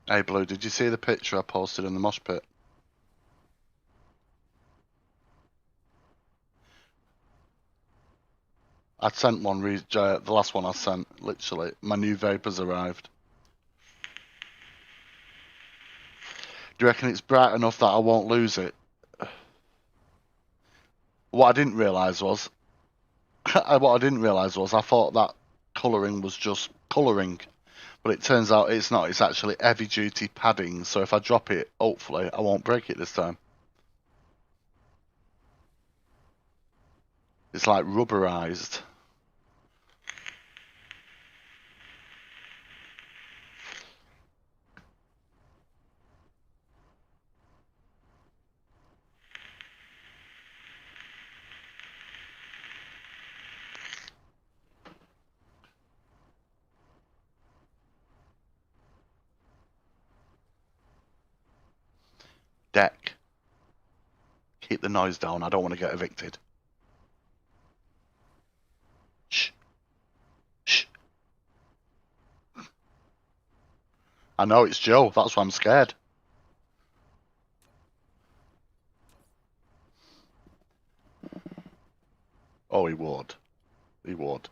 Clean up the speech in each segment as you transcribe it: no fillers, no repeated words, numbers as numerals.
Hey Blue, did you see the picture I posted in the mosh pit? I sent one, the last one I sent, literally. My new vapor's arrived. Do you reckon it's bright enough that I won't lose it? What I didn't realise was, I thought that colouring was just colouring. But it turns out it's not, it's actually heavy duty padding, so if I drop it, hopefully, I won't break it this time. It's like rubberized. Deck. Keep the noise down, I don't want to get evicted. Shh. Shh. I know it's Joe, that's why I'm scared. Oh, he would. He would.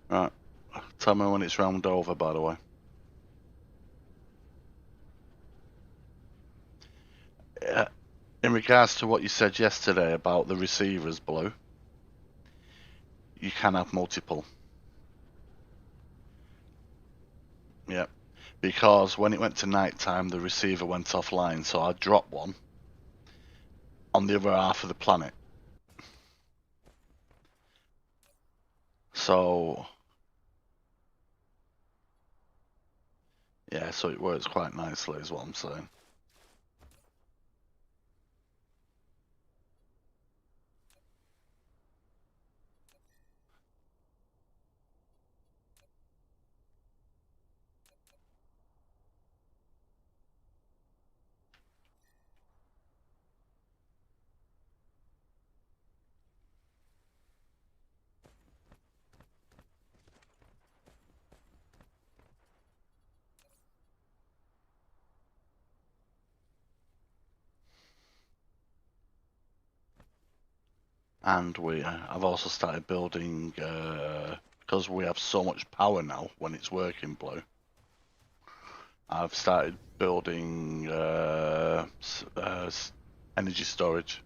Right. Tell me when it's round over, by the way. In regards to what you said yesterday about the receivers, Blue, you can have multiple. Yeah. Because when it went to night time, the receiver went offline, so I dropped one on the other half of the planet. So, yeah, so it works quite nicely, is what I'm saying. And I've also started building, because we have so much power now when it's working, Blue. I've started building energy storage.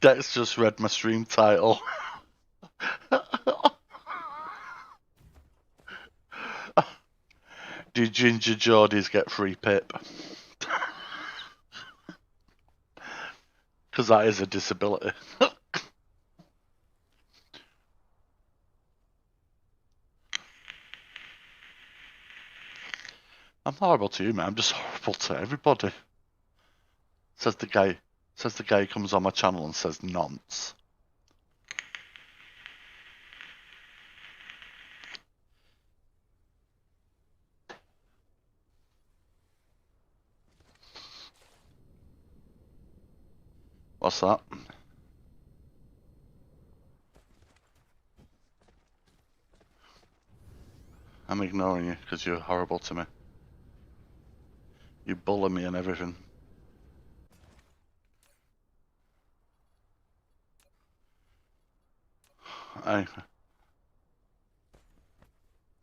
Dex just read my stream title. Do ginger Geordies get free PIP? Because that is a disability. I'm horrible to you, man. I'm just horrible to everybody. Says the guy. Says the guy who comes on my channel and says nonce. What's that? I'm ignoring you because you're horrible to me. You bully me and everything.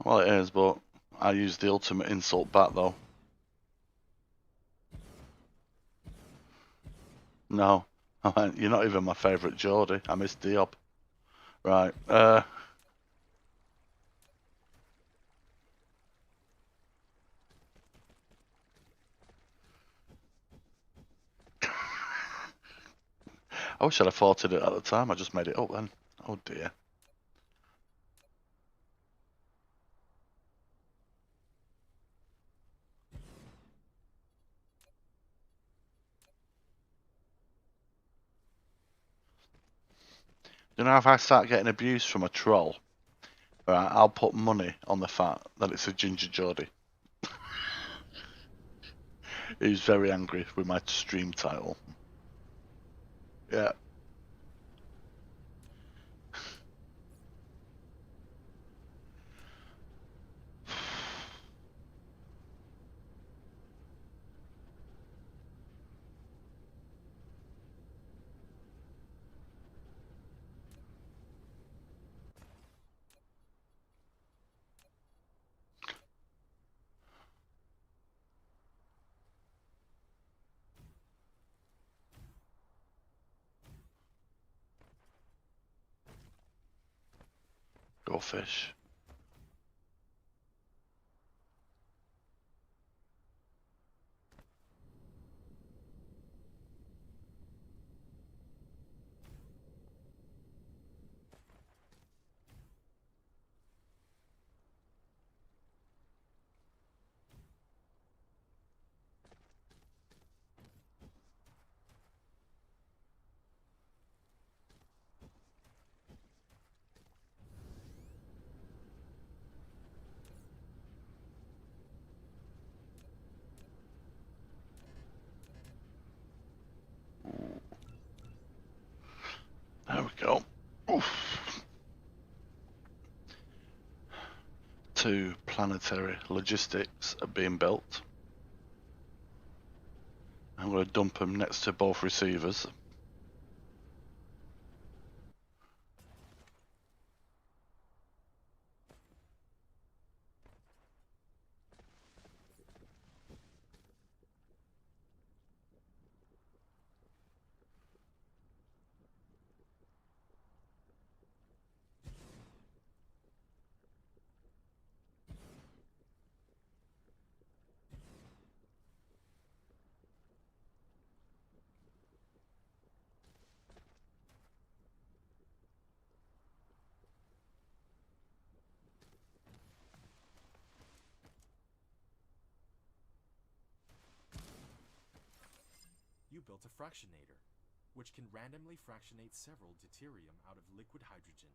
Well, it is, but I use the ultimate insult back though. No, you're not even my favourite Geordie. I miss Diop. Right. I wish I'd have thought of it at the time. I just made it up then. Oh dear. You know, if I start getting abuse from a troll, right, I'll put money on the fact that it's a ginger Geordie. He's very angry with my stream title. Yeah. Go fish. There we go. Oof. 2 planetary logistics are being built. I'm going to dump them next to both receivers. You built a fractionator, which can randomly fractionate several deuterium out of liquid hydrogen.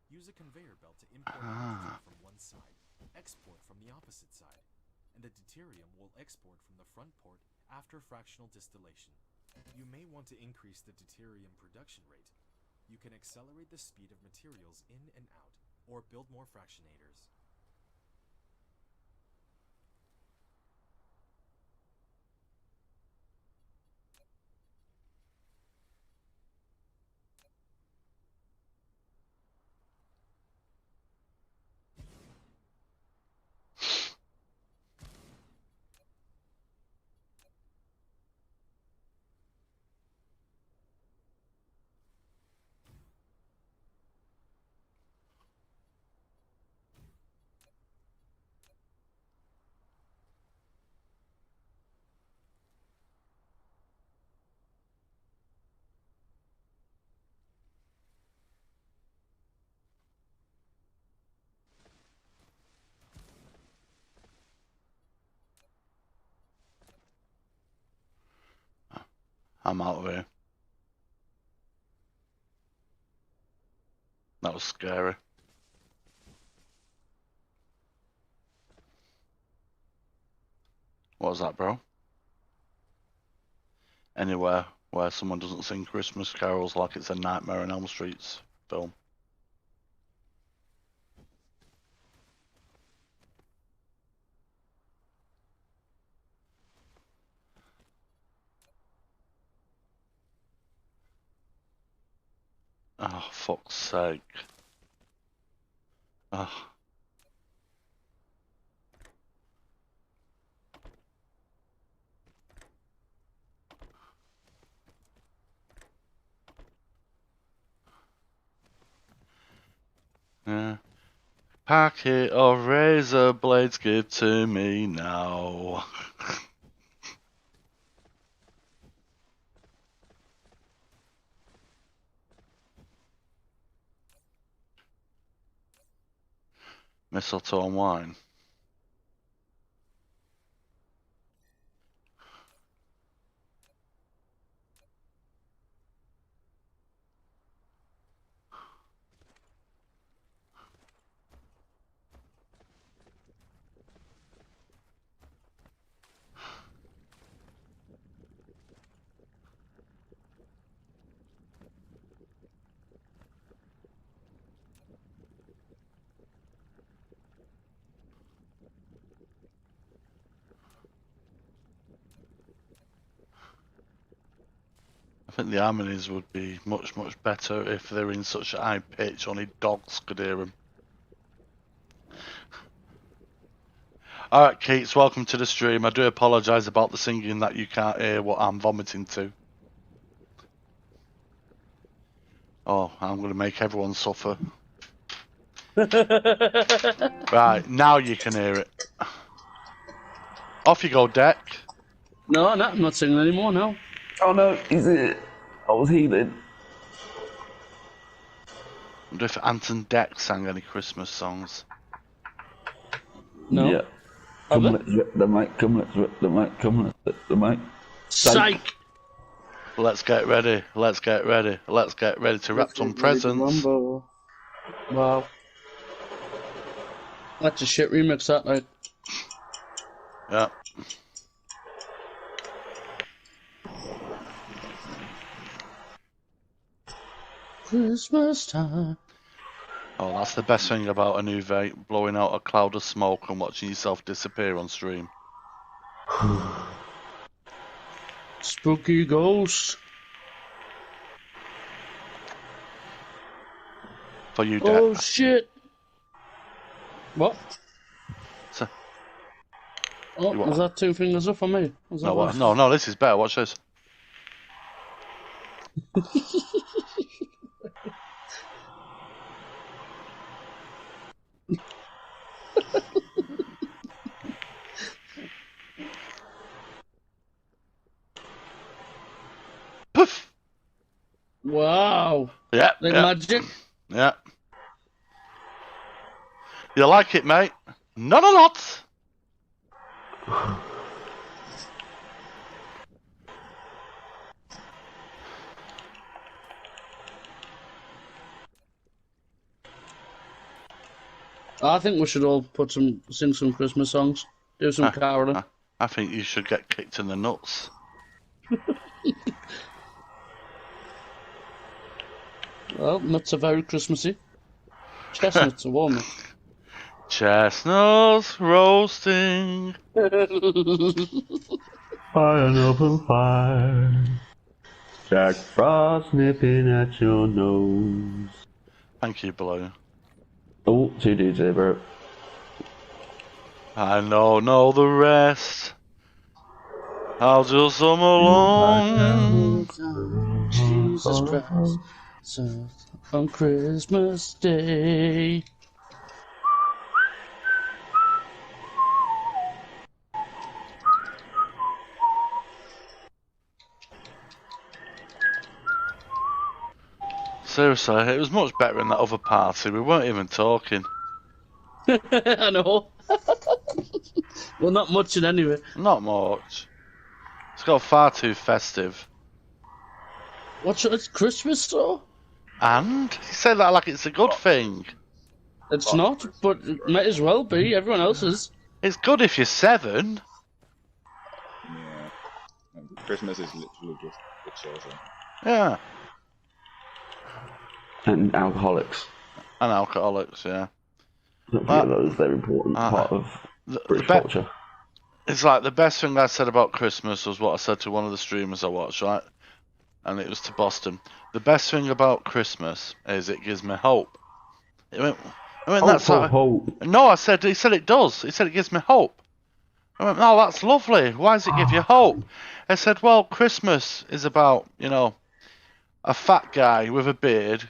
Use a conveyor belt to import hydrogen from one side, export from the opposite side, and the deuterium will export from the front port after fractional distillation. You may want to increase the deuterium production rate. You can accelerate the speed of materials in and out, or build more fractionators. I'm out of here. That was scary. What was that, bro? Anywhere where someone doesn't sing Christmas carols like it's a Nightmare on Elm Street's film. Oh, fuck's sake. Oh. Yeah. Packet of razor blades, give to me now. Mistletoe and wine. I think the harmonies would be much, much better if they're in such a high pitch, only dogs could hear them. Alright, Keats, welcome to the stream. I do apologise about the singing that you can't hear what I'm vomiting to. Oh, I'm going to make everyone suffer. Right, now you can hear it. Off you go, Deck. No, I'm not singing anymore now. Oh no, is it? I was healing. I wonder if Anton Deck sang any Christmas songs. No. Yeah. Come, let's rip the mic. Come, let's rip the mic. Come, let's rip the mic. Psych! Let's get ready. Let's get ready. Let's get ready to wrap some presents. Wow. That's a shit remix, that night. Yeah. Christmas time. Oh, that's the best thing about a new vape, blowing out a cloud of smoke and watching yourself disappear on stream. Spooky ghost. For you, Oh Deck. shit. What? So, Oh, was that 2 fingers up for me? Was that no, what? no, this is better. Watch this. Poof! Wow. Yeah. Like yeah. magic. Yeah. You like it, mate? Not a lot. I think we should all sing some Christmas songs. Do some caroling. I think you should get kicked in the nuts. Well, nuts are very Christmassy. Chestnuts are warmer. Chestnuts roasting. Fire and open fire. Jack Frost nipping at your nose. Thank you, Blue. Oh, 2 dudes here, bro. I know the rest. I'll just sum along. Jesus Christ. So, on Christmas Day. Seriously, it was much better in that other party. We weren't even talking. I know. Well, not much in anyway. Not much. It's got far too festive. It's Christmas though? And? You say that like it's a good thing. It's not, but it might as well be. Everyone else is. It's good if you're 7. Yeah. Christmas is literally just the children. Yeah. And alcoholics. And alcoholics, yeah. Not forget those, they're important part of British culture. It's like the best thing I said about Christmas was what I said to one of the streamers I watched, right? And it was to Boston. The best thing about Christmas is it gives me hope. Hope. No, he said it does. He said it gives me hope. I went, no, that's lovely. Why does it give you hope? I said, well, Christmas is about, a fat guy with a beard,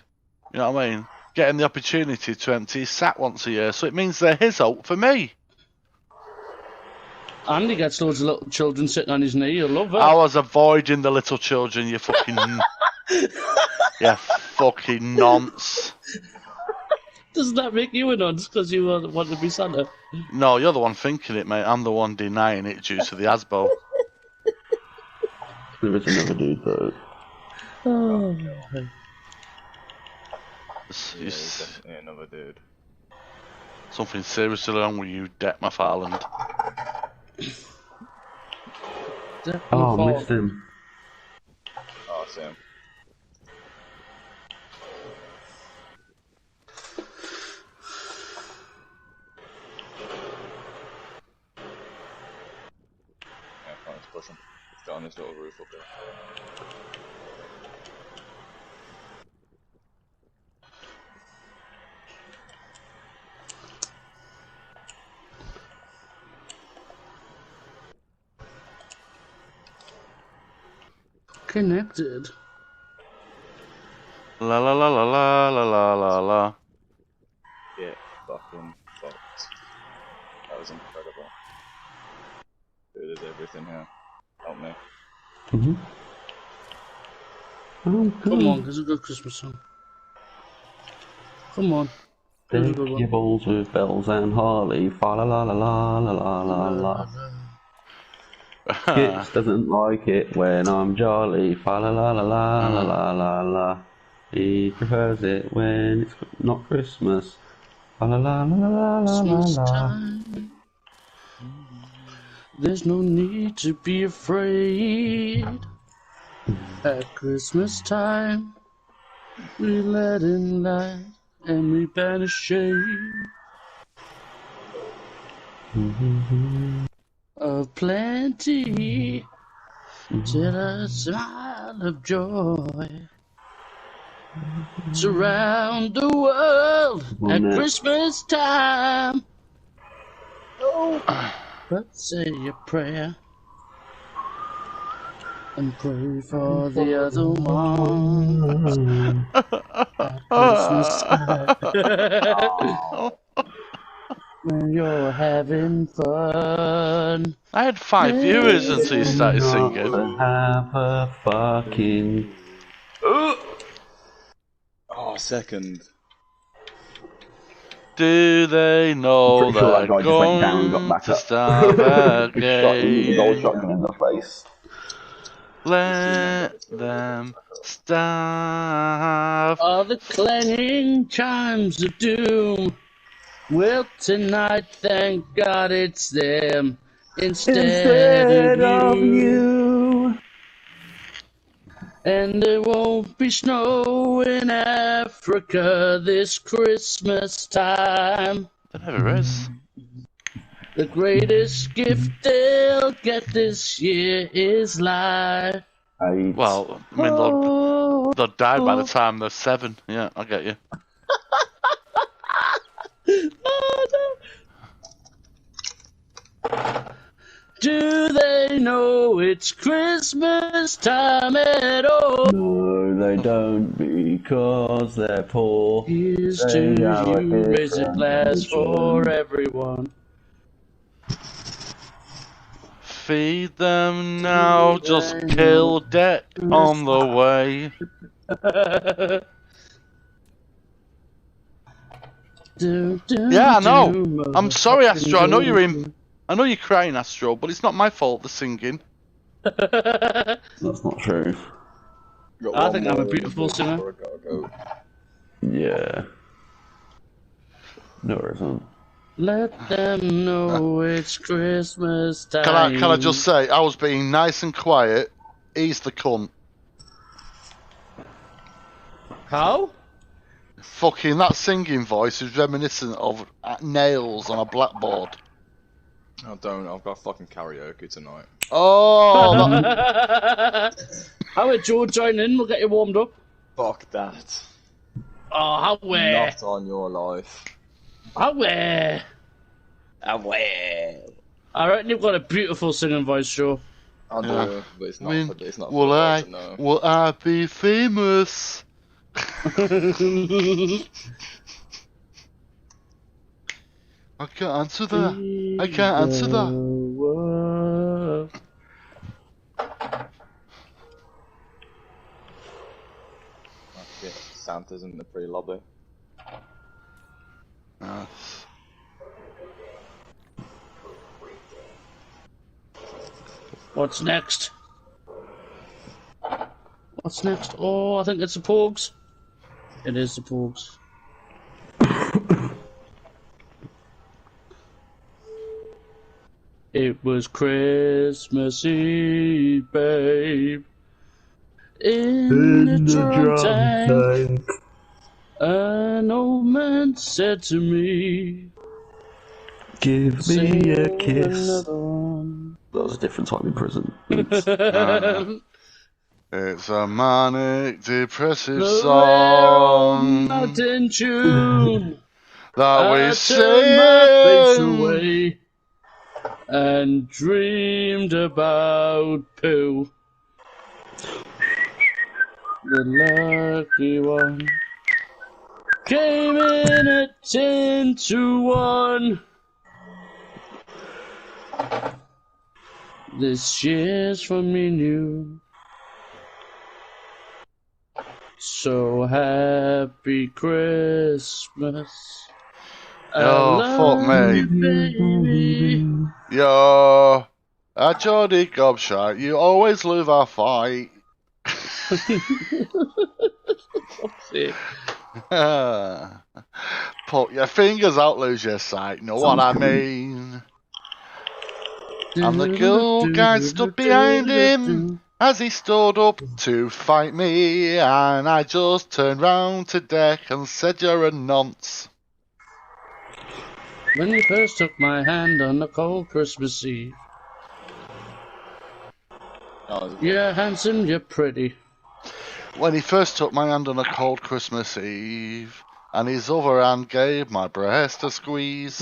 you know what I mean, getting the opportunity to empty his sack once a year. So it means they're his hope for me. And he gets loads of little children sitting on his knee. You'll love that. I was avoiding the little children, you fucking... you fucking nonce. Doesn't that make you an just because you want to be Santa? No, you're the one thinking it, mate. I'm the one denying it due to the Asbo. There is another dude though. Oh. Yeah, he's definitely another dude. Something seriously wrong with you, Deck McFarland. Oh, I missed him. Oh, Sam. Yeah, fine, let's push him. Let's get on this little roof up there. Connected. La la la la la la la la la. Get fucking fucked. That was incredible. Dude, there's everything here. Help me. Mm-hmm. Oh, Come on, there's a good Christmas song. Come on. Deck your balls with bells and Harley. Fa la la la la la la la la. Skips doesn't like it when I'm jolly. Fa la la la la la la la la. He prefers it when it's not Christmas. Fa la la la la la la Christmas la. time. There's no need to be afraid. At Christmas time, we let in light and we banish shame of plenty till a smile of joy surround the world at Christmas time. Oh, but say a prayer and pray for the other ones at Christmas time. When you're having fun. I had 5 viewers until you started singing. Have a fucking. Oh, second. Do they know I'm pretty sure they're that guy just went down and got going back to up. starve He got again? shotgun in the face. Let them starve. All the clanging chimes of doom. Well, tonight, thank God it's them instead of you. And there won't be snow in Africa this Christmas time. There never is. The greatest gift they'll get this year is life. Well, I mean, they'll die by the time they're 7. Yeah, I get you. Oh, no. Do they know it's Christmas time at all? No, they don't because they're poor. Here's They to have a you, raise a different glass for religion. everyone. Feed them now, just kill Deck on the way. Yeah, I know. I'm sorry, Astro. I know you're crying, Astro, but it's not my fault. The singing. That's not true. I think I'm a beautiful singer. Yeah. No, it isn't. Let them know it's Christmas time. Can I just say, I was being nice and quiet. He's the cunt. How? Fucking that singing voice is reminiscent of nails on a blackboard. Oh, don't. I've got fucking karaoke tonight. Oh! How about Joe join in? We'll get you warmed up. Fuck that. Oh, how where? Not on your life. How where? How where? I reckon you've got a beautiful singing voice, Joe. I do, but it's not. It's not. Will I be famous? I can't answer that. I can't answer that. Oh, shit. Santa's in the pre-lobby. Yes. What's next? What's next? Oh, I think it's the Pogues. It is the Pogues. It was Christmas Eve, babe. In the drum tank, an old man said to me, Give me a kiss. another one. That was a different time in prison. It's a manic depressive The song mountain tune. that we I turned my face sing. away and dreamed about poo. The lucky one came in at 10 to 1. This year's for me new. So happy Christmas. I Oh, fuck love me. you, baby. You're a Geordie gobshite. You always lose our fight. Put your fingers out, lose your sight. Know what I mean? And the cool guy stood behind him as he stood up to fight me, and I just turned round to Deck and said, "You're a nonce." When you first took my hand on a cold Christmas Eve, you're handsome, you're pretty. When he first took my hand on a cold Christmas Eve, and his other hand gave my breast a squeeze.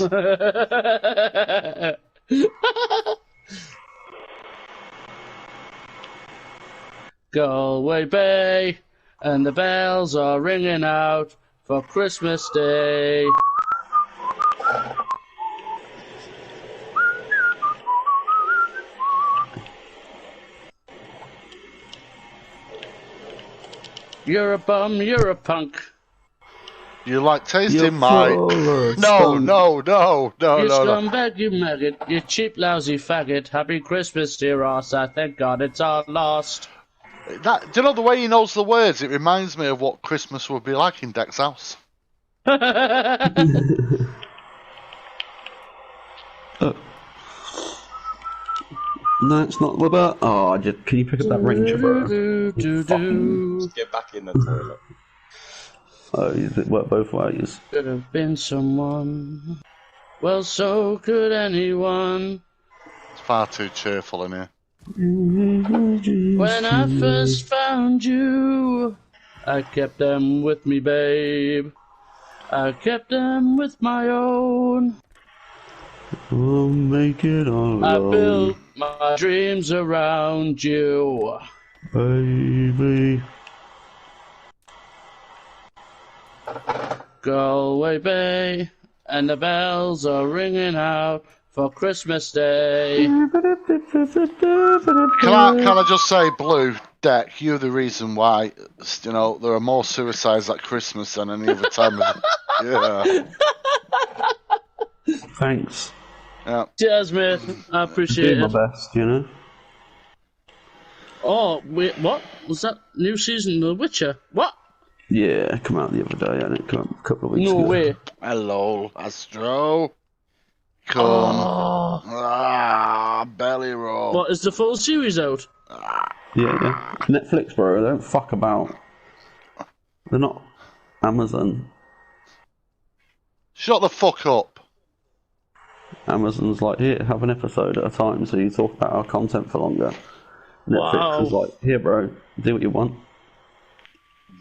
Galway Bay, and the bells are ringing out for Christmas Day. You're a bum, you're a punk. You like tasting You're my... full of No, spunk. no. You No. scumbag, you maggot, you cheap, lousy faggot. Happy Christmas, dear ass. I thank God it's all lost. Do you know the way he knows the words? It reminds me of what Christmas would be like in Deck's house. No, it's not about. Oh, can you pick up that Ranger, bro? Just get back in the toilet. Oh, does it work both ways? Could have been someone. Well, so could anyone. It's far too cheerful in here. When I first found you, I kept them with me, babe. I kept them with my own. I'll make it all I alone, built my dreams around you. baby. Galway Bay, and the bells are ringing out for Christmas Day. Can I just say, Blue, Deck, you're the reason why, you know, there are more suicides at Christmas than any other time of yeah. Thanks. Yeah. Cheers, mate. I appreciate Doing my it. best, you know. Oh, wait, what? Was that new season of The Witcher? What? Yeah, come out the other day, and it come out a couple of weeks No ago. way. Hello, Astro. Come. Oh. Belly roll. What, is the full series out? Yeah. Netflix, bro. They don't fuck about. They're not Amazon. Shut the fuck up. Amazon's like, here, have an episode at a time, so you talk about our content for longer. Netflix is like, here, bro, do what you want.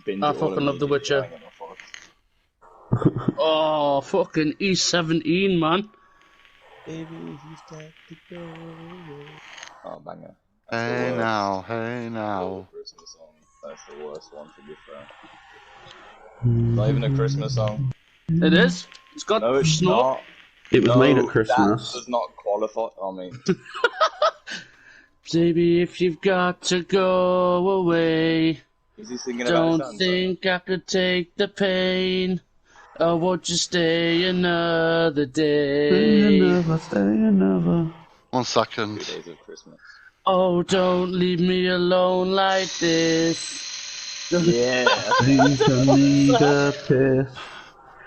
I fucking love The Witcher. Oh, fucking E17, man. Baby, he's got to go. Oh, banger. Hey now, hey now. Christmas song. That's the worst one, to be fair. Not even a Christmas song. It is? It's got No, it's snow. not. It was No, made at Christmas. That does not qualify. I mean, Baby, if you've got to go away, is he singing about don't Santa? think I could take the pain Oh, won't you stay another Stay day? another, stay another. 1 2 second. days of Christmas. Oh, don't leave me alone like this. Yeah. Think I need a piss.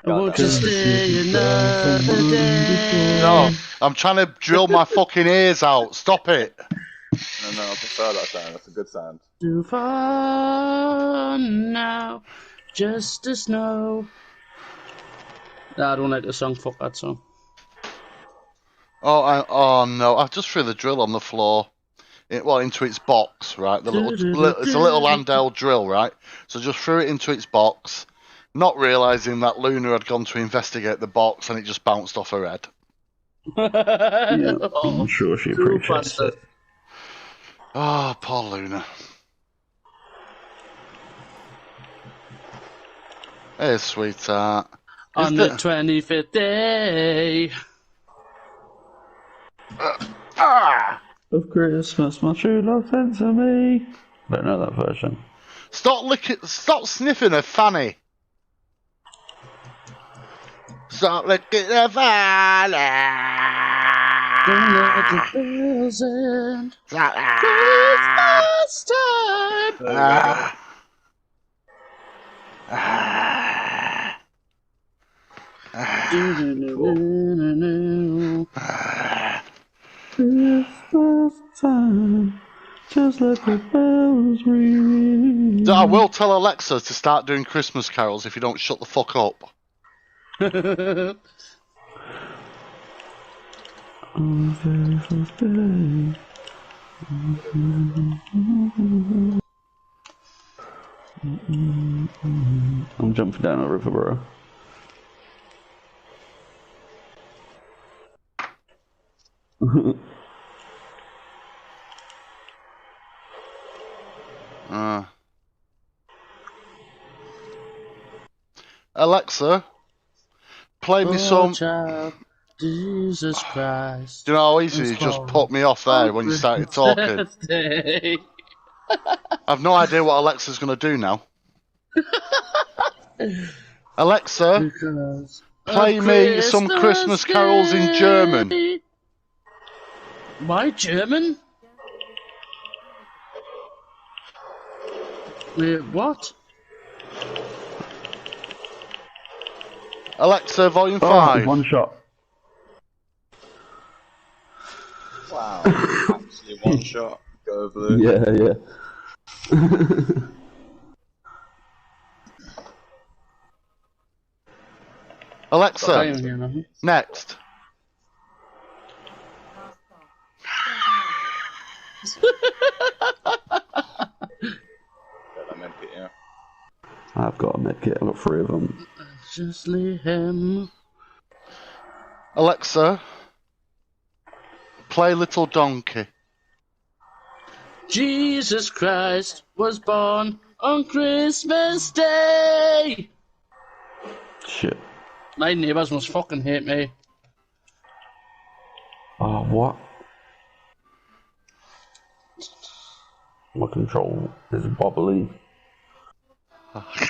Won't you Goddamn. stay another day? No, I'm trying to drill my fucking ears out. Stop it. No, I prefer that sound. That's a good sound. Too far now, just the snow. Nah, I don't like the song. Fuck that song. Oh no! I just threw the drill on the floor. Into its box, right? It's a little Landau drill, right? So just threw it into its box, not realizing that Luna had gone to investigate the box, and it just bounced off her head. Yeah, I'm sure she Cool appreciates bastard. it. Oh, poor Luna. Hey, sweetheart. On the 25th day. Of Christmas, my true love sent to me. Don't know that version. Stop sniffing her fanny. Stop licking her fanny. Don't let the bells end. Stop. Christmas time. Ah. Christmas time, just let the bells ring. I will tell Alexa to start doing Christmas carols if you don't shut the fuck up. On the very first day. I'm jumping down a river, bro. Alexa, play me Oh, some. child, Jesus Christ. Do you know how easy you just put me off there when you started talking? Birthday. I've no idea what Alexa's going to do now. Alexa, Because play of me some Christmas carols in German. Day. Why German? Wait, what? Alexa, volume Oh, 5. one shot. Wow. Actually, one shot. Go blue. Yeah. Alexa, I don't hear nothing. next. Yeah. I've got a medkit. I've got 3 of them. Just leave him. Alexa, play Little Donkey. Jesus Christ was born on Christmas Day. Shit. My neighbours must fucking hate me. Oh, what? My control is wobbly. Oh, it's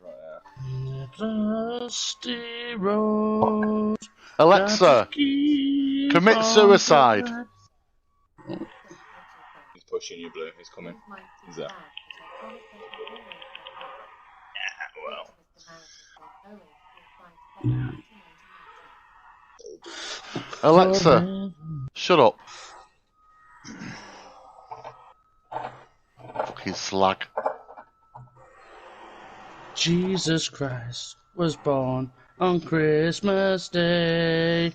right there. Dusty road. Alexa, commit suicide. He's pushing you, blue. He's coming. He's there. Yeah, well. Alexa, shut up. Fucking slag. Jesus Christ was born on Christmas Day.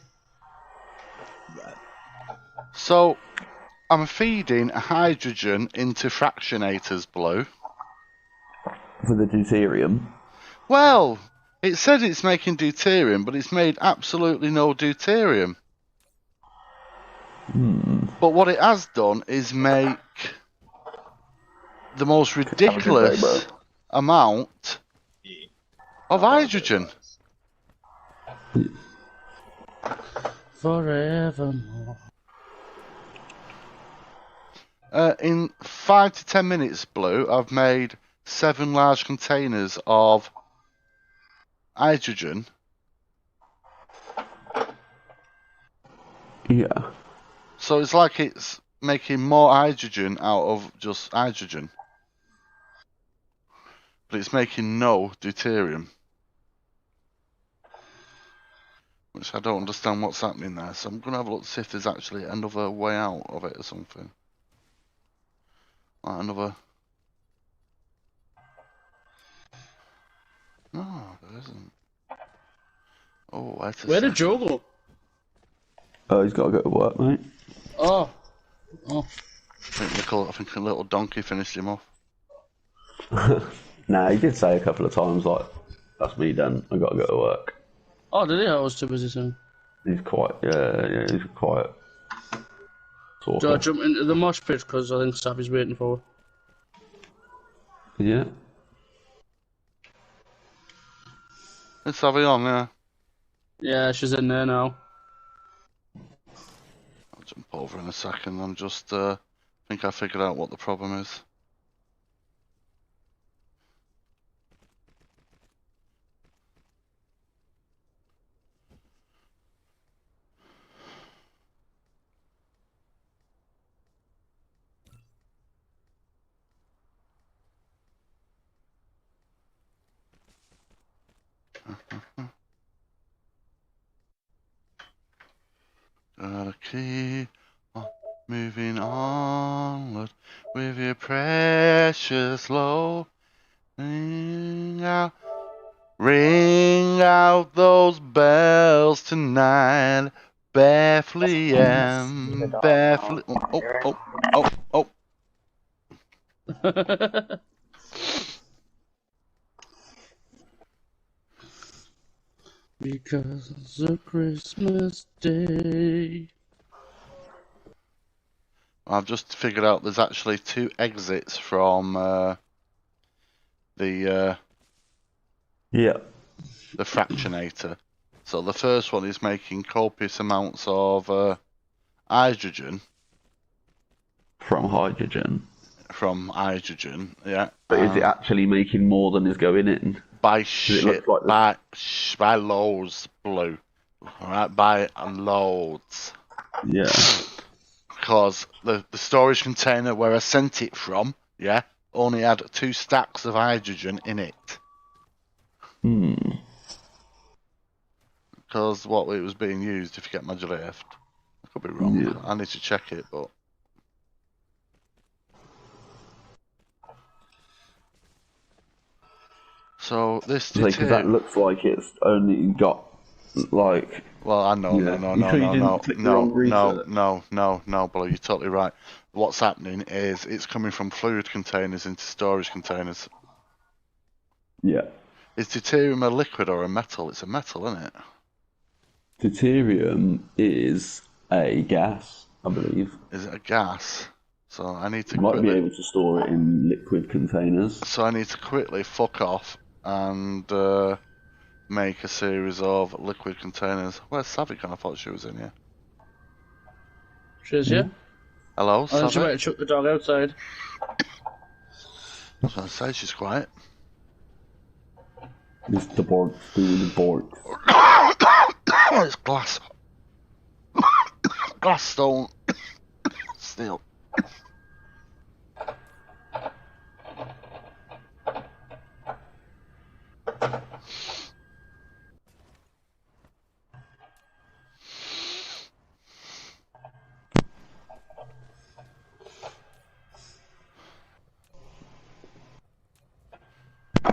So, I'm feeding hydrogen into fractionators, Blue. For the deuterium. Well, it said it's making deuterium, but it's made absolutely no deuterium. But what it has done is make the most ridiculous amount of hydrogen. Forevermore. In 5 to 10 minutes, Blue, I've made 7 large containers of hydrogen. Yeah. So it's like it's making more hydrogen out of just hydrogen. But it's making no deuterium. Which I don't understand what's happening there. So I'm going to have a look to see if there's actually another way out of it or something. Like another... No, there isn't. Oh, Where did Joe go? Oh, he's got to go to work, mate. Oh. I think a little donkey finished him off. Nah, he did say a couple of times, like, that's me done, I got to go to work. Oh, did he? I was too busy soon. He's quite, yeah, he's quite talker. Do I jump into the mosh pit because I think Savvy's waiting for her? Yeah. Let's have it on, yeah. Yeah, she's in there now. I'll jump over in a second. I'm just, think I figured out what the problem is. Gotta keep on moving onward with your precious love. Ring out those bells tonight, Bethlehem, Bethlehem. Oh. Because it's a Christmas day. I've just figured out there's actually 2 exits from the fractionator. So the first one is making copious amounts of hydrogen. From hydrogen. Yeah. But is it actually making more than is going in? By shit, like by loads, Blue. Alright, by loads. Yeah. Because the storage container where I sent it from, yeah, only had 2 stacks of hydrogen in it. Because what it was being used, if you get my drift. I could be wrong. Yeah. I need to check it, but... So this Because that looks like it's only got, like... Well, I know, yeah. no, Blue, you're totally right. What's happening is it's coming from fluid containers into storage containers. Yeah. Is deuterium a liquid or a metal? It's a metal, isn't it? Deuterium is a gas, I believe. Is it a gas? So I need to You might be able to store it in liquid containers. So I need to quickly fuck off and make a series of liquid containers. Where's Savvy? I thought she was in here. She is here. Hello, Savvy? She might have chucked the dog outside. I was going to say, she's quiet. It's the board doing the board. It's glass. Glass stone. Steel.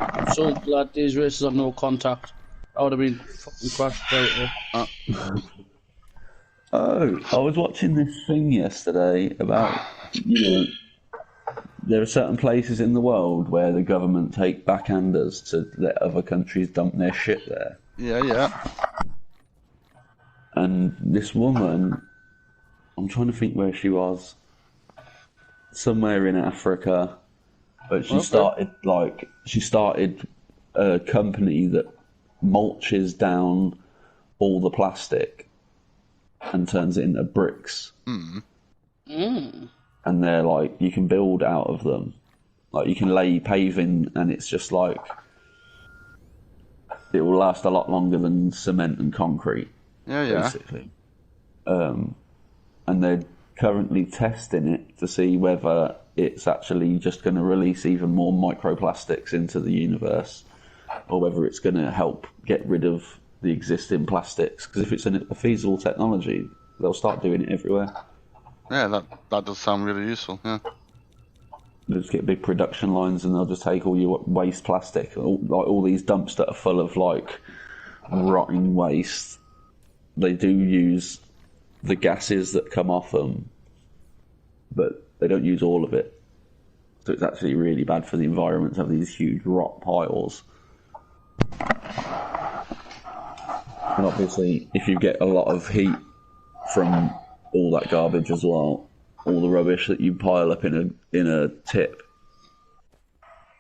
I'm so glad these races have no contact. I would have been fucking crashed out there. Oh, I was watching this thing yesterday about, there are certain places in the world where the government take backhanders to let other countries dump their shit there. Yeah. And this woman, I'm trying to think where she was, somewhere in Africa, but she started a company that mulches down all the plastic and turns it into bricks. And they're like, you can build out of them. Like, you can lay paving and it's just like it will last a lot longer than cement and concrete. Yeah. Basically. And they're currently testing it to see whether it's actually just going to release even more microplastics into the universe, or whether it's going to help get rid of the existing plastics. Because if it's a feasible technology, they'll start doing it everywhere. Yeah, that does sound really useful. Yeah. They'll just get big production lines, and they'll just take all your waste plastic, all these dumps that are full of like rotting waste. They do use the gases that come off them, but they don't use all of it. So it's actually really bad for the environment to have these huge rot piles. And obviously, if you get a lot of heat from all that garbage as well, all the rubbish that you pile up in a tip,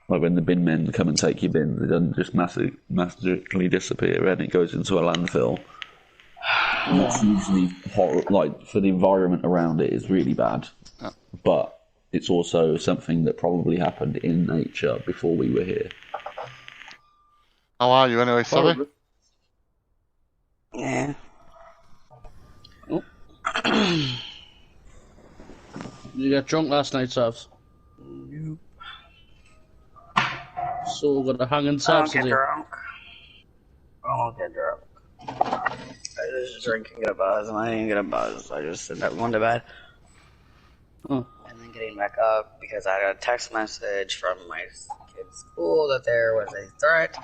like when the bin men come and take your bin, they don't just magically disappear and it goes into a landfill. And that's usually like for the environment around it is really bad, but it's also something that probably happened in nature before we were here. How are you anyway, sorry? Yeah. Oh. You got drunk last night, Savs? Nope. So we're gonna hang in I Savs don't get today. drunk. I don't get drunk. I just drink and get a buzz, and I didn't get a buzz. I just sent everyone to bed. Oh. And then getting back up because I got a text message from my kid's school that there was a threat,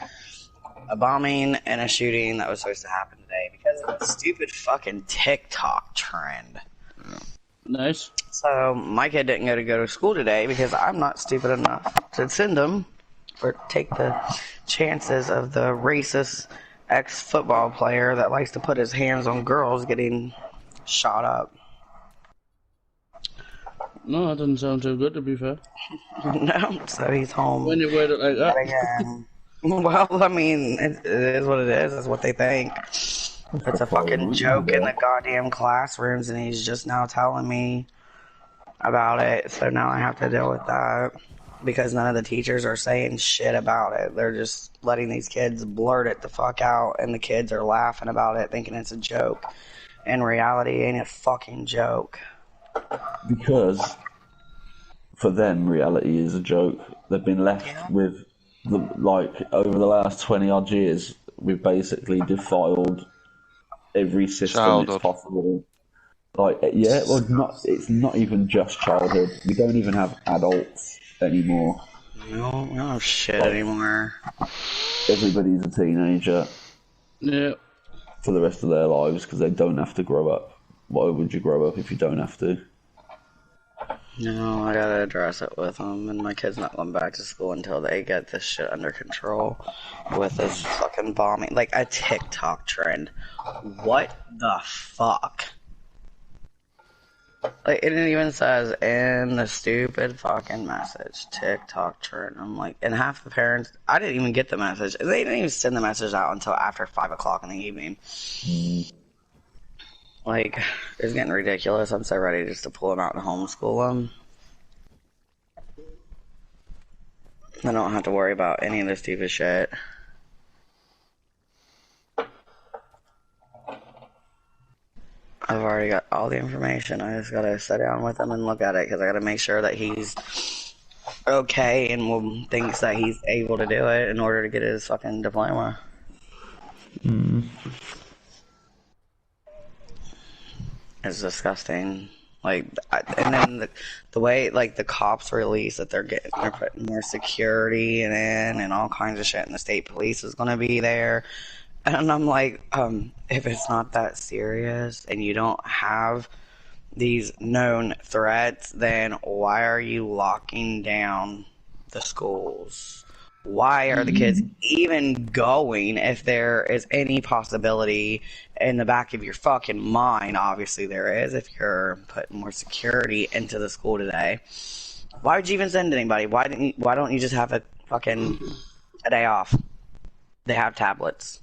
a bombing, and a shooting that was supposed to happen today because of a stupid fucking TikTok trend. Nice. So my kid didn't go to school today because I'm not stupid enough to send him or take the chances of the racist ex-football player that likes to put his hands on girls getting shot up. No, that doesn't sound too good, to be fair. No, so he's home. When you word it like that. Again. Well, I mean, it is what it is. It's what they think. It's a fucking joke in the goddamn classrooms, and he's just now telling me about it. So now I have to deal with that because none of the teachers are saying shit about it. They're just letting these kids blurt it the fuck out, and the kids are laughing about it, thinking it's a joke. In reality, it ain't a fucking joke. Because for them, reality is a joke. They've been left with, over the last 20 odd years, we've basically defiled every system that's possible. It's not even just childhood. We don't even have adults anymore. No, we don't have shit anymore. Everybody's a teenager. Yeah. For the rest of their lives because they don't have to grow up. Why would you grow up if you don't have to? No, I gotta address it with them, and my kid's not going back to school until they get this shit under control with this fucking bombing. Like a TikTok trend. What the fuck? Like, it even says in the stupid fucking message, TikTok trend. I'm like, and half the parents, I didn't even get the message. They didn't even send the message out until after 5 o'clock in the evening. Like, it's getting ridiculous. I'm so ready just to pull them out and homeschool them. I don't have to worry about any of this stupid shit. I've already got all the information. I just gotta sit down with him and look at it because I gotta make sure that he's okay and thinks that he's able to do it in order to get his fucking diploma. It's disgusting. Like, and then the way, like, the cops release that they're putting more security in and all kinds of shit, and the state police is gonna be there. And I'm like, if it's not that serious and you don't have these known threats, then why are you locking down the schools? Why are the kids even going if there is any possibility in the back of your fucking mind? Obviously there is if you're putting more security into the school today. Why would you even send anybody? Why don't you just have a day off? They have tablets.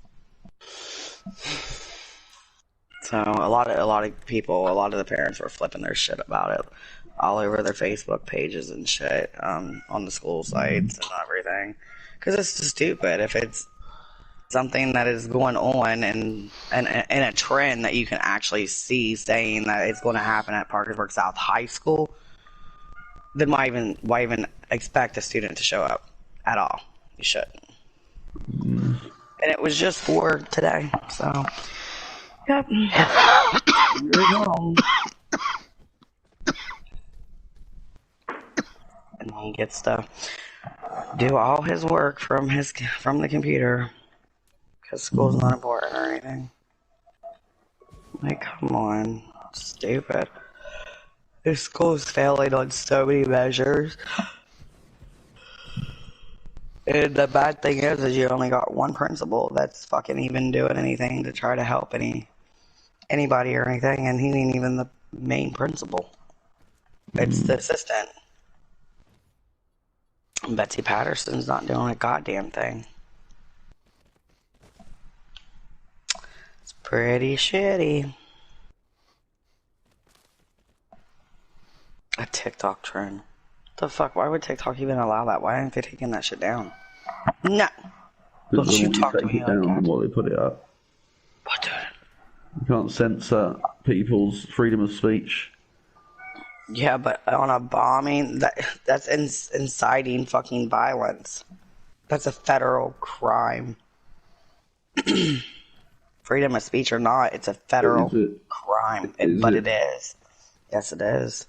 So a lot of people, a lot of the parents were flipping their shit about it all over their Facebook pages and shit, on the school sites and everything, because it's just stupid. If it's something that is going on and a trend that you can actually see saying that it's going to happen at Parkersburg South High School, then why even expect a student to show up at all? You shouldn't. And it was just for today, so yep. You're home. And he gets to do all his work from the computer because school's not important or anything. Like, come on, stupid. This school's failing on so many measures. And the bad thing is you only got one principal that's fucking even doing anything to try to help anybody or anything, and he ain't even the main principal. It's the assistant. Betsy Patterson's not doing a goddamn thing. It's pretty shitty. A TikTok trend. What the fuck? Why would TikTok even allow that? Why aren't they taking that shit down? No. Don't you talk to me like that. While they put it up. What? You can't censor people's freedom of speech. Yeah, but on a bombing, that's inciting fucking violence. That's a federal crime. Freedom of speech or not, it's a federal crime. But it is. Yes, it is.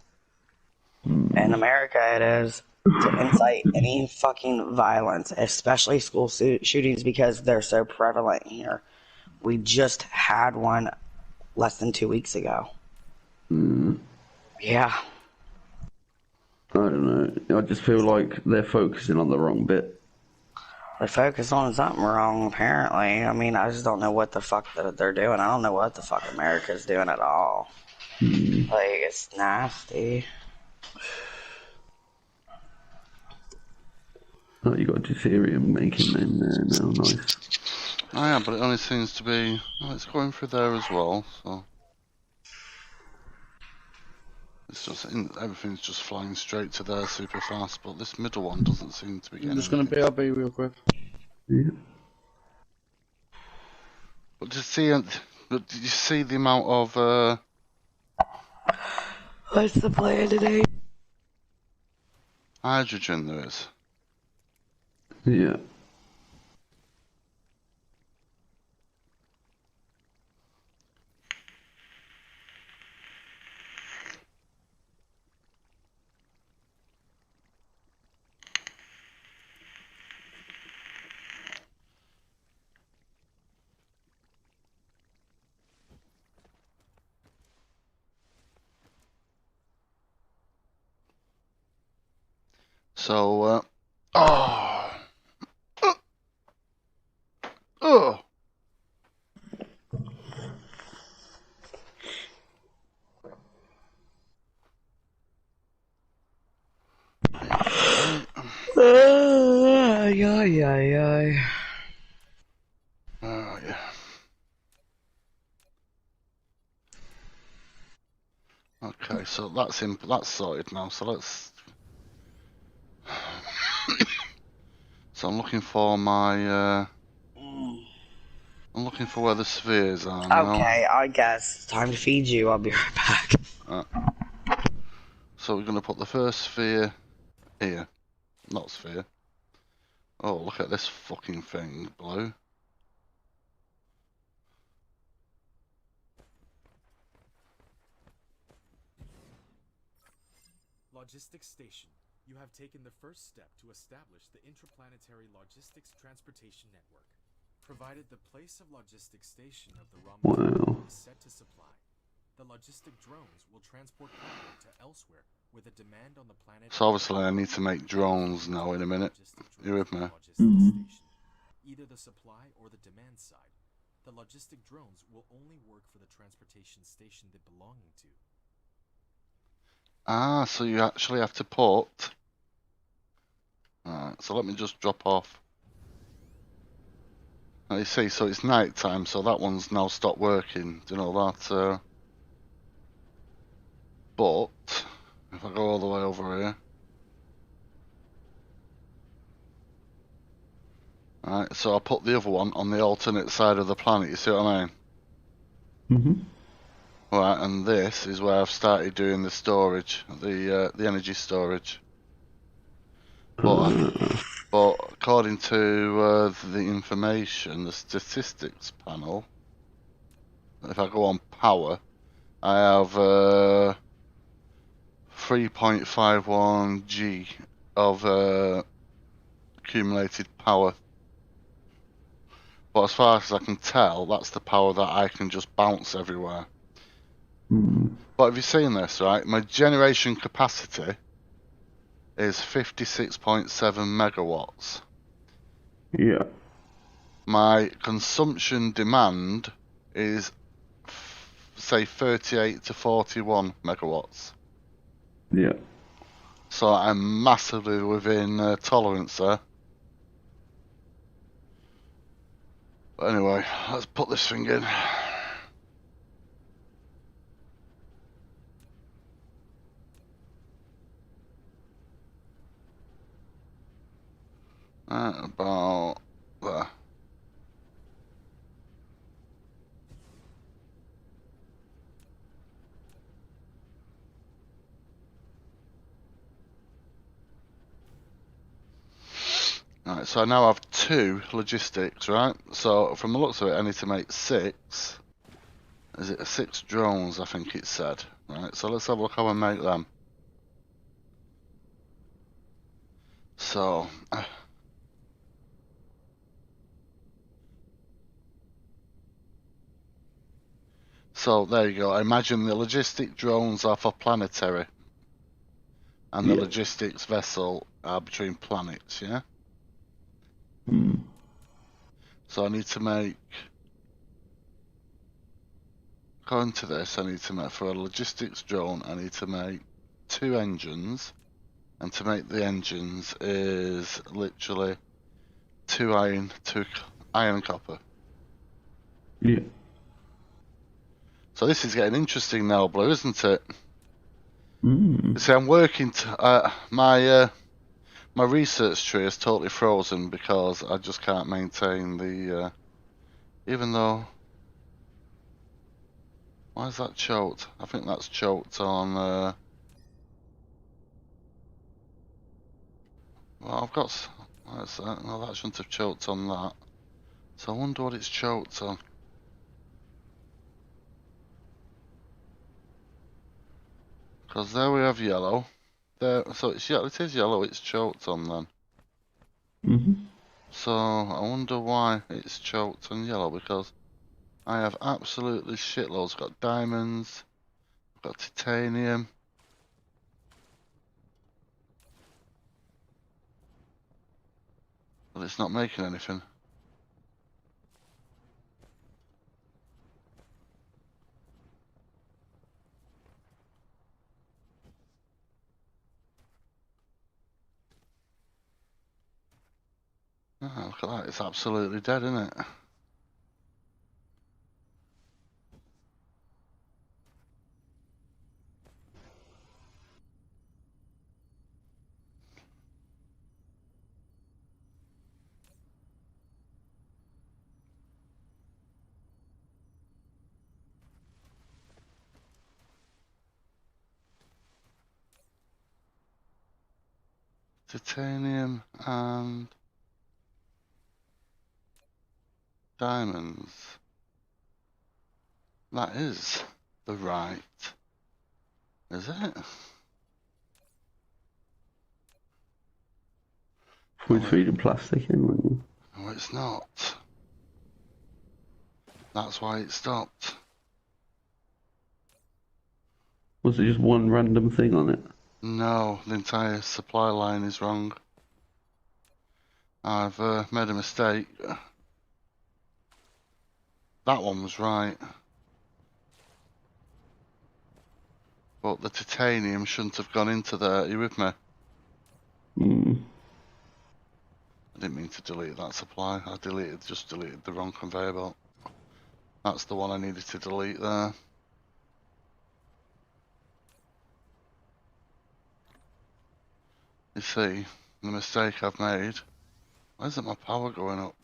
In America, it is. To incite any fucking violence, especially school shootings, because they're so prevalent here. We just had one less than 2 weeks ago. Yeah. I don't know. I just feel like they're focusing on the wrong bit. They focus on something wrong, apparently. I mean, I just don't know what the fuck that they're doing. I don't know what the fuck America's doing at all. Like, it's nasty. Oh, you got Deuterium making in there now, nice. Oh yeah, but it only seems to be... Oh, it's going through there as well, so... It's just... Everything's just flying straight to there super fast, but this middle one doesn't seem to be getting I'm just gonna BRB real quick. Yeah. But did you see the amount of... What's the plan today? hydrogen there is? Yeah. So, Yeah. Oh, yeah. Okay, so that's sorted now, so let's... So I'm looking for my, I'm looking for where the spheres are now. Okay, I guess it's time to feed you. I'll be right back. So we're going to put the first sphere here. Not sphere. Oh, look at this fucking thing, blue. Logistics Station. You have taken the first step to establish the Interplanetary Logistics Transportation Network. Provided the place of Logistics Station of the raw material is set to supply, the logistic drones will transport cargo to elsewhere with a demand on the planet. So obviously I need to make drones now in a minute. You with me? Station. Either the supply or the demand side. The logistic drones will only work for the transportation station they belong to. Ah, so you actually have to put... Alright, so let me just drop off. Now you see, so it's night time, so that one's now stopped working. Do you know that? But, if I go all the way over here... Alright, so I'll put the other one on the alternate side of the planet, you see what I mean? Right, and this is where I've started doing the storage, the energy storage. But according to the information, the statistics panel, if I go on power, I have 3.51 G of accumulated power. But as far as I can tell, that's the power that I can just bounce everywhere. But have you seen this, right? My generation capacity is 56.7 megawatts. Yeah. My consumption demand is, say, 38 to 41 megawatts. Yeah. So I'm massively within tolerance there. But anyway, let's put this thing in. About there. Right, so I now have 2 logistics, right? So from the looks of it, I need to make 6. Is it 6 drones, I think it said. Right, so let's have a look how I make them. So, there you go. I imagine the logistic drones are for planetary. And the logistics vessel are between planets, yeah? So I need to make, according to this, I need to make, for a logistics drone, I need to make 2 engines. And to make the engines is literally 2 iron, 2 iron and copper. Yeah. So this is getting interesting now, Blue, isn't it? See, I'm working to, my research tree is totally frozen because I just can't maintain the, even though, why is that choked? I think that's choked on, well, I've got, what's that? No, that shouldn't have choked on that. So I wonder what it's choked on. Because there we have yellow. There, so it's, yeah, it is yellow, it's choked on then. So I wonder why it's choked on yellow, because I have absolutely shitloads. Got diamonds, got titanium. But it's not making anything. Oh, look at that, it's absolutely dead, isn't it? Titanium and diamonds. That is the right, is it? We'd feed in plastic in, wouldn't you? No, it's not. That's why it stopped. Was it just one random thing on it? No, the entire supply line is wrong. I've made a mistake. That one was right. But the titanium shouldn't have gone into there. Are you with me? I didn't mean to delete that supply. I just deleted the wrong conveyor belt. That's the one I needed to delete there. You see, the mistake I've made, Why isn't my power going up?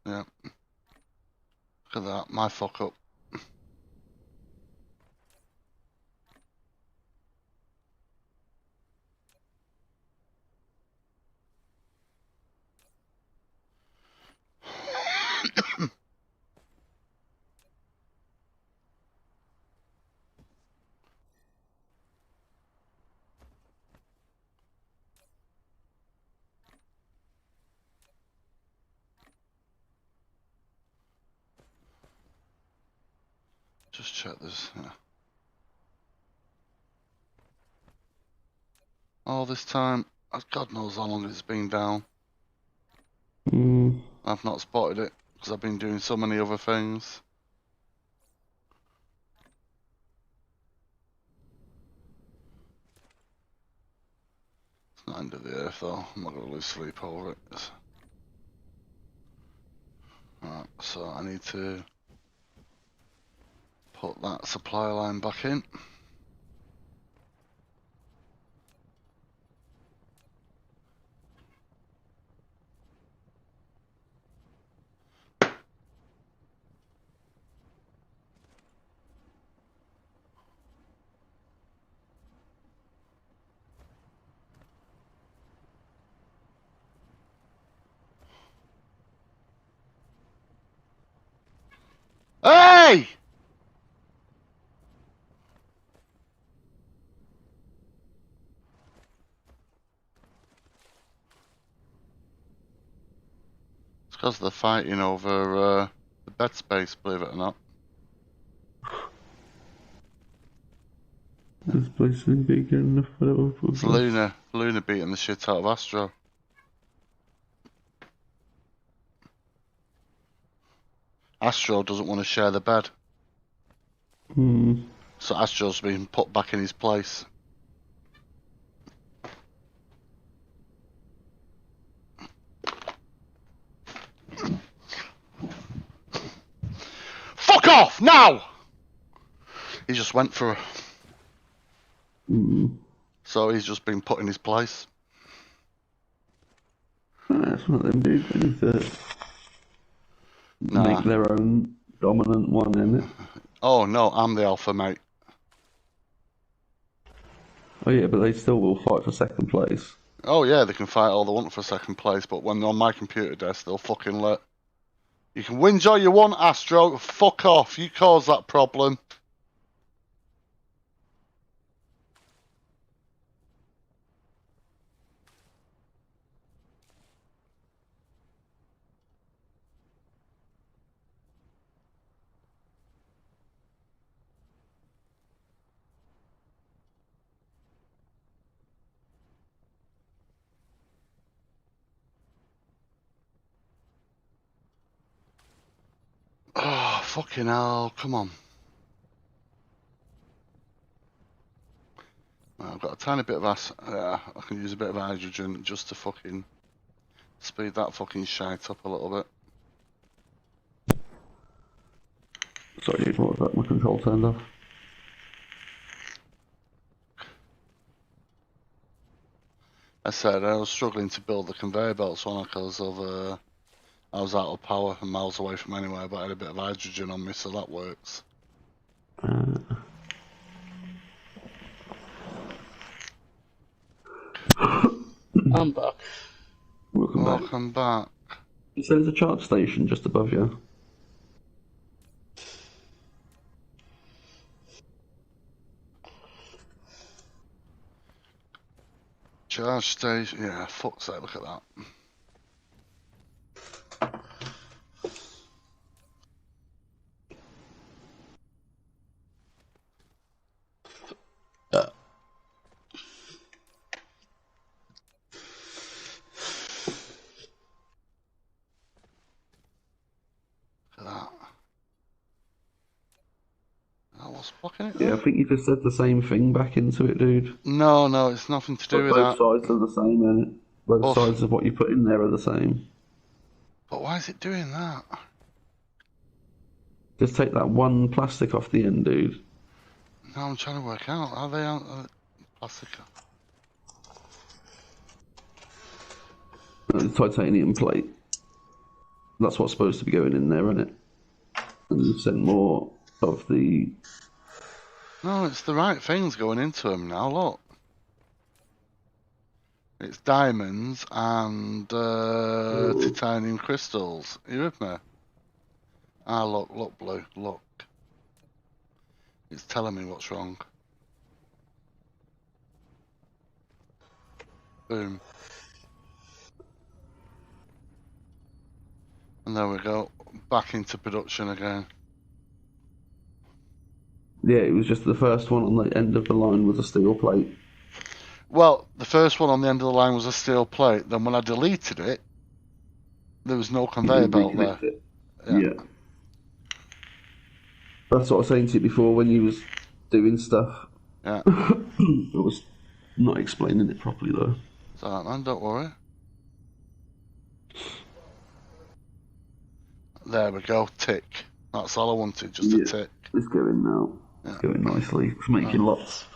Yeah. Look at that, my fuck up. Just check this. Yeah. All this time, God knows how long it's been down. I've not spotted it because I've been doing so many other things. It's not end of the earth though. I'm not going to lose sleep over it. Right, so I need to put that supply line back in. Hey! It's because they're fighting over the bed space, believe it or not. This place isn't big enough for it. It's Luna beating the shit out of Astro. Astro doesn't want to share the bed. So Astro's been put back in his place. Fuck off now! He just went for her. So he's just been put in his place. That's what them do. They need to make their own dominant one, innit? Oh no, I'm the alpha, mate. Oh yeah, but they still will fight for second place. Oh yeah, they can fight all they want for second place, but when they're on my computer desk, they'll fucking let... You can whinge all you want, Astro. Fuck off. You caused that problem. Oh, fucking hell. Come on. I've got a tiny bit of I can use a bit of hydrogen just to fucking speed that fucking shite up a little bit. Sorry, what was that? My control turned off. I said I was struggling to build the conveyor belts on because of I was out of power and miles away from anywhere, but I had a bit of hydrogen on me, so that works. I'm back. Welcome back. So there's a charge station just above you. Charge station. Yeah, fuck's sake, look at that. Yeah, I think you just said the same thing back into it, dude. No, it's nothing to do with that. Both sides are the same, innit? Both sides of what you put in there are the same. But why is it doing that? Just take that one plastic off the end, dude. No, I'm trying to work out. Are they on plastic? The titanium plate. That's what's supposed to be going in there, isn't it? And you've sent more of the... No, it's the right things going into them now, look. It's diamonds and titanium crystals. Are you with me? Ah, look, Blue, look. It's telling me what's wrong. Boom. And there we go. Back into production again. Yeah, it was just the first one on the end of the line was a steel plate. Well, the first one on the end of the line was a steel plate. Then when I deleted it, there was no conveyor belt there. Yeah. That's what I was saying to you before when you was doing stuff. Yeah. I was not explaining it properly though. It's alright, man, don't worry. There we go, tick. That's all I wanted, just a tick. It's going now. It's going nicely. It's making lots.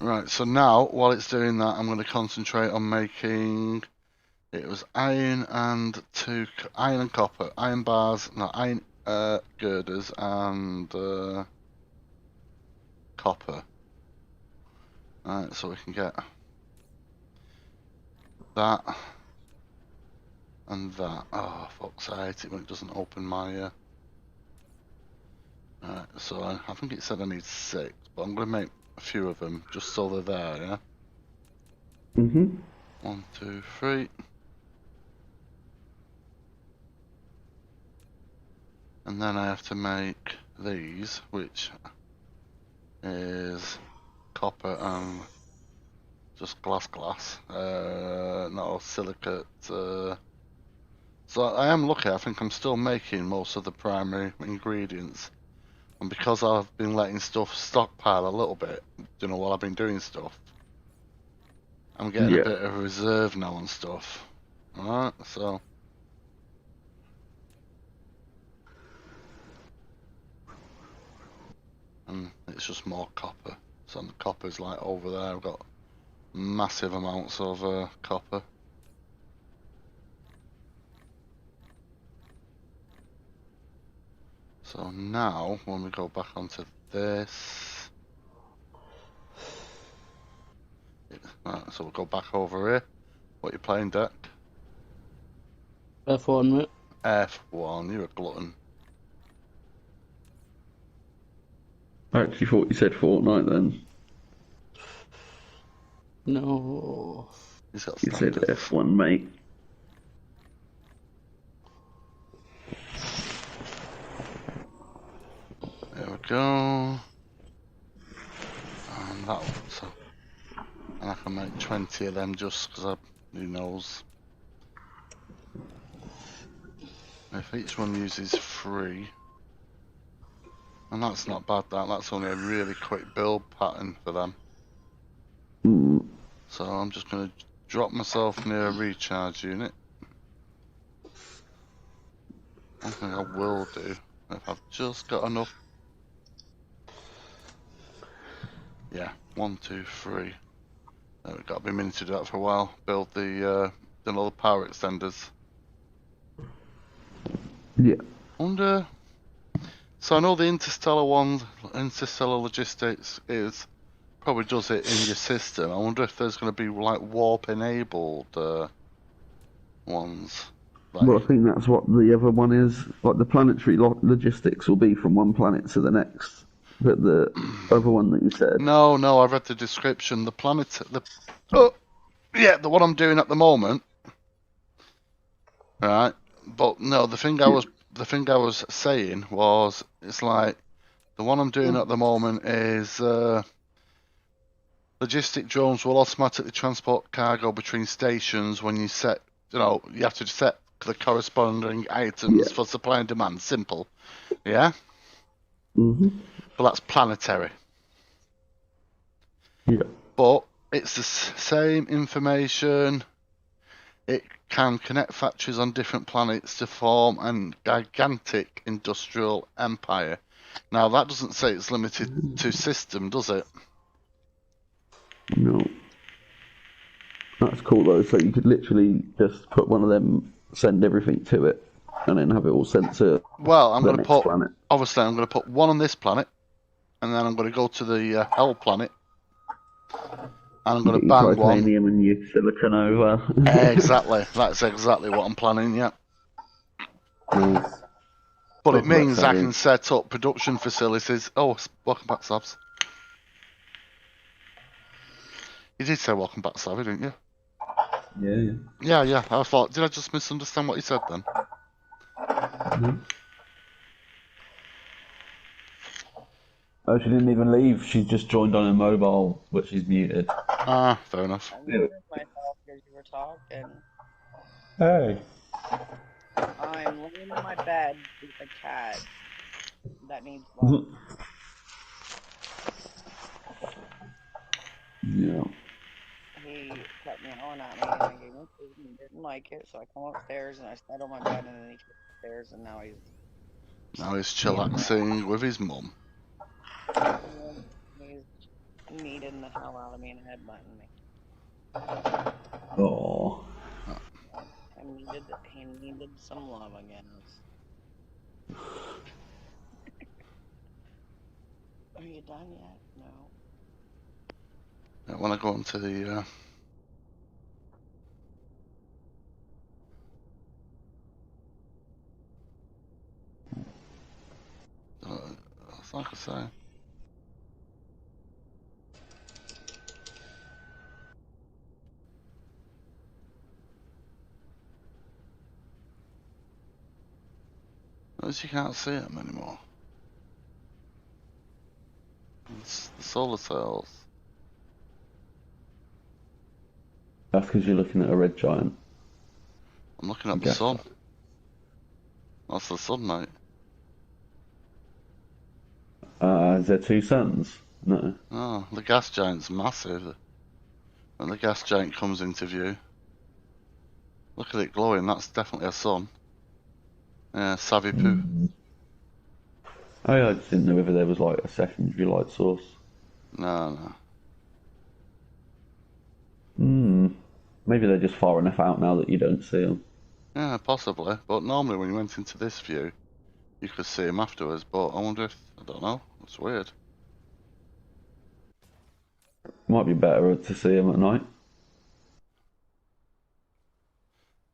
Right, so now, while it's doing that, I'm going to concentrate on making... It was iron and copper. Iron bars, no, iron girders and copper. Alright, so we can get that and that. Oh, fuck's sake, I hate it when it doesn't open my... Alright, so I think it said I need 6, but I'm going to make a few of them, just so they're there, yeah? Mm-hmm. 1, 2, 3. And then I have to make these, which is copper and just glass. No, silicate. So I am lucky, I think I'm still making most of the primary ingredients. And because I've been letting stuff stockpile a little bit, you know, while I've been doing stuff, I'm getting a bit of reserve now and stuff. Alright, so... And it's just more copper. So the copper's like over there, I've got massive amounts of copper. So now, when we go back onto this... Right, so we'll go back over here. What are you playing, Deck? F1, mate. F1, you're a glutton. I actually thought you said Fortnite then. No. He's got You said standards. F1, mate. There we go. And that one, so. And I can make 20 of them just because who knows. If each one uses 3. And that's not bad, that's only a really quick build pattern for them. So I'm just going to drop myself near a recharge unit. One thing I will do, if I've just got enough... Yeah, 1, 2, 3. We've got to be meaning to do that for a while. Build the all the power extenders. Yeah. Wonder... So I know the interstellar one, interstellar logistics probably does it in your system. I wonder if there's going to be like warp enabled ones. Like... Well, I think that's what the other one is. Like the planetary logistics will be from one planet to the next. But the other one that you said. No, I've read the description. The the one I'm doing at the moment. Right, but no, the thing I was saying was, it's like the one I'm doing at the moment is logistic drones will automatically transport cargo between stations when you set, you have to set the corresponding items for supply and demand. Simple, yeah. Mm-hmm. But that's planetary. Yeah. But it's the same information. It can connect factories on different planets to form a gigantic industrial empire. Now, that doesn't say it's limited to system, does it? No. That's cool though. So you could literally just put one of them, send everything to it, and then have it all sent to Well, I'm the going to next put. planet. Obviously, I'm going to put one on this planet, and then I'm going to go to the Hell planet, and I'm going to Get your bang one. titanium and your silicon over. Exactly. That's exactly what I'm planning. Yeah. Nice. But it Welcome back, means I Savvy. can set up production facilities. Oh, welcome back, Sabs. You did say welcome back, Savvy, didn't you? Yeah. Yeah. I thought, did I just misunderstand what you said then? Mm-hmm. Oh, she didn't even leave. She just joined on her mobile, but she's muted. Ah, fair enough. I muted myself because you were talking. Hey. I'm laying in my bed with a cat that needs love. Yeah. He kept meowing at me, and I gave him food, and he didn't like it, so I come upstairs, and I sat on my bed, and then he came upstairs, and now he's chillaxing with his mum. he's kneading the hell out of me and headbutting me. Oh. He needed some love again. Are you done yet? No. I want to go into the. That's like I say. Notice you can't see them anymore. It's the solar cells. That's because you're looking at a red giant. I'm looking at the Guess sun. so. That's the sun, mate. Is there two suns? No. Oh, the gas giant's massive. When the gas giant comes into view, look at it glowing. That's definitely a sun. Yeah, savvy poo. Oh yeah, I just didn't know whether there was like a secondary light source. No. Maybe they're just far enough out now that you don't see them. Yeah, possibly. But normally when you went into this view, you could see them afterwards. But I wonder if, I don't know. It's weird. Might be better to see them at night.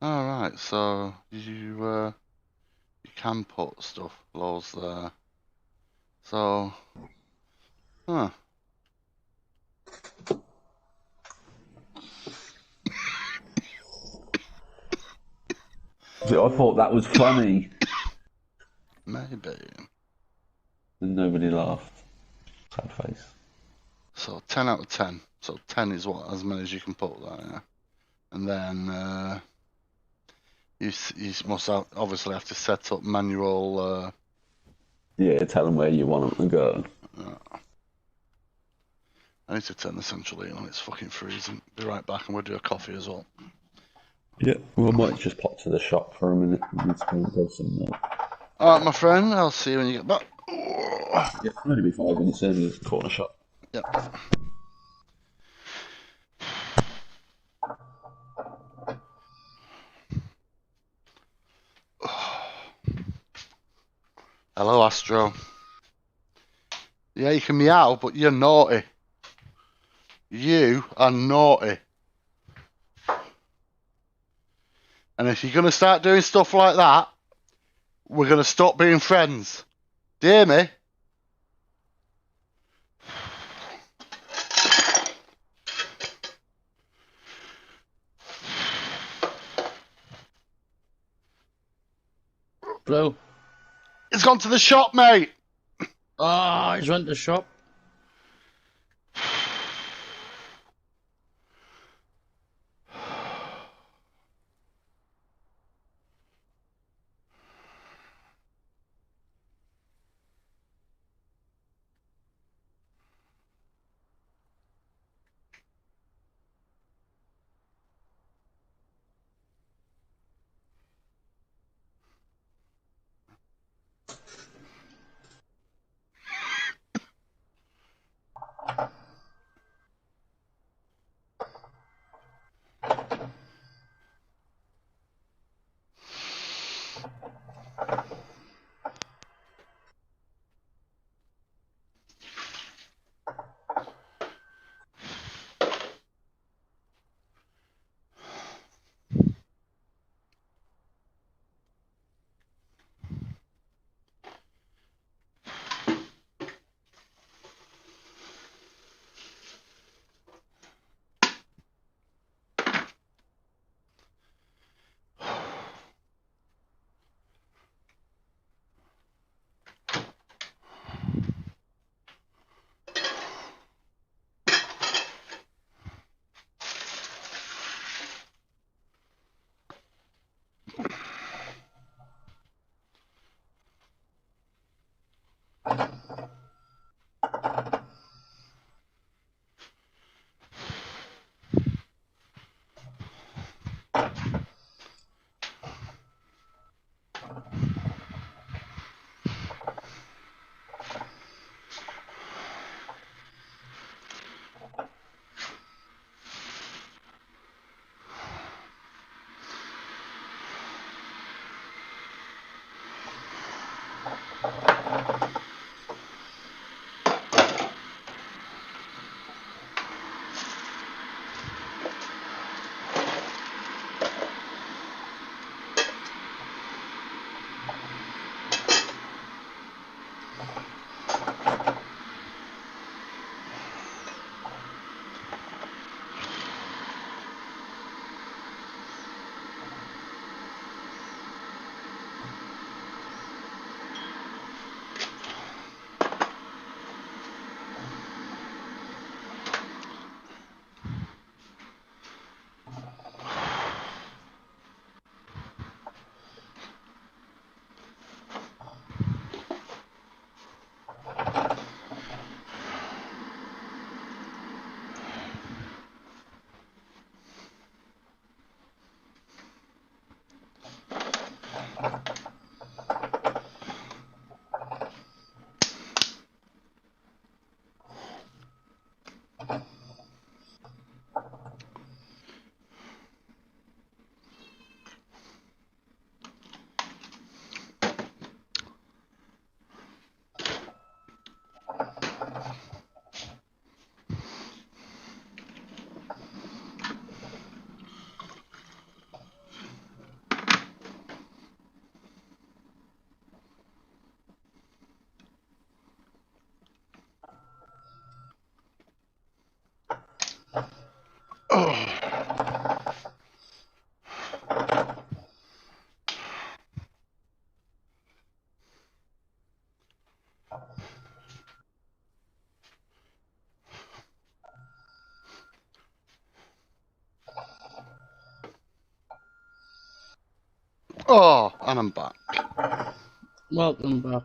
Alright, so you can put stuff below there. So, huh. See, I thought that was funny. Maybe. And nobody laughed. Sad face. So 10 out of 10. So 10 is what, as many as you can put there, yeah. And then you must obviously have to set up manual. Yeah, tell them where you want them to go. I need to turn the central heat on. It's fucking freezing. Be right back, and we'll do a coffee as well. Yeah, well, I might just pop to the shop for a minute and need to go and get some milk. Alright, my friend. I'll see you when you get back. Yeah, only be 5 minutes in the corner shop. Yep. Hello, Astro. Yeah, you can meow, but you're naughty. You are naughty. And if you're going to start doing stuff like that, we're going to stop being friends. Do you hear me? Blue. It's gone to the shop, mate. Ah, he's went to the shop. Oh, and I'm back. Welcome back.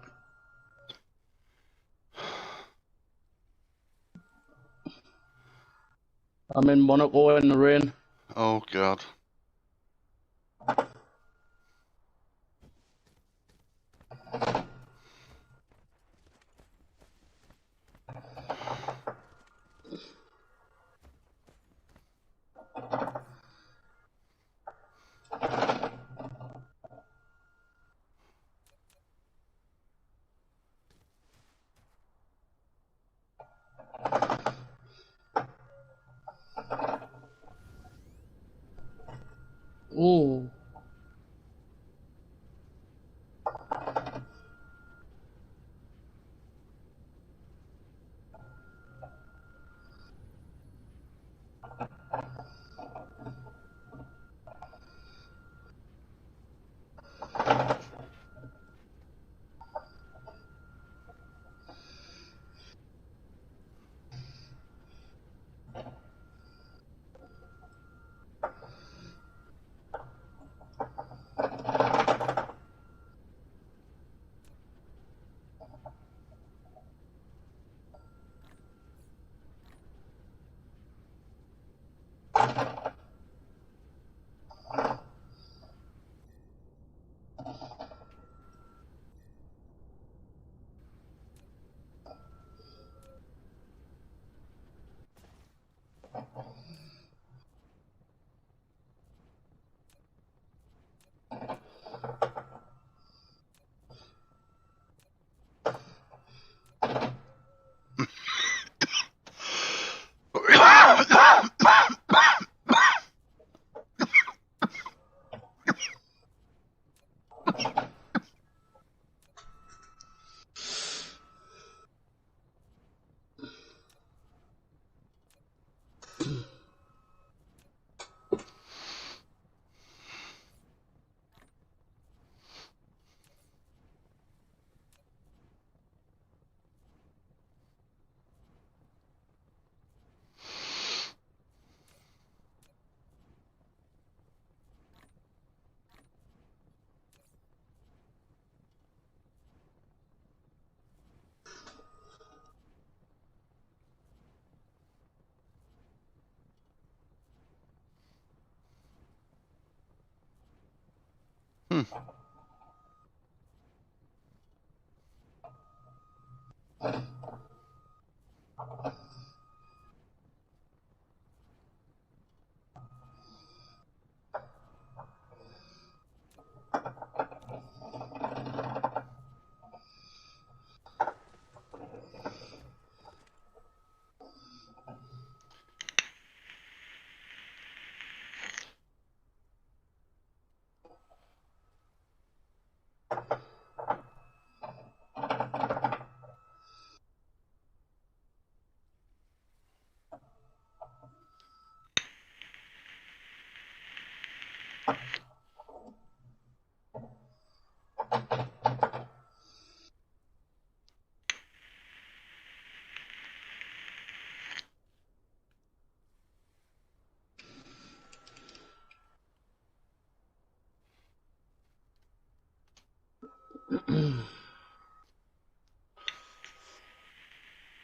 I'm in Monaco in the rain. Oh, God. Oh.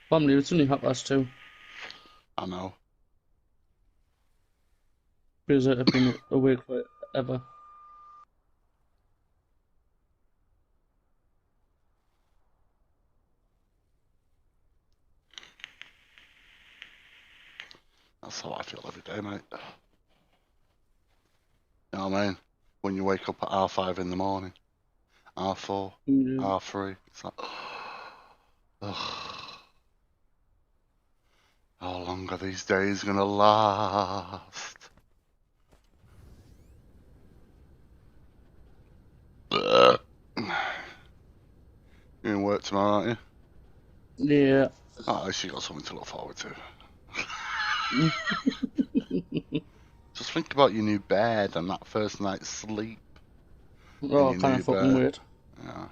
Family, it's only 2:30. I know. Because I've been awake forever. That's how I feel every day, mate. You know what I mean? When you wake up at 5:30 in the morning, 4:30, Yeah. 3:30, it's like, ugh. How long are these days gonna last? You're in work tomorrow, aren't you? Yeah. Oh, at least you got something to look forward to. Just think about your new bed and that first night's sleep. Oh, kind of fucking weird. Yeah.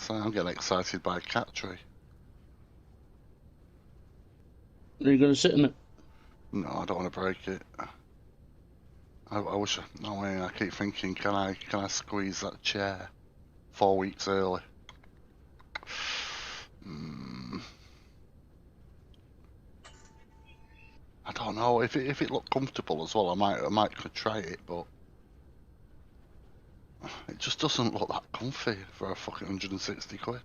I'm getting excited by a cat tree. Are you going to sit in it? No, I don't want to break it. I wish. No way. I keep thinking, can I squeeze that chair 4 weeks early? I don't know. If it looked comfortable as well, I might could try it, but it just doesn't look that comfy for a fucking £160.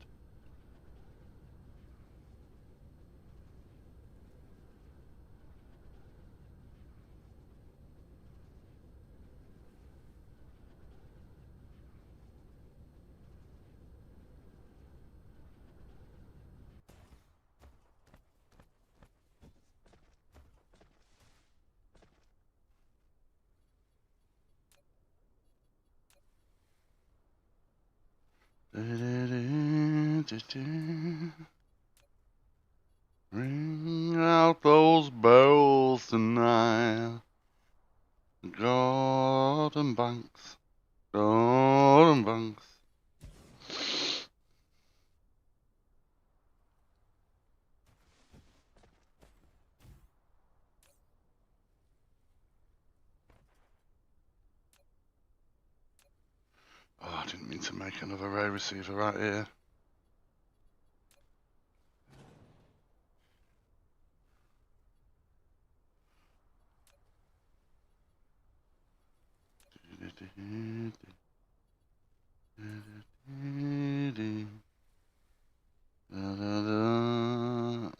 Ring out those bells tonight, Garden Banks, Garden Banks. Oh, I didn't mean to make another ray receiver right here.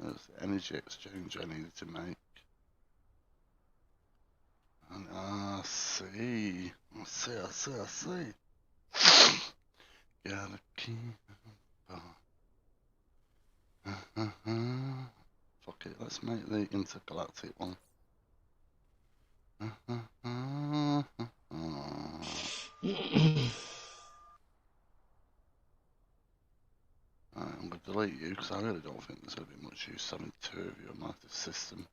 That's the energy exchange I needed to make. And I see. Gotta keep Fuck it, let's make the intergalactic one. I'm going to delete you because I really don't think there's going to be much use having two of you on my system.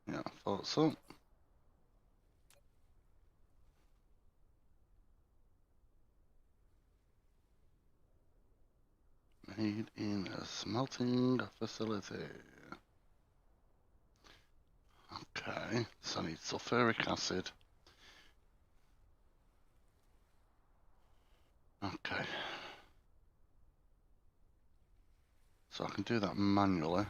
Yeah, I thought so. Made in a smelting facility. Okay, so I need sulfuric acid. Okay. So I can do that manually.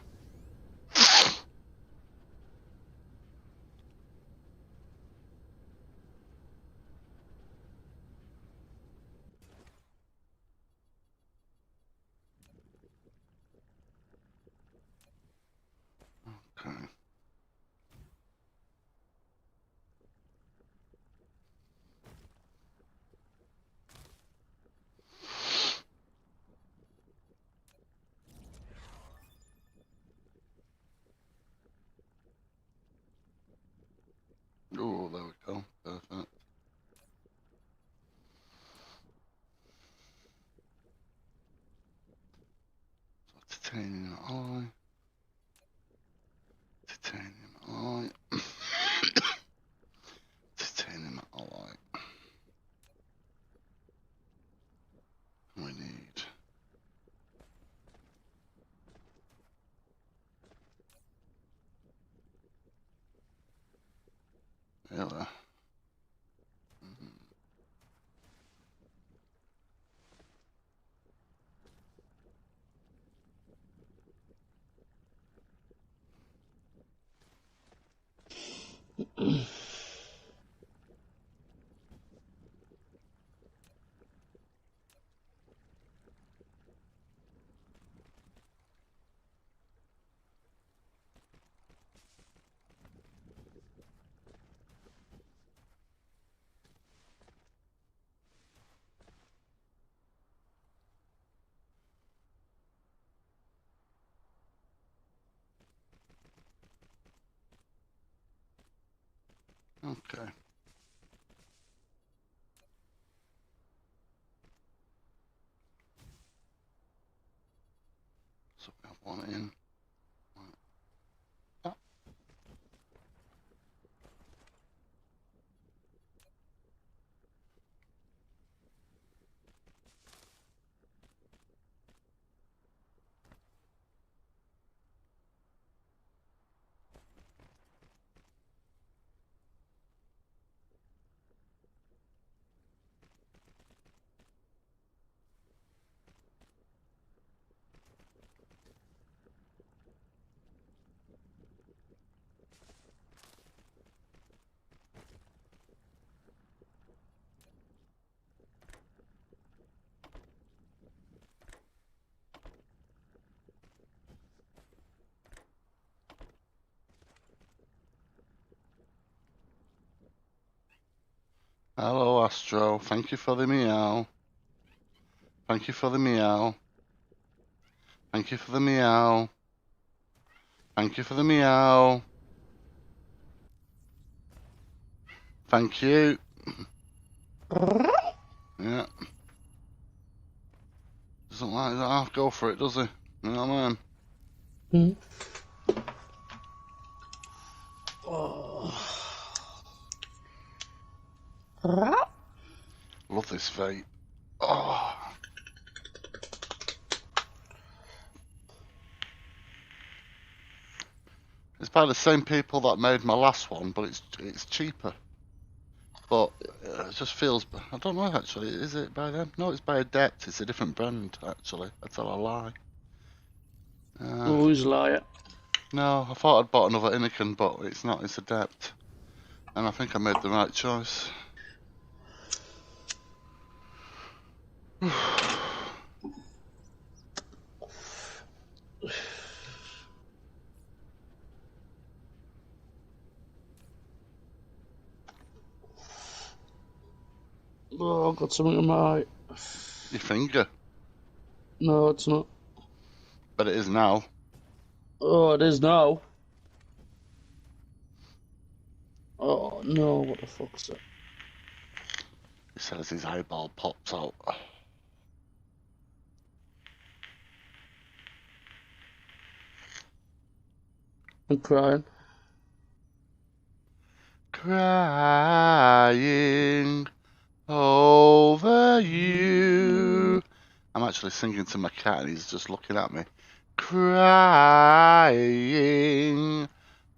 Okay. Oh, there we go. Perfect. So titanium alloy. Titanium alloy. Titanium alloy. We need Ella. Okay. One in. Oh. Hello, Astro. Thank you for the meow. Thank you for the meow. Thank you for the meow. Thank you for the meow. Thank you. Yeah. Doesn't like that. I'll go for it, does he? You know what I mean? Mm. Oh. Love this vape. Oh. It's by the same people that made my last one, but it's cheaper. But it just feels. I don't know actually. Is it by them? No, it's by Adept. It's a different brand actually. I tell a lie. Always liar. No, I thought I'd bought another Inican, but it's not. It's Adept, and I think I made the right choice. Oh, I've got something in my eye. Your finger, No, it's not. but it is now. Oh, it is now. Oh no, what the fuck's that? He says his eyeball pops out. I'm crying. Crying over you. I'm actually singing to my cat and he's just looking at me. Crying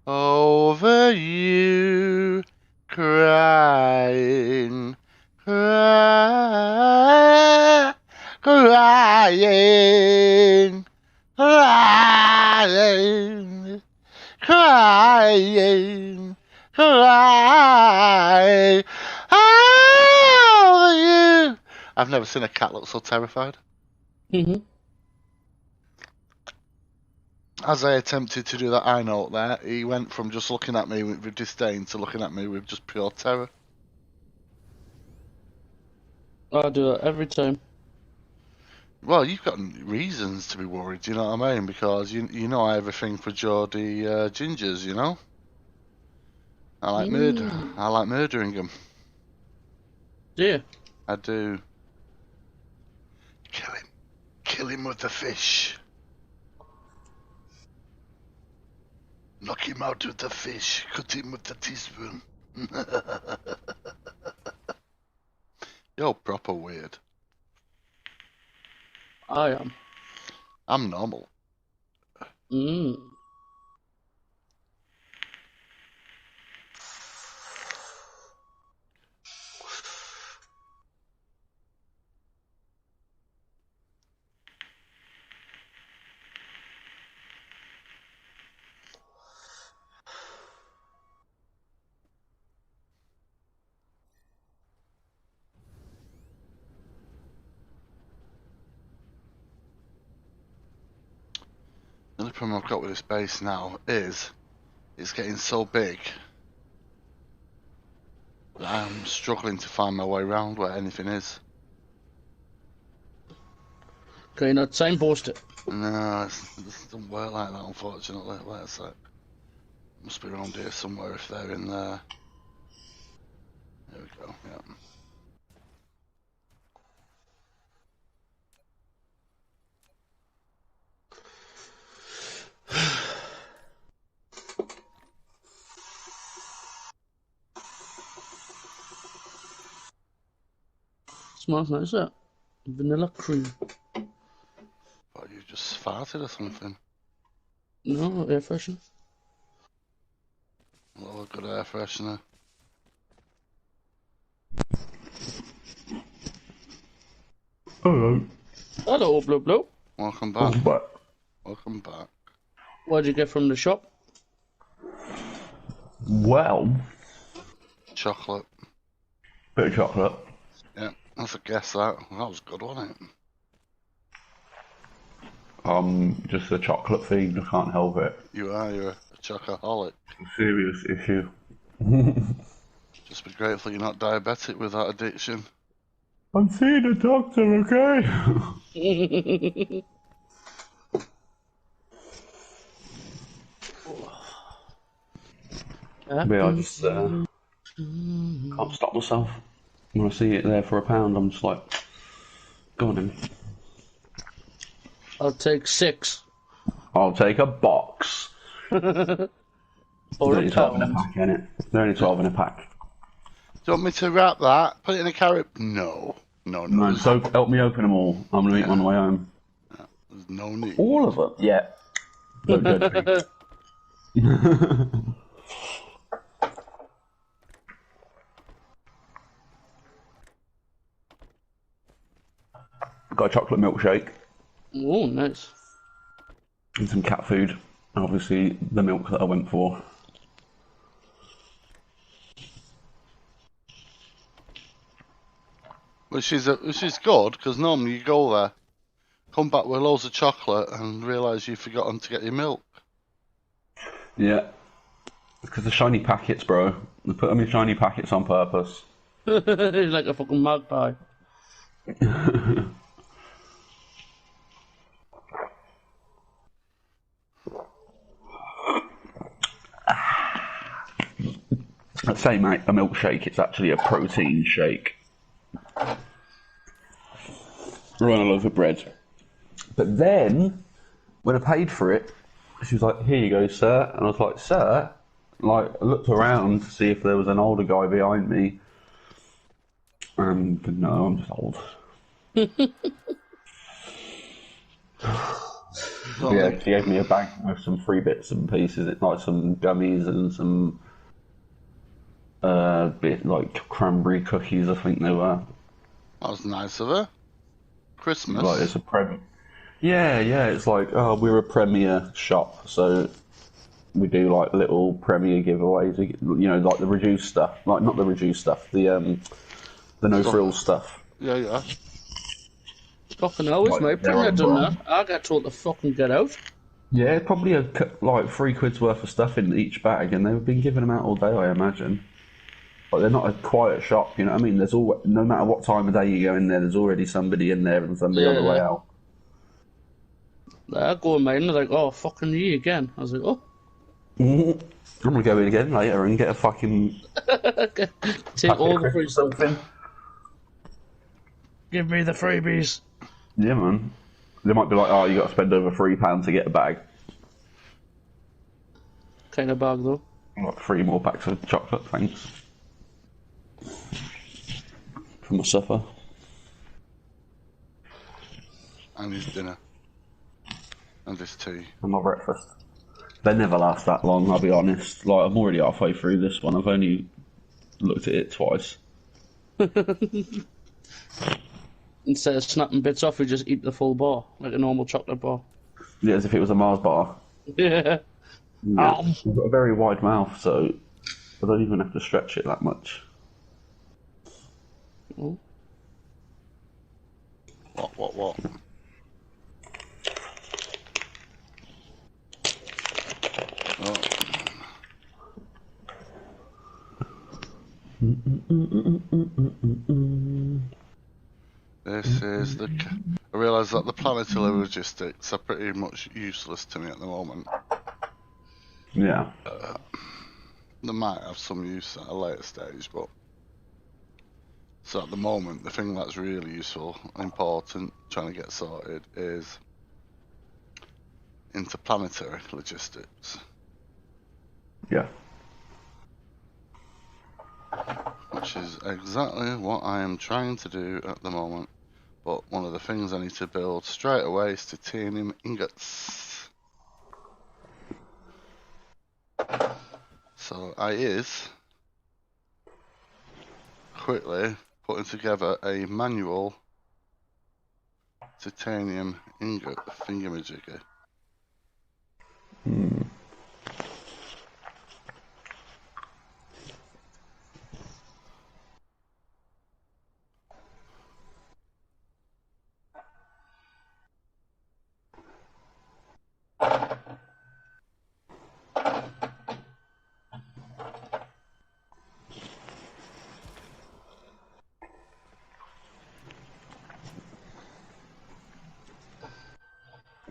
over you. Crying. Crying. Crying. Crying. Crying. Crying. Oh, you. I've never seen a cat look so terrified. Mm-hmm. As I attempted to do that eye note there, he went from just looking at me with disdain to looking at me with just pure terror. I do that every time. Well, you've got reasons to be worried, you know what I mean? Because you know I have a thing for Geordie gingers, you know? I like murdering them. Yeah. I do. Kill him with the fish. Knock him out with the fish. Cut him with the teaspoon. You're proper weird. I am. I'm normal. Mm. The only problem I've got with this base now is it's getting so big that I'm struggling to find my way around where anything is. Can you not signpost it? No, it doesn't work like that, unfortunately. Wait a sec. Must be around here somewhere if they're in there. There we go, yeah. Smells nice, that. Vanilla cream. Oh, you just farted or something. No, air freshener. Oh, good air freshener. Hello. Hello, Blue Blue. Welcome back. Oh, but Welcome back. What'd you get from the shop? well, Chocolate. bit of chocolate. Yeah, that's a guess that. That was good, wasn't it? Just a chocolate fiend. I can't help it. You're a chocoholic. Serious issue. Just be grateful you're not diabetic with that addiction. I'm seeing a doctor, okay? Yeah, I just can't stop myself. When I see it there for £1, I'm just like, go on then. I'll take 6. I'll take a box. Or There's a only 12 in a pound. pack, innit? They're only 12 in a pack. Do you want me to wrap that? Put it in a carrot? No. No. Man, so help me open them all. I'm gonna eat them on the way home. There's no need. All of them? Yeah. Don't judge me. Got a chocolate milkshake Oh, nice. and some cat food. And obviously the milk that I went for. Which is good, because normally you go there, come back with loads of chocolate and realise you've forgotten to get your milk. Yeah. Because the shiny packets, bro. They put them in shiny packets on purpose. He's like a fucking magpie. I'd say, mate, a milkshake, it's actually a protein shake. Or on a loaf of bread. But then, when I paid for it, she was like, here you go, sir. And I was like, sir? Like, I looked around to see if there was an older guy behind me. And no, I'm just old. Yeah, she gave me a bag with some free bits and pieces, like some gummies and some bit like cranberry cookies, I think they were. That was nice of her. Christmas. Like it's a Yeah, it's like, oh, we're a premier shop, so we do like little premier giveaways. You know, like the reduced stuff, like not the reduced stuff, the no frills stuff. Yeah. Fucking hell, it's my premier done that. I got told to fucking get out. Yeah, probably like £3 worth of stuff in each bag, and they've been giving them out all day, I imagine. Like they're not a quiet shop, you know what I mean? There's no matter what time of day you go in there, there's already somebody in there and somebody on the way out. I go in mine and they're like, oh, fucking you again. I was like, oh. I'm gonna go in again later and get a fucking take all the free stuff. something. Give me the freebies. Yeah, man. They might be like, oh, you got to spend over £3 to get a bag. Kind of bag though. Like 3 more packs of chocolate, thanks. For my supper. And his dinner. And his tea. And my breakfast. They never last that long, I'll be honest. Like, I'm already halfway through this one. I've only looked at it twice. Instead of snapping bits off, we just eat the full bar, like a normal chocolate bar. Yeah, as if it was a Mars bar. Yeah. Yeah. I've got a very wide mouth, so I don't even have to stretch it that much. Oh. What? Oh. This is the... I realise that the planetary logistics are pretty much useless to me at the moment. Yeah. They might have some use at a later stage, but... So at the moment, the thing that's really useful, important, trying to get sorted, is interplanetary logistics. Yeah. Which which is exactly what I am trying to do at the moment. But one of the things I need to build straight away is titanium ingots. So I is quickly putting together a manual titanium ingot thingamajigger.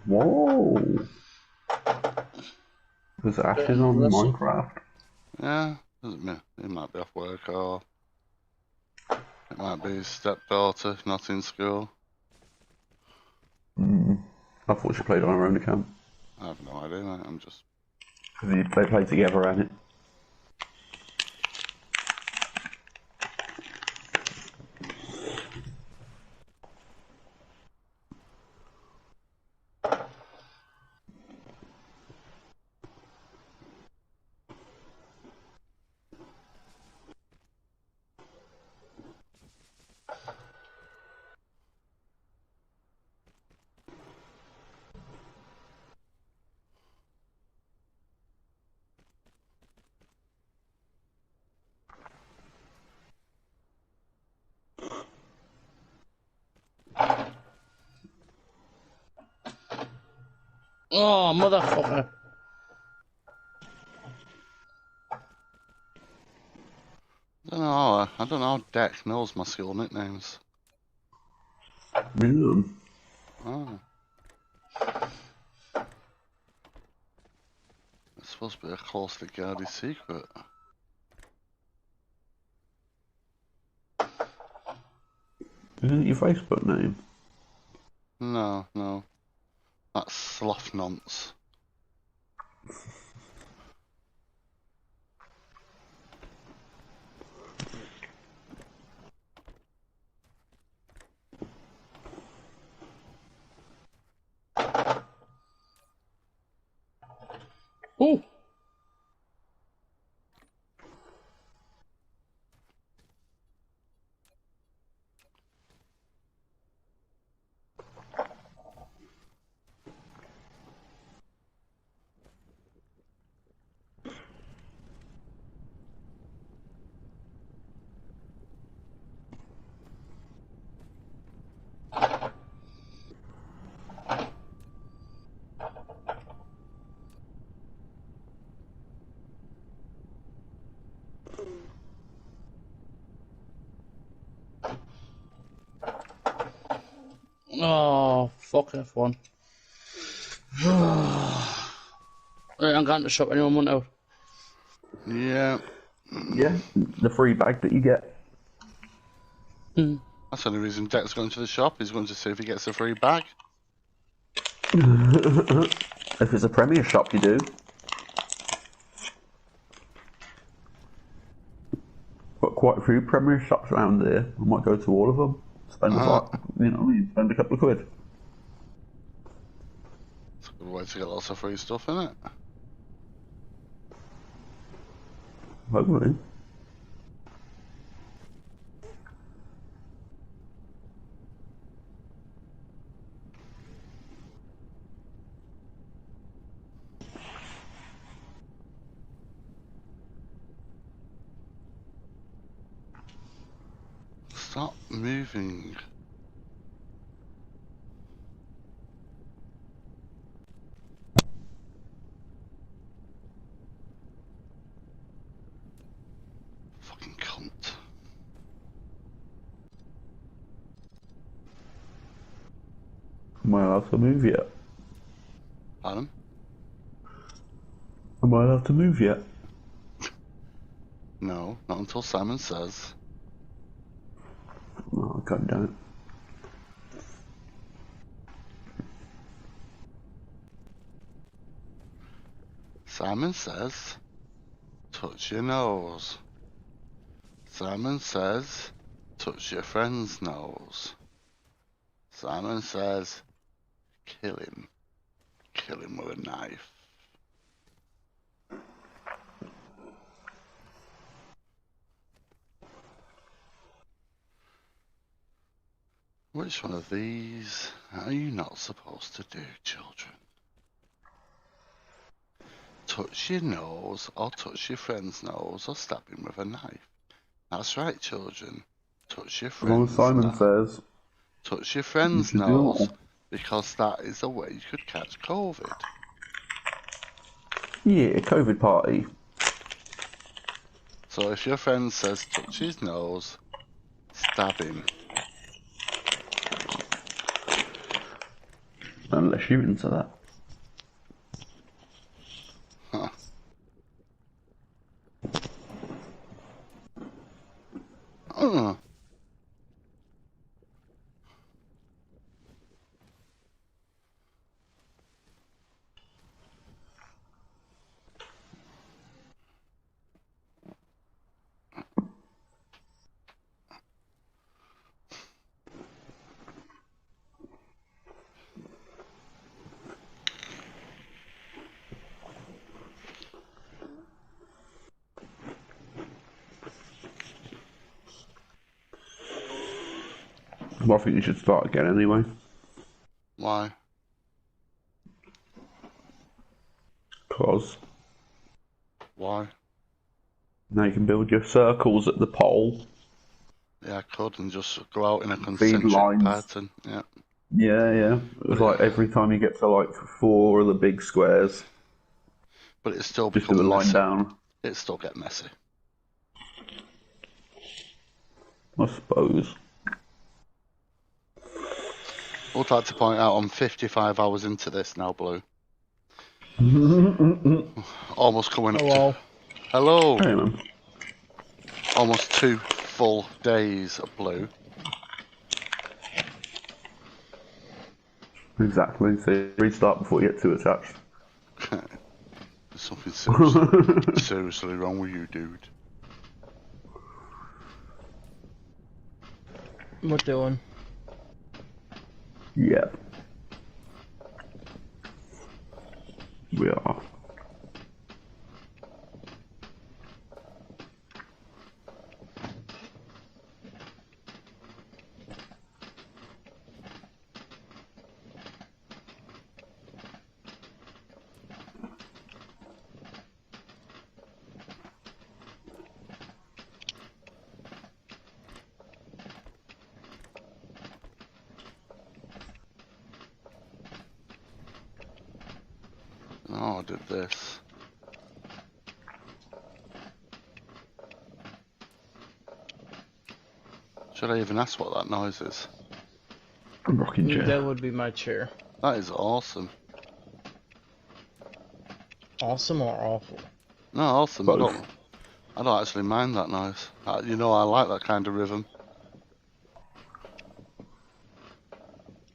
Whoa! There's ashes on Minecraft. Yeah, doesn't mean he might be off work, or it might be his stepdaughter not in school. I thought she played on her own account. I have no idea, mate. I'm just... Because they played together, and it. Oh, motherfucker. I don't know how Deck knows my school nicknames. Yeah. Oh. It's supposed to be a closely guarded secret. Isn't it your Facebook name? No. That's sloth nonce. Oh. Oh, fuck F1. Right, I'm going to shop. Anyone want out? Yeah. Yeah, the free bag that you get. That's the only reason Deck's going to the shop. He's going to see if he gets a free bag. If it's a Premier shop, you do. Got quite a few Premier shops around here. I might go to all of them. Spend spend a couple of quid. It's a good way to get lots of free stuff, isn't it? Hopefully. Stop moving. Fucking cunt. Am I allowed to move yet? Pardon? Am I allowed to move yet? No, not until Simon says. Oh, god damn it. Simon says, touch your nose. Simon says, touch your friend's nose. Simon says, kill him. Kill him with a knife. Which one of these are you not supposed to do, children? Touch your nose, or touch your friend's nose, or stab him with a knife. That's right, children. Touch your friend's Simon nose. says, Touch your friend's you should do nose, it. because that is the way you could catch COVID. Yeah, COVID party. So if your friend says touch his nose, stab him. Unless you're into that. Huh. Oh. Well, I think you should start again anyway. Why? Because Why? now you can build your circles at the pole. Yeah, I could, and just go out in a Feed concentric lines. pattern. Yeah. Yeah. It was like every time you get to like 4 of the big squares, But it still just do becomes a line messy. down. It still get messy. I suppose. I would like to point out I'm 55 hours into this now, Blue. Almost coming up Hello. to... Hello! Hey, man. Almost 2 full days of Blue. Exactly. So restart before you get too attached. There's something seriously wrong with you, dude. What doing? Yep. We are. Oh, I did this. Should I even ask what that noise is? A rocking chair. That would be my chair. That is awesome. Awesome or awful? No, awesome. Both. I don't actually mind that noise. You know, I like that kind of rhythm.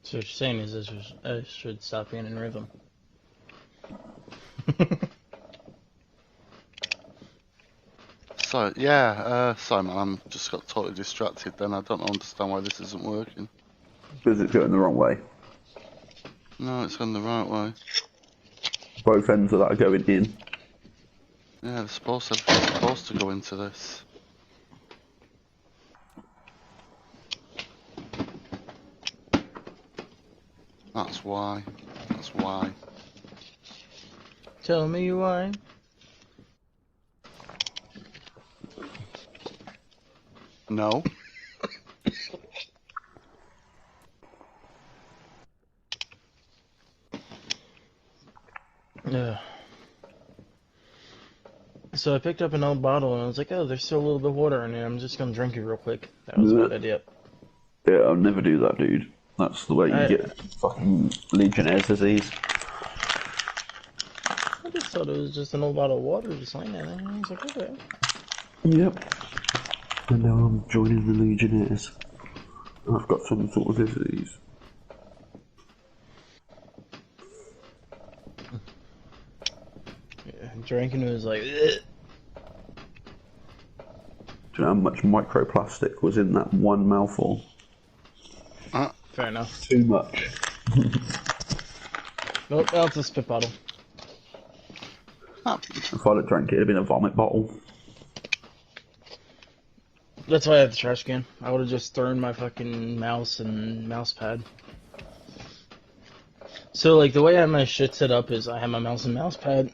So what you're saying is I should stop being in rhythm. So, yeah, sorry man, I'm just got totally distracted then. I don't understand why this isn't working. Because it's going the wrong way. No, it's going the right way. Both ends of that are going in. Yeah, they're supposed to go into this. That's why. That's why. Tell me why. No. Yeah. So I picked up an old bottle and I was like, oh, there's still a little bit of water in it. I'm just gonna drink it real quick. That was a bad idea. Yeah, I'll never do that, dude. That's the way you get fucking Legionnaire's disease. I just thought it was just an old bottle of water just like that. And I was like, okay. Yep. And now I'm joining the Legionnaires. I've got some sort of disease. Yeah, drinking was like, ugh. Do you know how much microplastic was in that one mouthful? Fair enough. Too much. Nope, that's a spit bottle. If I'd have drank it, it'd have been a vomit bottle. That's why I have the trash can. I would have just thrown my fucking mouse and mouse pad. So, like, the way I have my shit set up is I have my mouse and mouse pad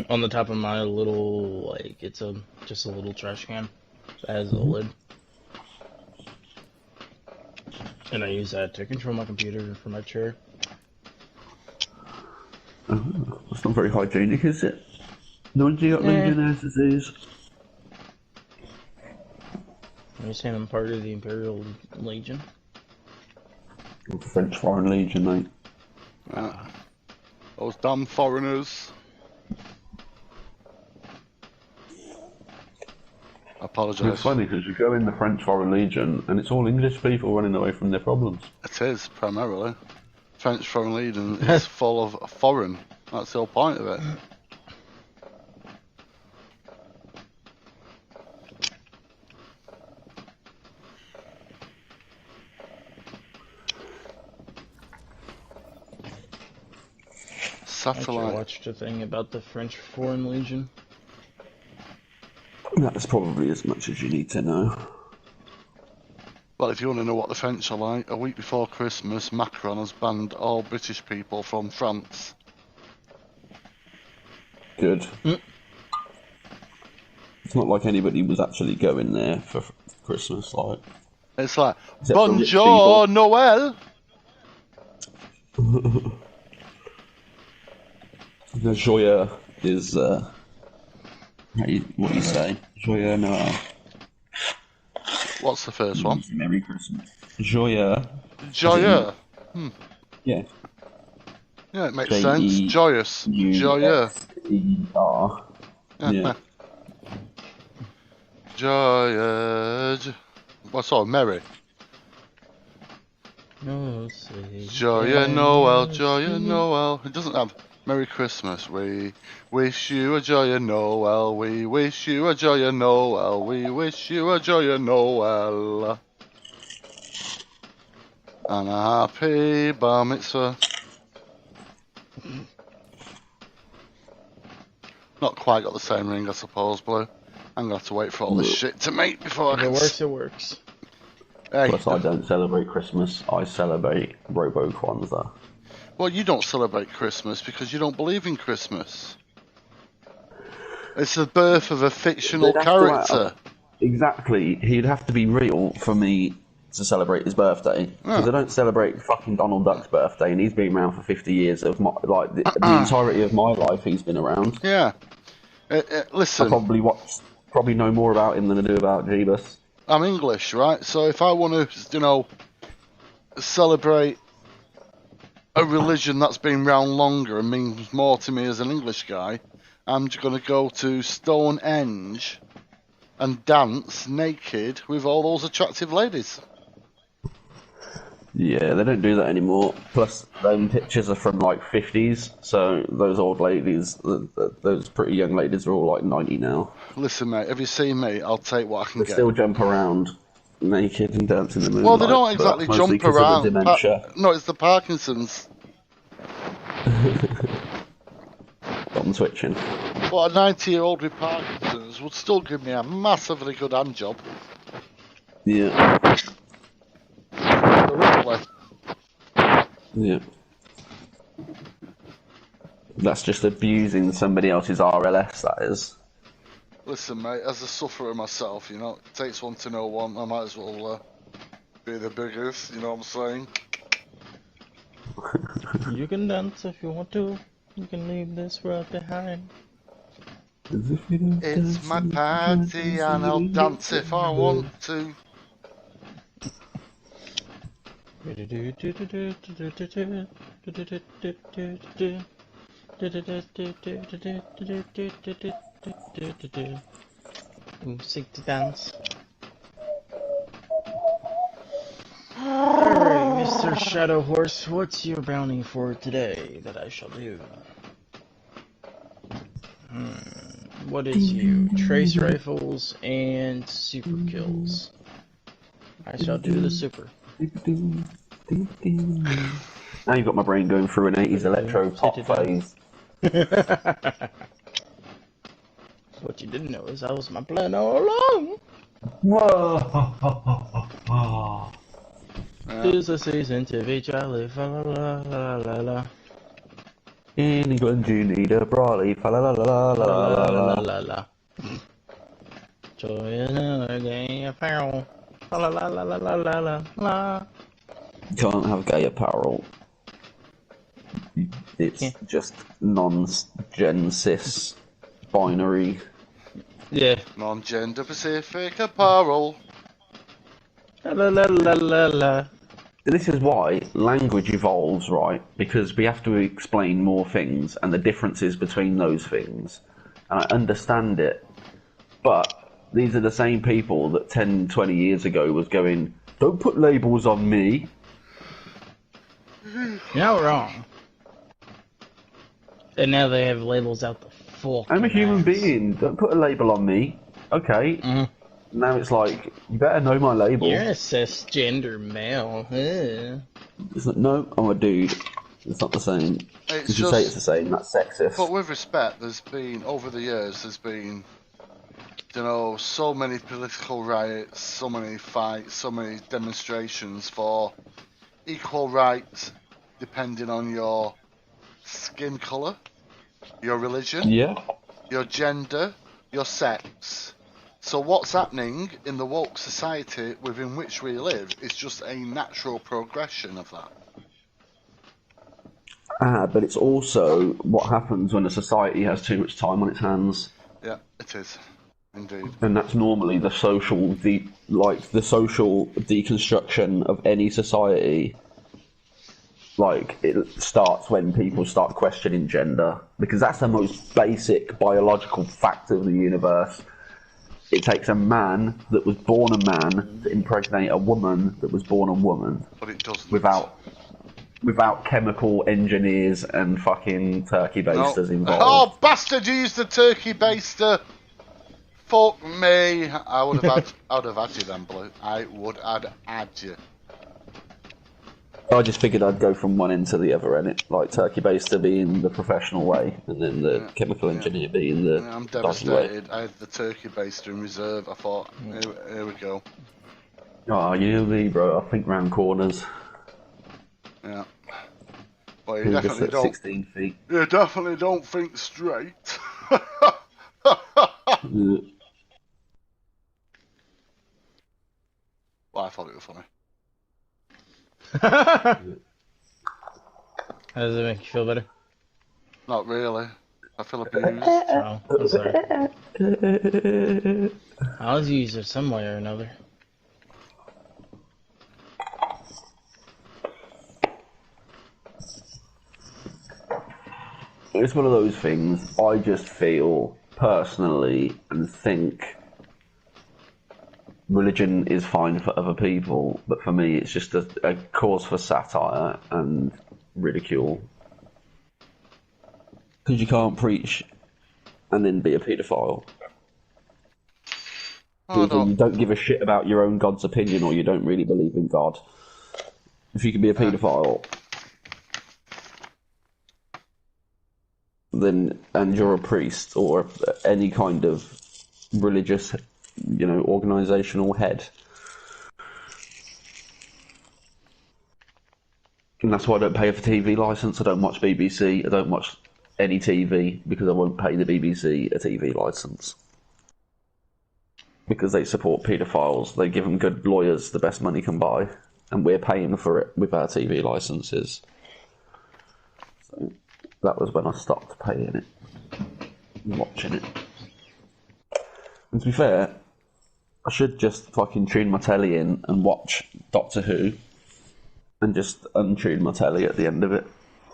on the top of my little, like, it's just a little trash can that has a lid. And I use that to control my computer for my chair. That's not very hygienic, is it? No one's got Legionnaire's disease. Are you saying I'm part of the Imperial Legion? French Foreign Legion, mate. Those damn foreigners. I apologise. It's funny because you go in the French Foreign Legion and it's all English people running away from their problems. It is, primarily. French Foreign Legion is full of foreign. That's the whole point of it. Satellite. I watched a thing about the French Foreign Legion. That's probably as much as you need to know. Well, if you want to know what the French are like, a week before Christmas, Macron has banned all British people from France. Good. It's not like anybody was actually going there for Christmas, like. It's like, Except for rich Bonjour, people. Noël! The Joyeux is, what do you say? Joyeux Noël. What's the first one? Merry Christmas. Joyeux. Joyeux. Yeah. Yeah, it makes sense. Joyous. Joyeux. Joyeux. Yeah. Joyeux. What's all merry? No, say Joyeux Noel, Joyeux Noel. It doesn't have Merry Christmas. We wish you a Joyeux Noel. We wish you a Joyeux Noel. We wish you a Joyeux Noel. And a happy bar mitzvah. Not quite got the same ring, I suppose, Blue. I'm going to have to wait for all this shit to make before I If can... it works, it works. Hey. Plus, I don't celebrate Christmas. I celebrate Robo Kwanzaa. Well, you don't celebrate Christmas because you don't believe in Christmas. It's the birth of a fictional character. Exactly. He'd have to be real for me to celebrate his birthday. Because I don't celebrate fucking Donald Duck's birthday, and he's been around for 50 years of my, like the entirety of my life. He's been around. Yeah. Listen. I probably know more about him than I do about Jeebus. I'm English, right? So if I want to, celebrate a religion that's been around longer and means more to me as an English guy, I'm just going to go to Stonehenge and dance naked with all those attractive ladies. Yeah, they don't do that anymore. Plus, them pictures are from like 50s, so those old ladies, those pretty young ladies are all like 90 now. Listen, mate, have you seen me? I'll take what I can They get. still jump around naked and dance in the moonlight. Well, they don't exactly jump around. No, it's the Parkinson's. Got them twitching. But a 90-year-old with Parkinson's would still give me a massively good hand job. Yeah. Really. Yeah. That's just abusing somebody else's RLS, that is. Listen, mate, as a sufferer myself, it takes one to know one. I might as well be the biggest, you know what I'm saying? You can dance if you want to. You can leave this world behind. It's my party and I'll dance if I want to. Music to dance. Alright, Mr. Shadow Horse, what's your bounty for today that I shall do? What is you? Trace rifles and super kills. I shall do the super. Now you've got my brain going through an 80s electro pop phase. What you didn't know is that was my plan all along. Whoa! Tis the season to be jolly, fa la la la la la. In England you need a brolly, fa la la la la la la la la la. Joy in a gay apparel, fa la la la la la la la la. You can't have gay apparel. It's just non-gen cis binary. Yeah. Non-gender Pacific apparel. La la la la la. This is why language evolves, right? Because we have to explain more things and the differences between those things. And I understand it. But these are the same people that 10, 20 years ago was going, don't put labels on me. You're not wrong. And now they have labels out the fucking I'm a human ass. being. Don't put a label on me. Okay. Now it's like, you better know my label. You're a cisgender male. It's like, no, I'm a dude. It's not the same. It's You should say it's the same. That's sexist. But with respect, over the years, there's been, so many political riots, so many fights, so many demonstrations for equal rights, depending on your skin colour, your religion, your gender, your sex. So what's happening in the woke society within which we live is just a natural progression of that. But it's also what happens when a society has too much time on its hands. Yeah, it is. Indeed. And that's normally the social deconstruction of any society. Like, it starts when people start questioning gender, because that's the most basic biological fact of the universe. It takes a man that was born a man to impregnate a woman that was born a woman. But it doesn't. Without chemical engineers and fucking turkey basters involved. Oh, bastard! You used the turkey baster. Fuck me! I would have had you then, Blue. I would have had you. I just figured I'd go from one end to the other end. Like turkey baster being the professional way, and then the chemical engineer being the I'm dodgy way. devastated. I had the turkey baster in reserve. I thought, here we go. Oh, you know me, bro. I think round corners. Yeah. Well, you definitely don't. 16 feet. You definitely don't think straight. Well, I thought it was funny. How does it make you feel better? Not really. I feel abused. Oh, I'm sorry. I was used it some way or another. It's one of those things. I just feel personally and think religion is fine for other people, but for me it's just a cause for satire and ridicule. Because you can't preach and then be a paedophile. Either you don't give a shit about your own God's opinion or you don't really believe in God. If you can be a paedophile, then, and you're a priest or any kind of religious, organisational head. And that's why I don't pay for TV licence. I don't watch BBC. I don't watch any TV because I won't pay the BBC a TV licence. Because they support paedophiles. They give them good lawyers the best money can buy. And we're paying for it with our TV licences. So that was when I stopped paying it. And watching it. And to be fair, I should just fucking tune my telly in and watch Doctor Who. And just untune my telly at the end of it.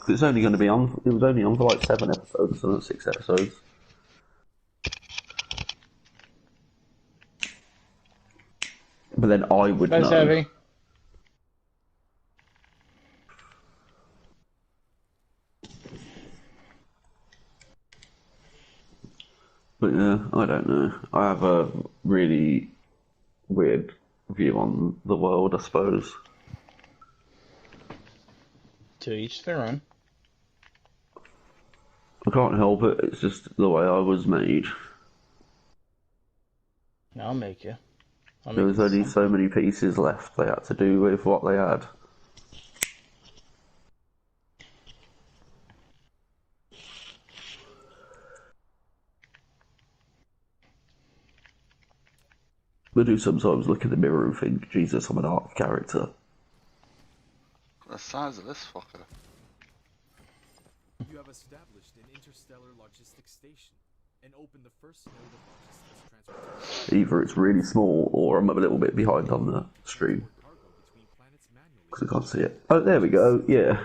It's only going to be on. It was only on for like 7 episodes, or 6 episodes. But then I would know. Heavy. But I don't know. I have a really weird view on the world, I suppose. To each their own. I can't help it. It's just the way I was made. I'll make you. There was only so many pieces left they had to do with what they had. I do sometimes look in the mirror and think, Jesus, I'm an art character. The size of this fucker. You have established an interstellar logistics station and opened the first node of logistics transportation. Either it's really small or I'm a little bit behind on the stream. Because I can't see it. Oh, there we go, yeah.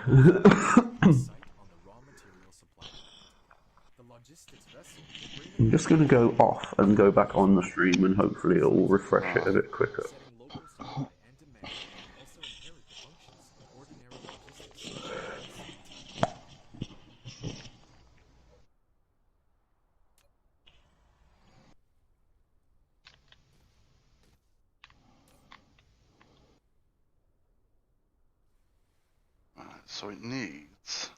I'm just going to go off and go back on the stream and hopefully it will refresh it a bit quicker. So it needs...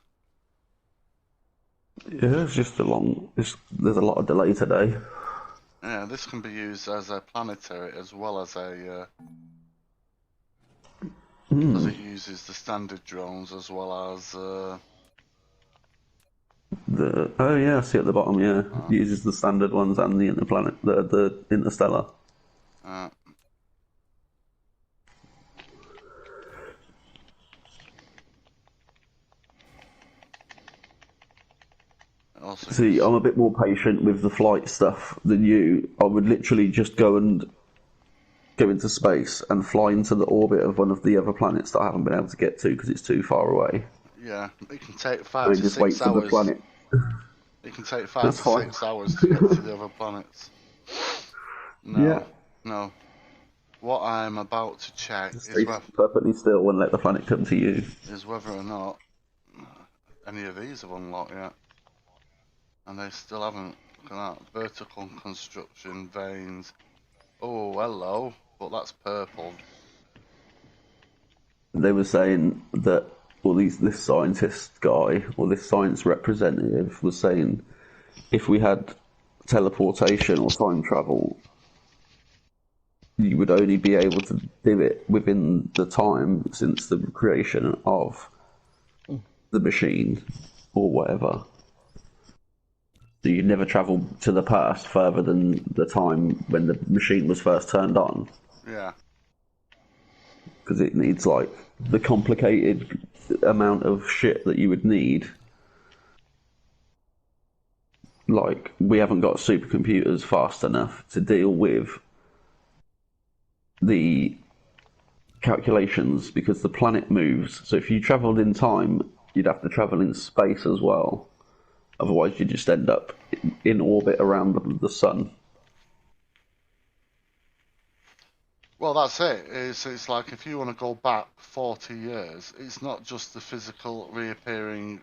Yeah, it's just there's a lot of delay today. Yeah, this can be used as a planetary as well as a... Because it uses the standard drones as well as... Oh yeah, I see at the bottom, yeah. It uses the standard ones and the interplanet, the interstellar. See, I'm a bit more patient with the flight stuff than you. I would literally just go into space and fly into the orbit of one of the other planets that I haven't been able to get to because it's too far away. Yeah, it can take 5 to just 6 wait hours. For the planet. It can take 5 to 6 hours to get to the other planets. No. What I'm about to check is whether... perfectly still and let the planet come to you. Is whether or not any of these have unlocked yet. And they still haven't. Look at that. Vertical construction, veins. Oh, hello. But that's purple. They were saying that, well, this scientist guy, or this science representative was saying if we had teleportation or time travel, you would only be able to do it within the time since the creation of the machine or whatever. So you'd never travel to the past further than the time when the machine was first turned on. Yeah. Because it needs, like, the complicated amount of shit that you would need. Like, we haven't got supercomputers fast enough to deal with the calculations because the planet moves. So if you travelled in time, you'd have to travel in space as well. Otherwise, you just end up in orbit around the sun. Well, that's it. It's like if you want to go back 40 years, it's not just the physical reappearing.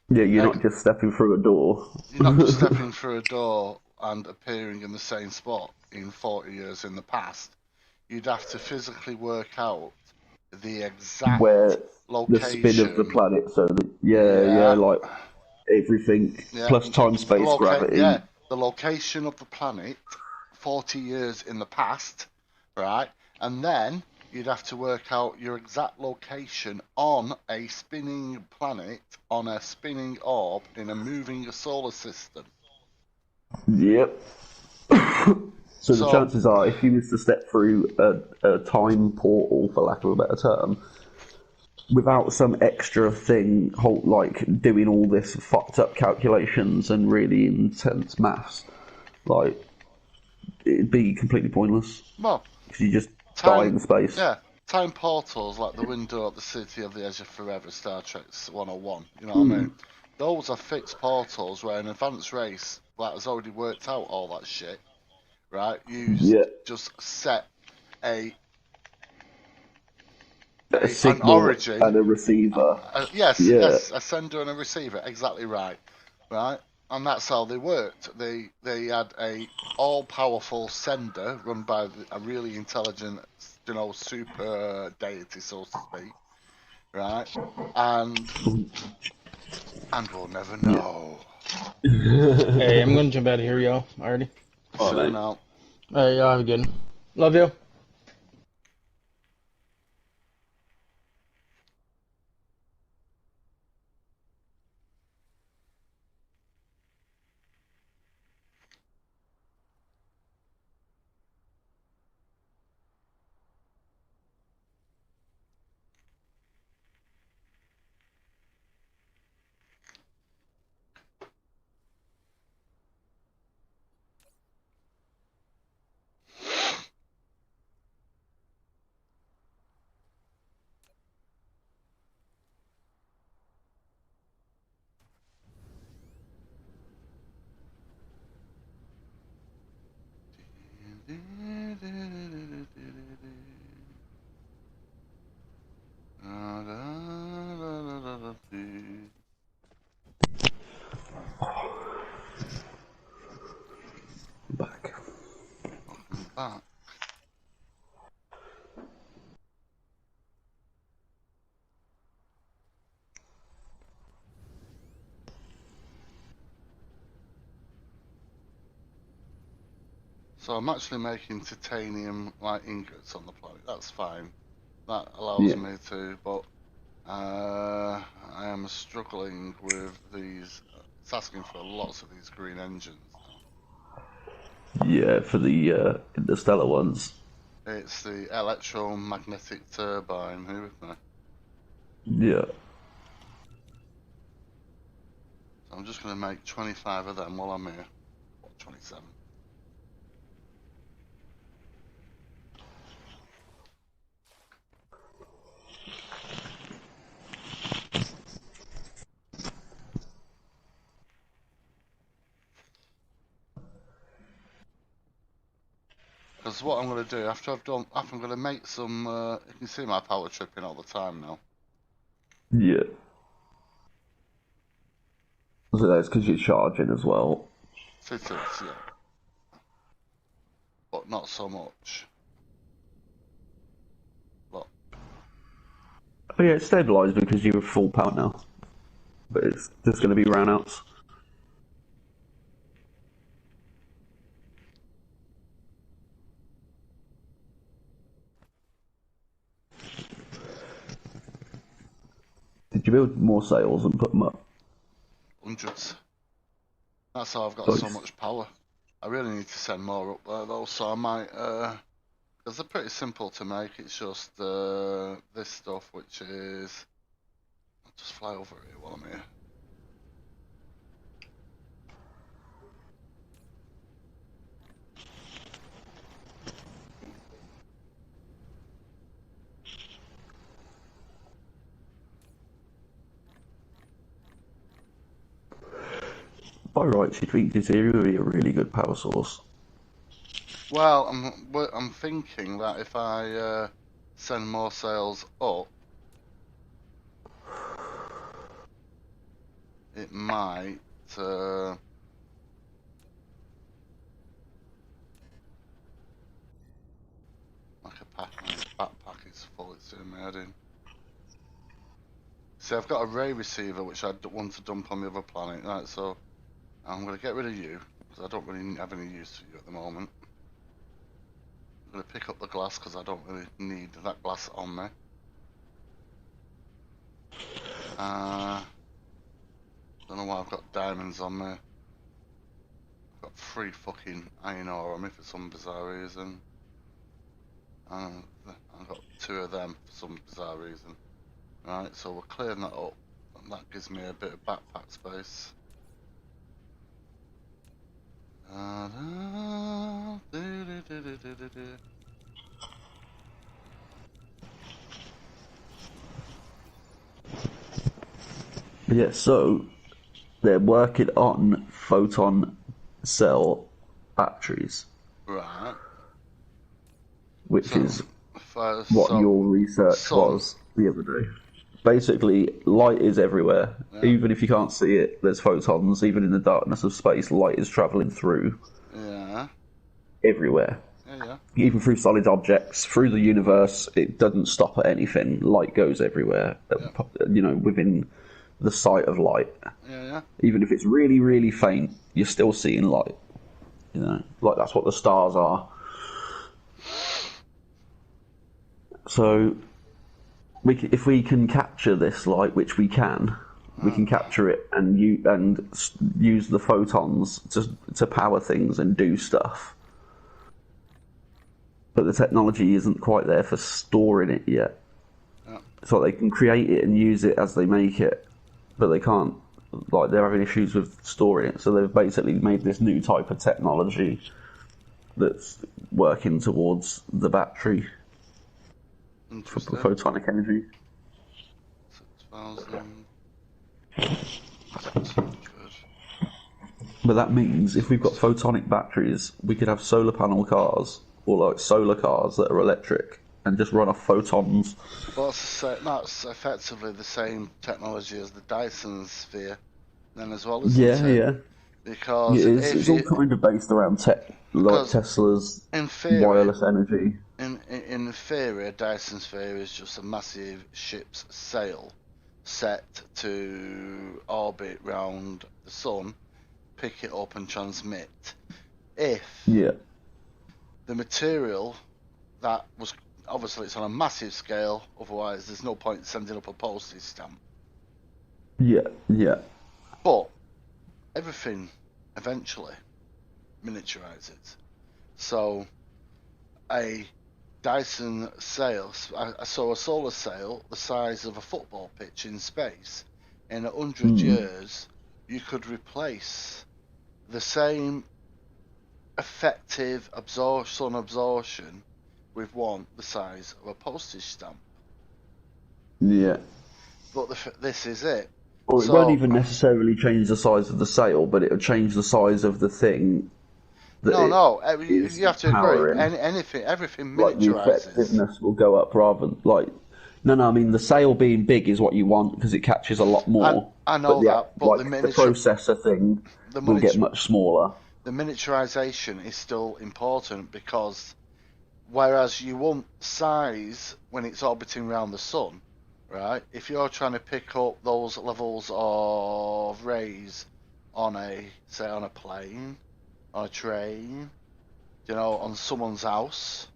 Yeah, you're not just stepping through a door. You're not just stepping through a door and appearing in the same spot in 40 years in the past. You'd have to physically work out the exact location. The spin of the planet, so that, like everything plus time, space, gravity. Yeah, the location of the planet 40 years in the past, right? And then you'd have to work out your exact location on a spinning planet, on a spinning orb, in a moving solar system. Yep. So the chances are, if you was to step through a time portal, for lack of a better term, without some extra thing, like doing all this fucked up calculations and really intense maths, like, it'd be completely pointless. Well, because you just die in space. Yeah, time portals like the window at the city of the edge of forever, Star Trek 101. You know what I mean? Those are fixed portals where an advanced race that has already worked out all that shit, right? Just set an signal origin and a receiver. Yes, a sender and a receiver. Exactly right. Right. And that's how they worked. They had a all-powerful sender run by a really intelligent, super deity, so to speak, right? And we'll never know. Hey, I'm gonna jump out of here, y'all. Already. Sure now. Hey, y'all have a good one. Love you. Back. Welcome back. So I'm actually making titanium like ingots on the planet. That's fine. That allows me to, but I am struggling with these. It's asking for lots of these green engines now. Yeah, for the interstellar ones. It's the electromagnetic turbine. Who with me? Yeah. So I'm just going to make 25 of them while I'm here. What, 27? Because what I'm going to do after I'm going to make some. You can see my power tripping all the time now. Yeah. So that's because you're charging as well. It is, yeah. But not so much. Look. Oh yeah, it's stabilised because you're full power now. But it's just going to be roundouts. Did you build more sails and put them up? Hundreds. That's how I've got so much power. I really need to send more up there though, so I might, because they're pretty simple to make. It's just this stuff, which is, I'll just fly over here while I'm here. By rights, you'd think Deuterium would be a really good power source. Well, I'm thinking that if I send more sails up, it might. Like my backpack is full. It's doing my head in. See, I've got a ray receiver which I want to dump on the other planet, right? So I'm going to get rid of you because I don't really have any use for you at the moment. I'm going to pick up the glass because I don't really need that glass on me. Don't know why I've got diamonds on me. I've got 3 fucking iron ore on me for some bizarre reason. I've got 2 of them for some bizarre reason. Right, so we're clearing that up. And that gives me a bit of backpack space. Yeah, so they're working on photon cell batteries. Right. Which is what your research was the other day. basically light is everywhere. Yeah. Even if you can't see it, there's photons. Even in the darkness of space, light is travelling through. Yeah. Everywhere. Yeah. Even through solid objects, through the universe, it doesn't stop at anything. Light goes everywhere. Yeah. Within the sight of light. Yeah. Even if it's really, really faint, you're still seeing light. Like that's what the stars are. So, if we can capture this light, which we can capture it and use the photons to power things and do stuff. But the technology isn't quite there for storing it yet. Yeah. So they can create it and use it as they make it, but they can't. Like they're having issues with storing it, so they've basically made this new type of technology that's working towards the battery for photonic energy. 6,000. But that means if we've got photonic batteries, we could have solar panel cars or like solar cars that are electric and just run off photons. Well, that's effectively the same technology as the Dyson sphere, then as well, isn't it? Yeah. Because it's all kind of based around Tesla's wireless energy. In theory, a Dyson sphere is just a massive ship's sail set to orbit round the sun, pick it up and transmit. If the material that was, obviously it's on a massive scale, otherwise there's no point sending up a postage stamp. Yeah. But everything eventually miniaturizes. So a Dyson sail, so a solar sail the size of a football pitch in space, in 100 years you could replace the same effective sun absorption with one the size of a postage stamp. Yeah. But this is it. Or it won't even necessarily change the size of the sail, but it'll change the size of the thing. No, you have to agree. Everything miniaturizes. Like the effectiveness will go up rather than like. No, I mean the sail being big is what you want because it catches a lot more. I know that, but the processor thing will get much smaller. The miniaturization is still important because whereas you want size when it's orbiting around the sun, right? If you're trying to pick up those levels of rays on a plane, on a train, on someone's house,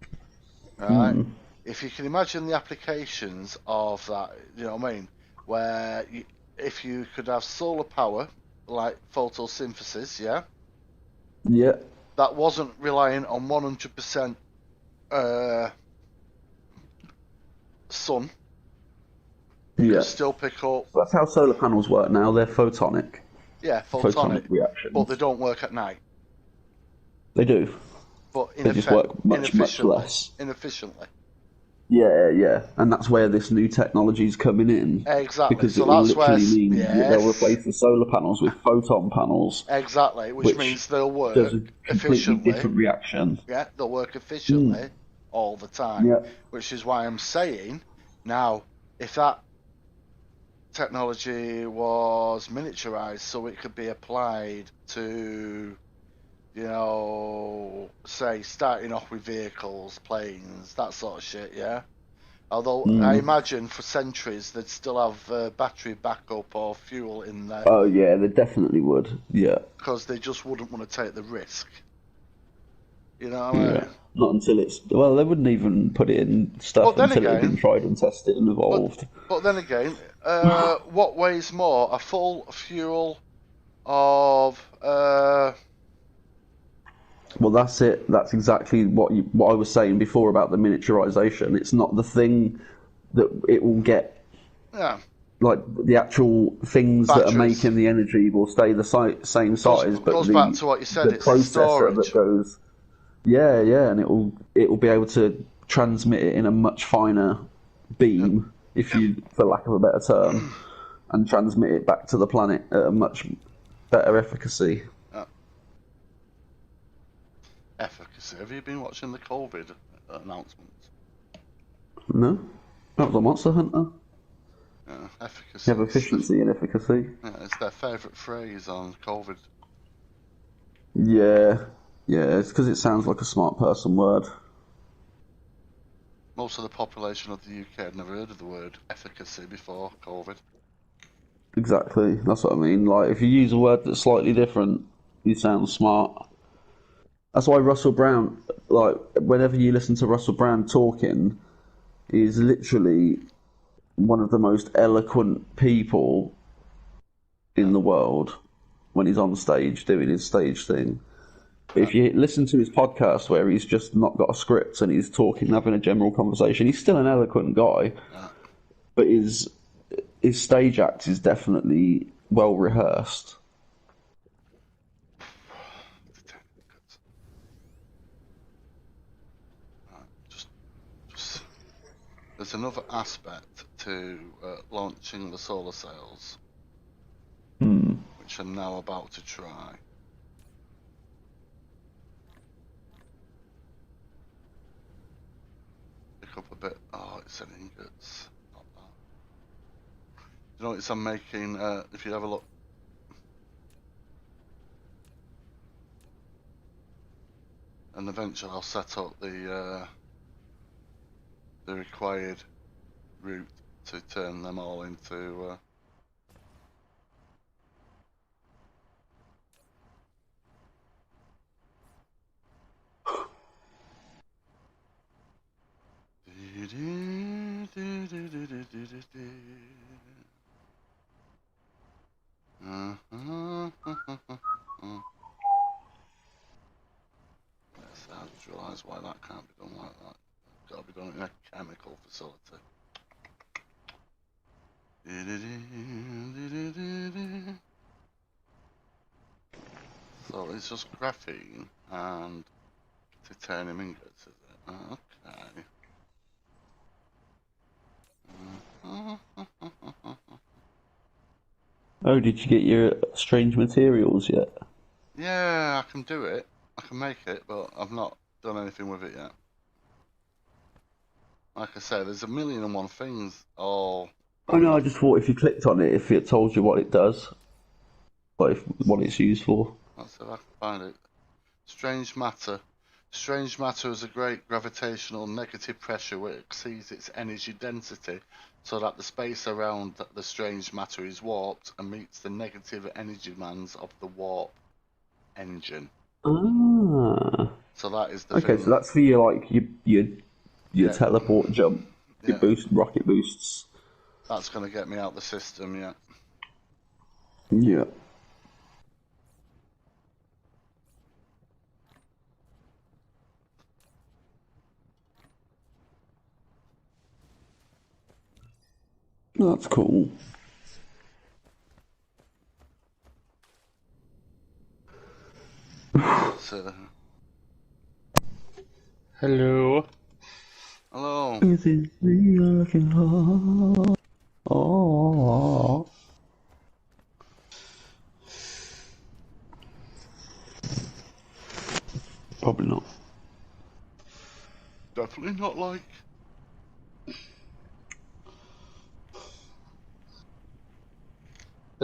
right? If you can imagine the applications of that, you know what I mean? Where if you could have solar power, like photosynthesis, yeah? Yeah. That wasn't relying on 100% sun. You could still pick up. That's how solar panels work now. They're photonic. Yeah, photonic reactions. But they don't work at night. They do. But they just work much less. Inefficiently. Yeah. And that's where this new technology is coming in. Exactly. Because so it will that's literally where, mean they'll replace the solar panels with photon panels. Exactly, which means they'll work does a completely efficiently. different reaction. Yeah, they'll work efficiently all the time. Yeah. Which is why I'm saying, now, if that technology was miniaturized so it could be applied to, say, starting off with vehicles, planes, that sort of shit, yeah? Although I imagine for centuries they'd still have battery backup or fuel in there. Oh yeah, they definitely would. Yeah. Because they just wouldn't want to take the risk. You know what I mean? Yeah. Not until they wouldn't even put it in stuff until it had been tried and tested and evolved. But then again, what weighs more, a full fuel of... Well, that's it. That's exactly what I was saying before about the miniaturization. It's not the thing that it will get. Yeah. Like the actual things that are making the energy will stay the same size, but goes back to what you said. The it's processor storage. that goes. Yeah, and it will be able to transmit it in a much finer beam, for lack of a better term, and transmit it back to the planet at a much better efficacy. Efficacy. Have you been watching the COVID announcements? No, that was a Monster Hunter. Yeah. Efficacy. You have efficiency and efficacy. Yeah, it's their favourite phrase on COVID. Yeah, it's because it sounds like a smart person word. Most of the population of the UK had never heard of the word efficacy before COVID. Exactly, that's what I mean. Like, if you use a word that's slightly different, you sound smart. That's why Russell Brand, like, whenever you listen to Russell Brand talking, he's literally one of the most eloquent people in the world when he's on stage doing his stage thing. But if you listen to his podcast where he's just not got a script and he's talking, having a general conversation, he's still an eloquent guy. But his stage act is definitely well rehearsed. There's another aspect to launching the solar sails, which I'm now about to try. Pick up a bit. Oh, it's an ingots. Not that. You notice I'm making, if you have a look. And eventually I'll set up the required route to turn them all into Yes, I just realised why that can't be done like that. It's got to be done in a chemical facility. So it's just graphene and titanium ingots, is it? Okay. Oh, did you get your strange materials yet? Yeah, I can do it. I can make it, but I've not done anything with it yet. Like I say, there's a million and one things all... Oh no, I just thought if you clicked on it, if it told you what it does, like what it's used for. Let's see if I can find it. Strange matter. Strange matter has a great gravitational negative pressure which exceeds its energy density, so that the space around the strange matter is warped and meets the negative energy demands of the warp engine. Ah. So that is the Okay, thing. so that's for your like your teleport jump, your rocket boosts. That's going to get me out the system, yeah. Yeah. That's cool. So, Hello. hello. Is it looking hard? Oh. Probably not. Definitely not like.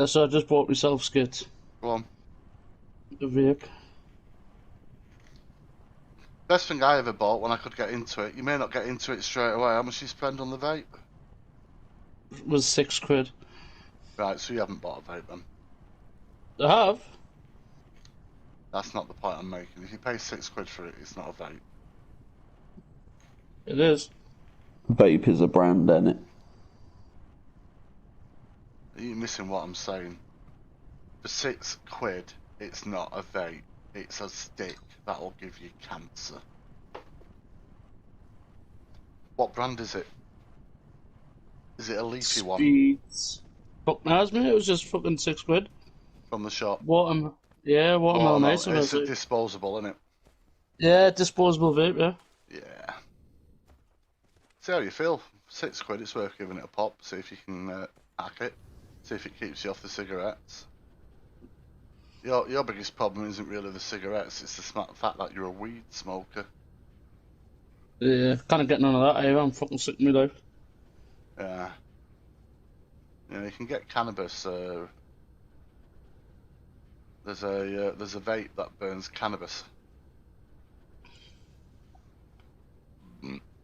So I just bought myself skits. Go on. The vape. Best thing I ever bought when I could get into it. You may not get into it straight away. How much you spend on the vape? Was £6. Right, so you haven't bought a vape then. I have. That's not the point I'm making. If you pay £6 for it, it's not a vape. It is. Vape is a brand, isn't it? You're missing what I'm saying. For £6, it's not a vape. It's a stick that'll give you cancer. What brand is it? Is it a leafy one? Speeds. Fuck knows me. It was just fucking £6. From the shop? Watermelon. Yeah, watermelon ice. It's a disposable, isn't it? Yeah, disposable vape, yeah. Yeah. See how you feel. £6, it's worth giving it a pop. See if you can hack it. See if it keeps you off the cigarettes. Your biggest problem isn't really the cigarettes, it's the fact that you're a weed smoker. Yeah, kind of getting none of that either. I'm fucking sick of my life. Yeah. You know, you can get cannabis. There's a vape that burns cannabis.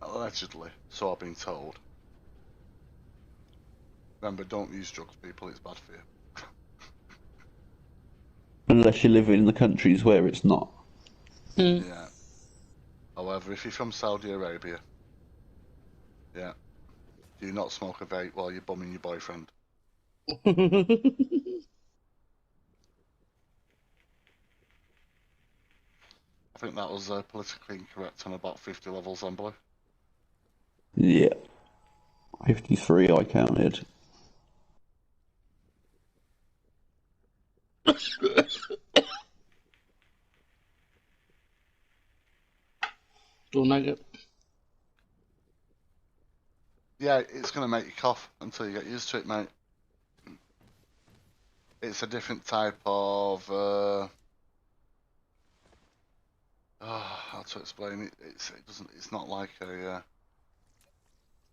Allegedly, so I've been told. Remember, don't use drugs, people. It's bad for you. Unless you live in the countries where it's not. Yeah. However, if you're from Saudi Arabia, yeah, do not smoke a vape while you're bumming your boyfriend. I think that was politically incorrect on about 50 levels on Blue. Yeah. 53 I counted. Don't like it. Yeah, it's going to make you cough until you get used to it, mate. It's a different type of... how to explain it? It's not like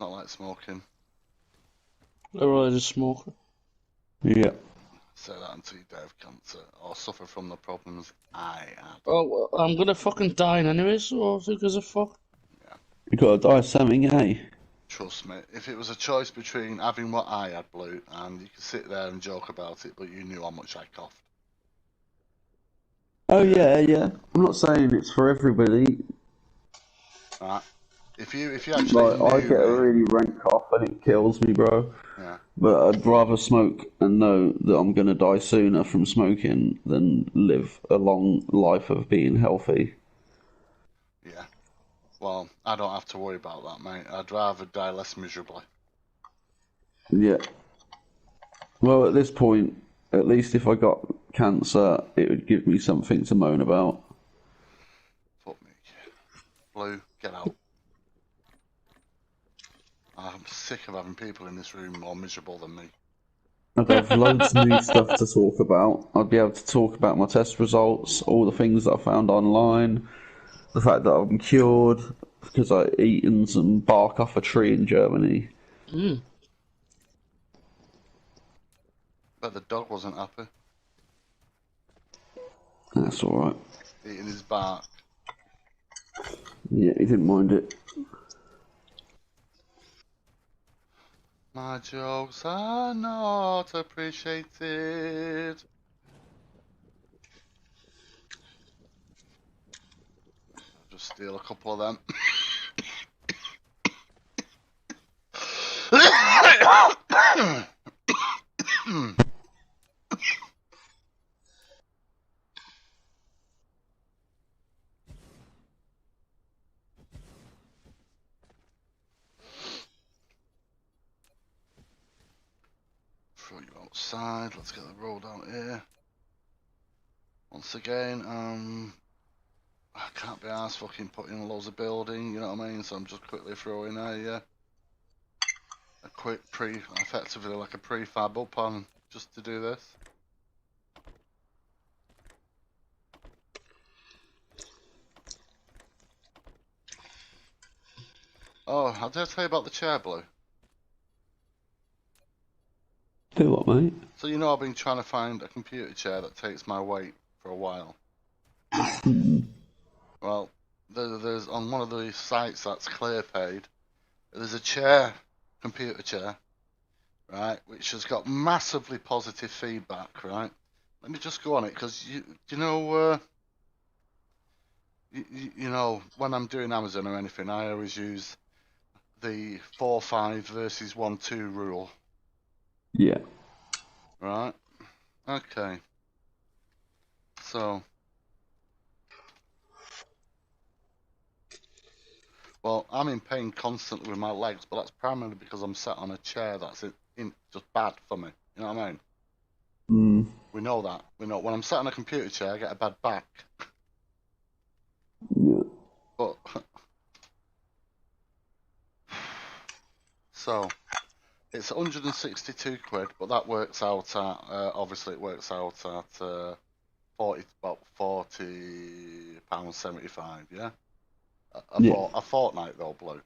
not like smoking. I rather just smoke. Yeah. Say that until you die of cancer or suffer from the problems I had. Oh, well, I'm gonna fucking die anyway, so who gives a fuck? Yeah. You gotta die something, eh? Trust me, if it was a choice between having what I had, Blue, and you could sit there and joke about it, but you knew how much I coughed. Oh yeah. I'm not saying it's for everybody. Right. If you actually Like, I knew get a me, really rank cough and it kills me, bro. yeah, But I'd rather smoke and know that I'm gonna die sooner from smoking than live a long life of being healthy. yeah. Well, I don't have to worry about that, mate. I'd rather die less miserably. Yeah. Well, at this point, at least if I got cancer, it would give me something to moan about. Fuck me. Blue, get out. I'm sick of having people in this room more miserable than me. I'd have loads of new stuff to talk about. I'd be able to talk about my test results, all the things that I found online, the fact that I'm cured because I'd eaten some bark off a tree in Germany. But the dog wasn't happy. That's alright. Eating his bark. Yeah, he didn't mind it. My jokes are not appreciated. I'll just steal a couple of them. Throw you outside. Let's get the road out here. Once again, I can't be arsed fucking putting loads of building, you know what I mean? So I'm just quickly throwing a quick effectively like a prefab up on just to do this. Oh, did I tell you about the chair, Blue? Do what, mate? So you know I've been trying to find a computer chair that takes my weight for a while. Well, there's on one of the sites that's ClearPaid, there's a computer chair, right, which has got massively positive feedback, right? Let me just go on it, because you know, when I'm doing Amazon or anything, I always use the 4-5 versus 1-2 rule. Yeah. Right? Okay. So, well, I'm in pain constantly with my legs, but that's primarily because I'm sat on a chair that's just bad for me. You know what I mean? We know that. We know when I'm sat on a computer chair, I get a bad back. Yeah. But so it's 162 quid, but that works out at obviously it works out at about £40.75. Yeah, a fortnight though, Blue.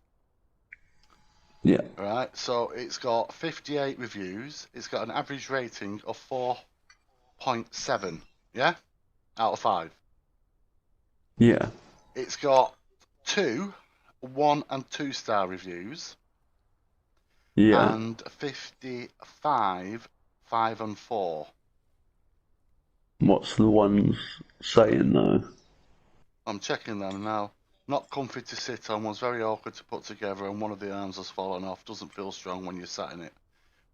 Yeah. Right, so it's got 58 reviews. It's got an average rating of 4.7, yeah? Out of 5. Yeah. It's got 2 1 and 2 star reviews. Yeah. And 55 5 and 4. What's the ones saying though? I'm checking them now. Not comfy to sit on, was very awkward to put together, and one of the arms has fallen off. Doesn't feel strong when you're sat in it.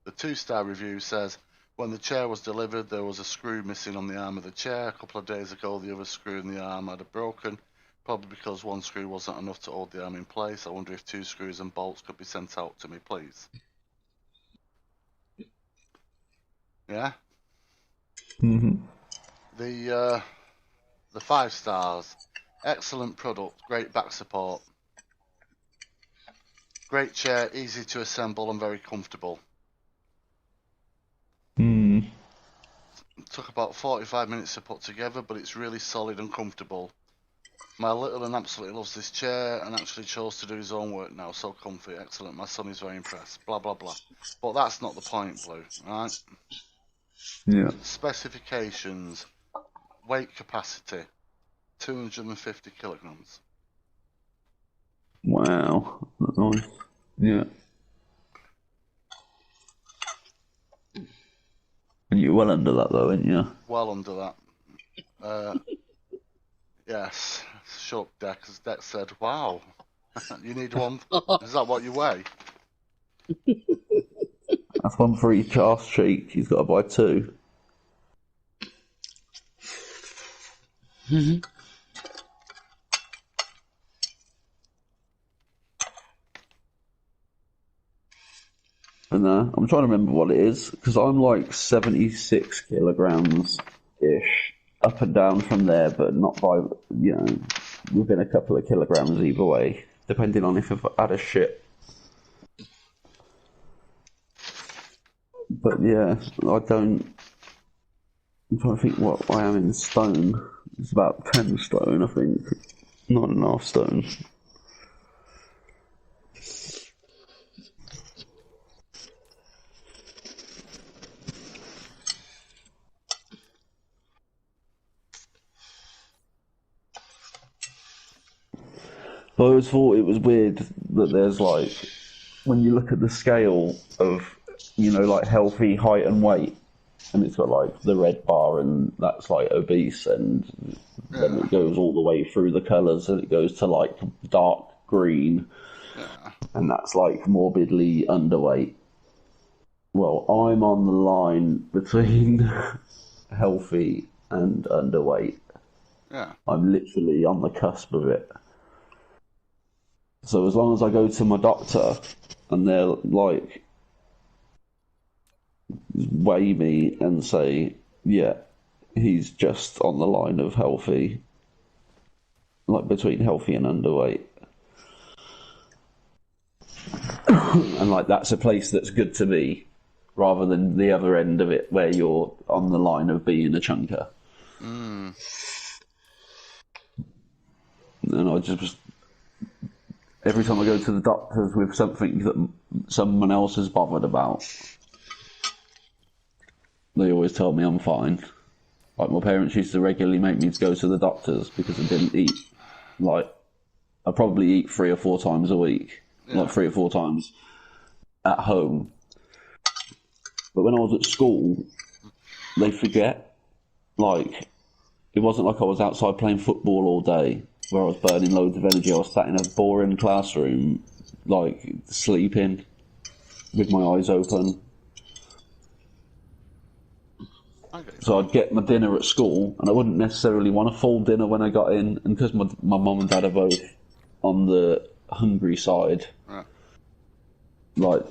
The 2-star review says, when the chair was delivered, there was a screw missing on the arm of the chair. A couple of days ago, the other screw in the arm had broken, probably because one screw wasn't enough to hold the arm in place. I wonder if 2 screws and bolts could be sent out to me, please. Yeah? Mm-hmm. The 5 stars. Excellent product, great back support. Great chair, easy to assemble and very comfortable. Mm. It took about 45 minutes to put together, but it's really solid and comfortable. My little one absolutely loves this chair and actually chose to do his own work now. So comfy, excellent. My son is very impressed. Blah, blah, blah. But that's not the point, Blue, right? Yeah. Specifications. Weight capacity. 250 kilograms. Wow. That's nice. Yeah. And you're well under that though, aren't you? Well under that. Yes. Shook Deck, as Deck said, wow. You need one? Is that what you weigh? That's one for each arse cheek. He's got to buy 2. And I'm trying to remember what it is, because I'm like 76 kilograms ish, up and down from there, but not by, within a couple of kilograms either way, depending on if I've had a shit. But yeah, I'm trying to think what I am in stone. It's about 10 stone, I think. 9.5 stone. I always thought it was weird that there's like, when you look at the scale of, like healthy height and weight, and it's got like the red bar, and that's like obese, and then it goes all the way through the colours, and it goes to like dark green, and that's like morbidly underweight. Well, I'm on the line between healthy and underweight. Yeah. I'm literally on the cusp of it. So as long as I go to my doctor and they're like weigh me and say, yeah, he's just on the line of healthy, like between healthy and underweight. And like that's a place that's good to be, rather than the other end of it where you're on the line of being a chunker. And I just every time I go to the doctors with something that someone else is bothered about, they always tell me I'm fine. Like my parents used to regularly make me go to the doctors because I didn't eat. Like I probably eat 3 or 4 times a week, like 3 or 4 times at home. But when I was at school, they forget. Like it wasn't like I was outside playing football all day, where I was burning loads of energy. I was sat in a boring classroom, like sleeping, with my eyes open. So I'd get my dinner at school, and I wouldn't necessarily want a full dinner when I got in, and because my mum and dad are both on the hungry side, like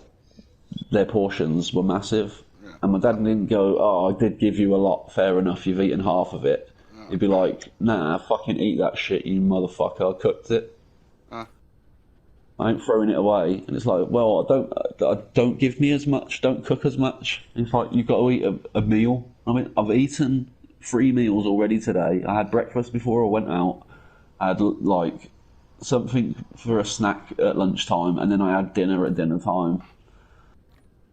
their portions were massive, and my dad didn't go, "Oh, I did give you a lot. Fair enough. You've eaten half of it." He'd be like, "Nah, fucking eat that shit, you motherfucker. I cooked it. I ain't throwing it away." And it's like, well, don't give me as much. Don't cook as much. It's like you've got to eat a meal. I mean, I've eaten 3 meals already today. I had breakfast before I went out. I had like something for a snack at lunchtime, and then I had dinner at dinner time.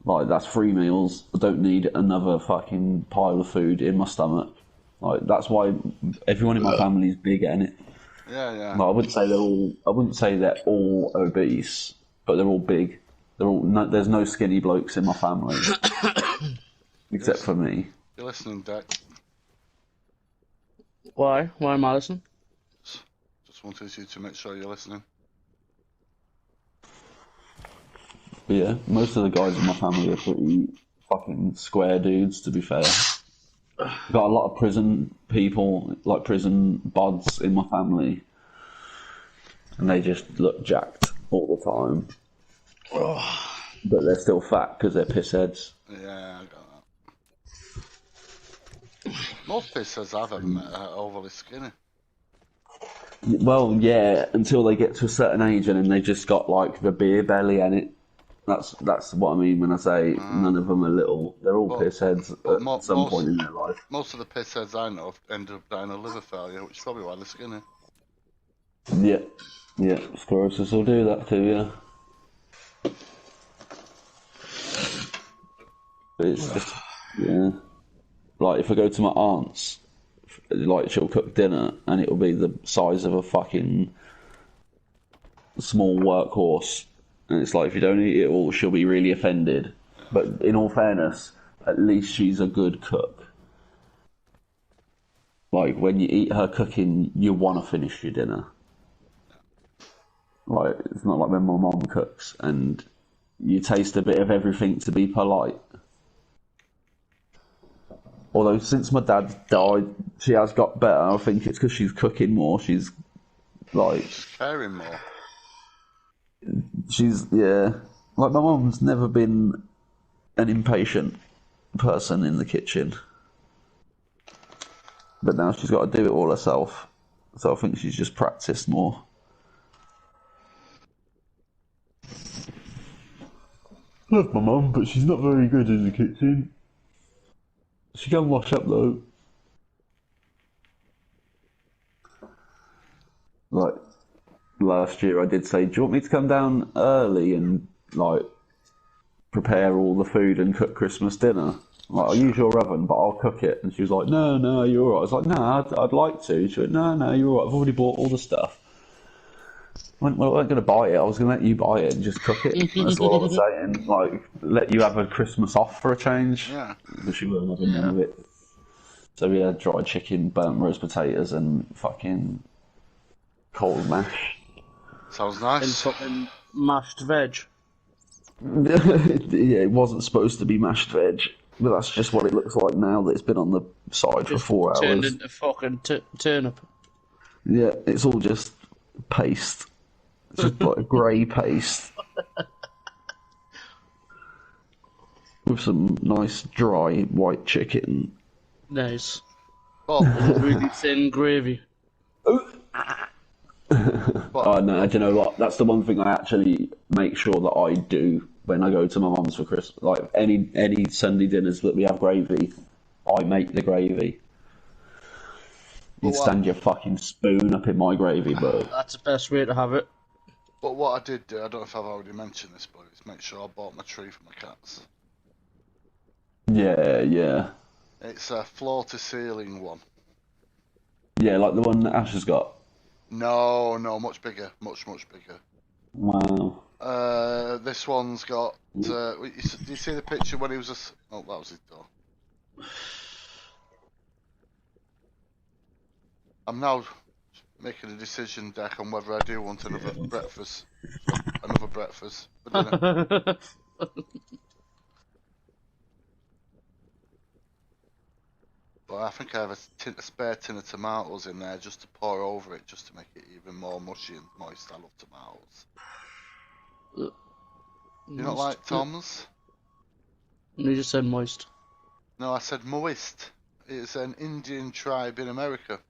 Like, that's 3 meals. I don't need another fucking pile of food in my stomach. Like, that's why everyone in my family is big, ain't it? Yeah, yeah. Like, I wouldn't say they're all obese, but they're all big. There's no skinny blokes in my family, except for me. You're listening, Deck. Why? Why am I listening? Just wanted you to make sure you're listening. But yeah, most of the guys in my family are pretty fucking square dudes, to be fair. Got a lot of prison people, like prison bods in my family, and they just look jacked all the time. But they're still fat because they're pissheads. Yeah, I got that. Most pissheads I've ever met are overly skinny. Well, yeah, until they get to a certain age and then they just got like the beer belly in it. That's what I mean when I say none of them are little. They're all pissheads at some point in their life. Most of the pissheads I know end up dying of liver failure, which is probably why they're skinny. Yeah, sclerosis will do that to you. But it's just, yeah. Like, if I go to my aunt's, like, she'll cook dinner and it'll be the size of a fucking small workhorse. And it's like, if you don't eat it all, she'll be really offended. But in all fairness, at least she's a good cook. Like, when you eat her cooking, you want to finish your dinner. Like, it's not like when my mum cooks and you taste a bit of everything to be polite. Although, since my dad died, she has got better. I think it's because she's cooking more. She's, like... She's caring more. Yeah. Like, my mum's never been an impatient person in the kitchen. But now she's got to do it all herself. So I think she's just practiced more. Love my mum, but she's not very good in the kitchen. She can wash up, though. Like, last year I did say, do you want me to come down early and, like, prepare all the food and cook Christmas dinner? Like, I'll use your oven, but I'll cook it. And she was like, no, you're all right. I was like, no, I'd like to. She went, no, you're all right. I've already bought all the stuff. I went, well, I wasn't going to buy it. I was going to let you buy it and just cook it. That's all I was saying. Like, let you have a Christmas off for a change. Yeah. But she weren't having none of it. So we had dried chicken, burnt roast potatoes, and fucking cold mash. Sounds nice. And fucking mashed veg. Yeah, it wasn't supposed to be mashed veg, but that's just what it looks like now that it's been on the side for 4 hours. Turned into fucking turnip. Yeah, it's all just paste. It's just like a grey paste. With some nice dry white chicken. Nice. Oh, really thin gravy. Oh no, do you know what? That's the one thing I actually make sure that I do when I go to my mum's for Christmas. Like any Sunday dinners that we have gravy, I make the gravy. You stand your fucking spoon up in my gravy, bro. That's the best way to have it. but what I did do, I don't know if I've already mentioned this, but is make sure I bought my tree for my cats. Yeah. It's a floor-to-ceiling one. Yeah, like the one that Ash has got. No, much bigger, much bigger. Wow. This one's got. Do you see the picture when he was oh, that was his door. I'm now making a decision, Deck, on whether I do want another breakfast for dinner. But I think I have a spare tin of tomatoes in there just to pour over it, just to make it even more mushy and moist. I love tomatoes. You not like Tom's? You just said moist. No, I said moist. It's an Indian tribe in America.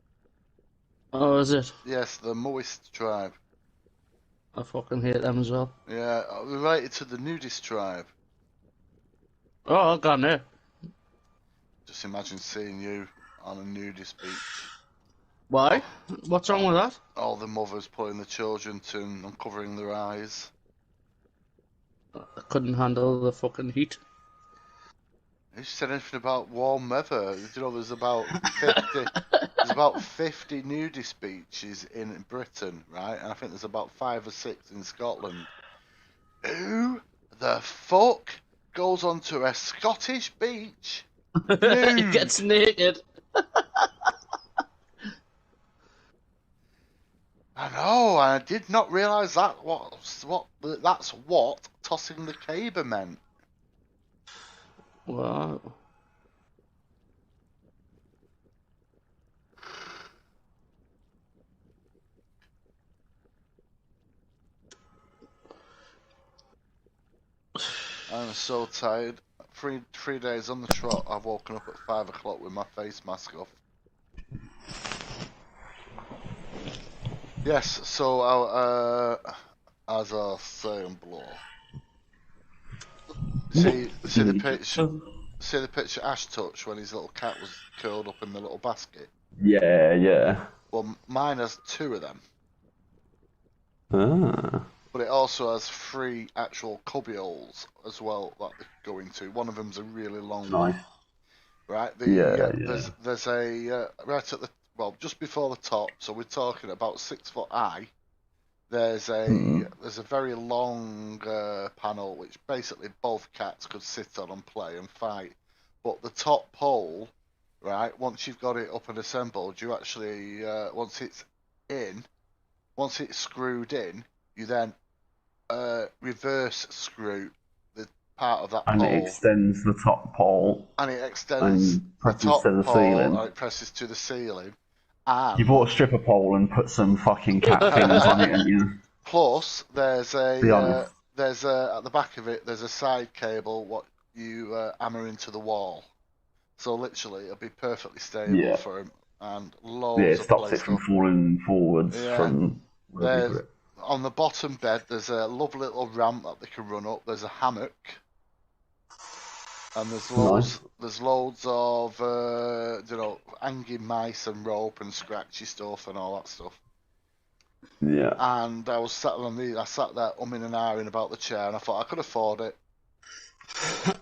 Oh, is it? Yes, the Moist tribe. I fucking hate them as well. Yeah, related to the nudist tribe. Oh, I got it. Just imagine seeing you on a nudist beach. Why? What's wrong with that? All the mothers pulling the children to and uncovering their eyes. I couldn't handle the fucking heat. Who said anything about warm weather? You know, there's about 50 nudist beaches in Britain, right? And I think there's about 5 or 6 in Scotland. Who the fuck goes onto a Scottish beach nude? Gets naked. I know, I did not realise that's what tossing the caber meant. Wow. I'm so tired. 3 days on the trot, I've woken up at 5 o'clock with my face mask off. Yes, so as I was saying below, see the picture Ash touched when his little cat was curled up in the little basket? Yeah. Well, mine has 2 of them. Ah. But it also has 3 actual cubby holes as well that they go into. One of them's a really long one. Nice. Right? Yeah. There's a right at the just before the top. So we're talking about 6 foot high. There's a very long panel which basically both cats could sit on and play and fight. But the top pole, right? Once you've got it up and assembled, you actually once it's screwed in, you then reverse screw the part of that and pole. And it extends the top pole. And it extends the top to the pole, ceiling. and it presses to the ceiling. And you bought a stripper pole and put some fucking cat things on it, and you. Plus, there's at the back of it, there's a side cable what you hammer into the wall. So literally, it'll be perfectly stable for him, and loads it of stops it from falling forwards from. On the bottom bed, there's a lovely little ramp that they can run up. There's a hammock, and there's loads of hanging mice and rope and scratchy stuff and all that stuff. Yeah. And I was sat there umming and ahhing about the chair, and I thought I could afford it.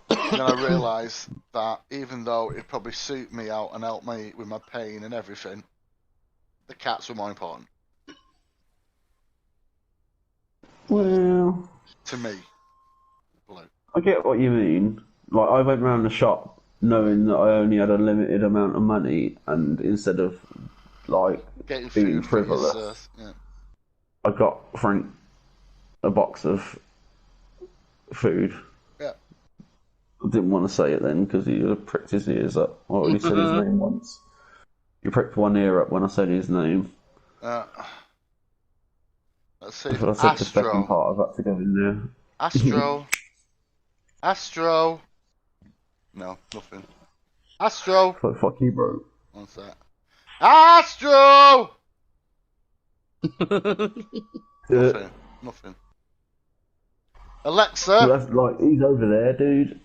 Then I realised that even though it'd probably suit me out and help me with my pain and everything, the cats were more important. Well, to me, I get what you mean. Like, I went round the shop knowing that I only had a limited amount of money, and instead of being frivolous, I got Frank a box of food. Yeah. I didn't want to say it then because he would have pricked his ears up. I already said his name once. He pricked one ear up when I said his name. Let's see. If I said the second part, I've had to go in there. Astro. No, nothing. Astro. Fuck you, bro. One sec. Astro. Nothing. Alexa. That's, he's over there, dude.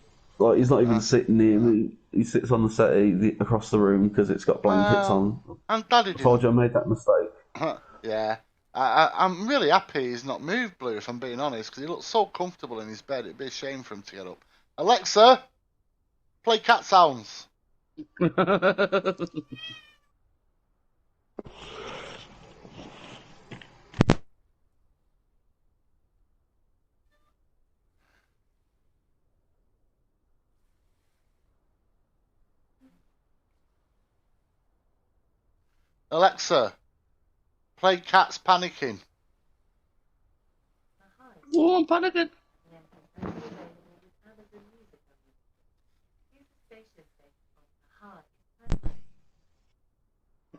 He's not even sitting near me. He sits on the settee across the room because it's got blankets on. And Daddy I told you I made that mistake. Yeah. I'm really happy he's not moved, Blue, if I'm being honest, because he looks so comfortable in his bed. It'd be a shame for him to get up. Alexa, play cat sounds. Alexa, play Cats Panicking. Oh, I'm panicking.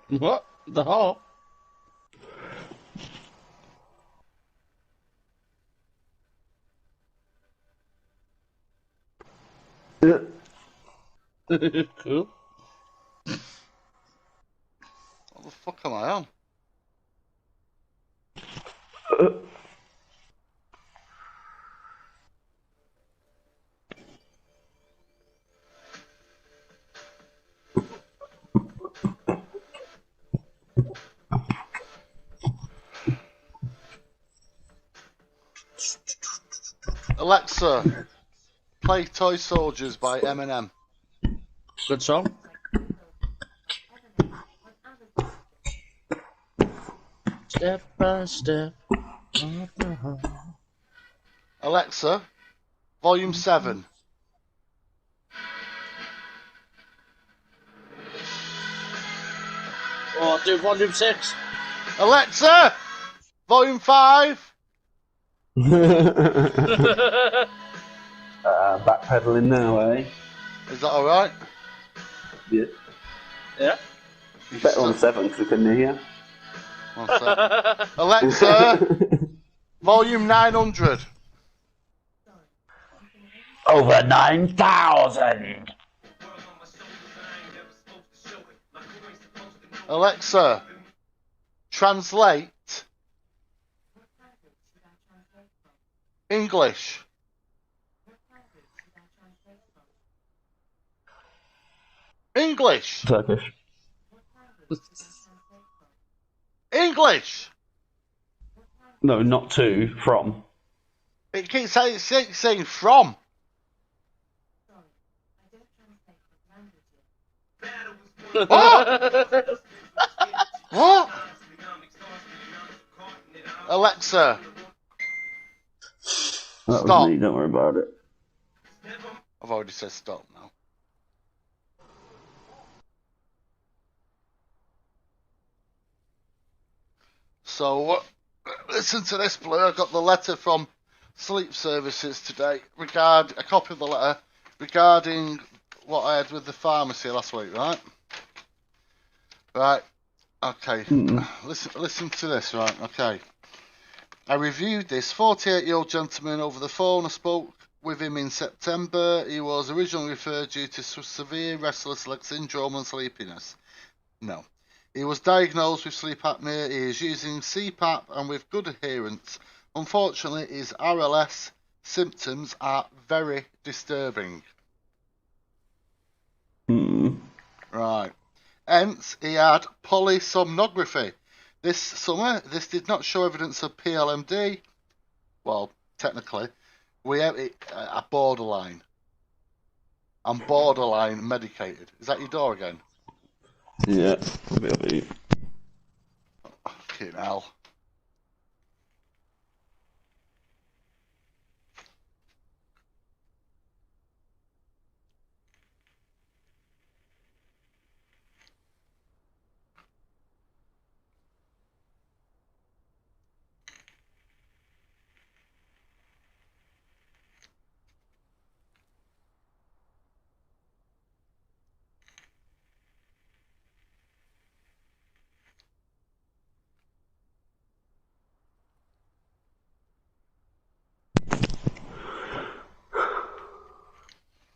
What? The hall? Cool. What the fuck am I on? Alexa, play Toy Soldiers by Eminem. Good song. Step by step. Alexa, volume 7. Oh, I'll do volume 6. Alexa, volume 5. Backpedaling now, eh? Is that alright? Yeah. Yeah. Better on 7 because we couldn't hear. One sec. Alexa, volume 900. Over 9,000! Alexa, translate English. English. Turkish. English. No, not to, from. It keeps saying from. What? What? Alexa, That stop. was me, don't worry about it. I've already said stop now. So, listen to this, Blue. I got the letter from Sleep Services today. A copy of the letter regarding what I had with the pharmacy last week, right? Right. Okay. Listen to this, right? Okay. I reviewed this 48-year-old gentleman over the phone. I spoke with him in September. He was originally referred due to severe restless leg syndrome and sleepiness. No. He was diagnosed with sleep apnea. He is using CPAP and with good adherence. Unfortunately, his RLS symptoms are very disturbing. Right. Hence, he had polysomnography. This summer, this did not show evidence of PLMD. Well, technically, we have it at borderline. I'm borderline medicated. Is that your door again? Yeah, a bit of it. Fucking hell.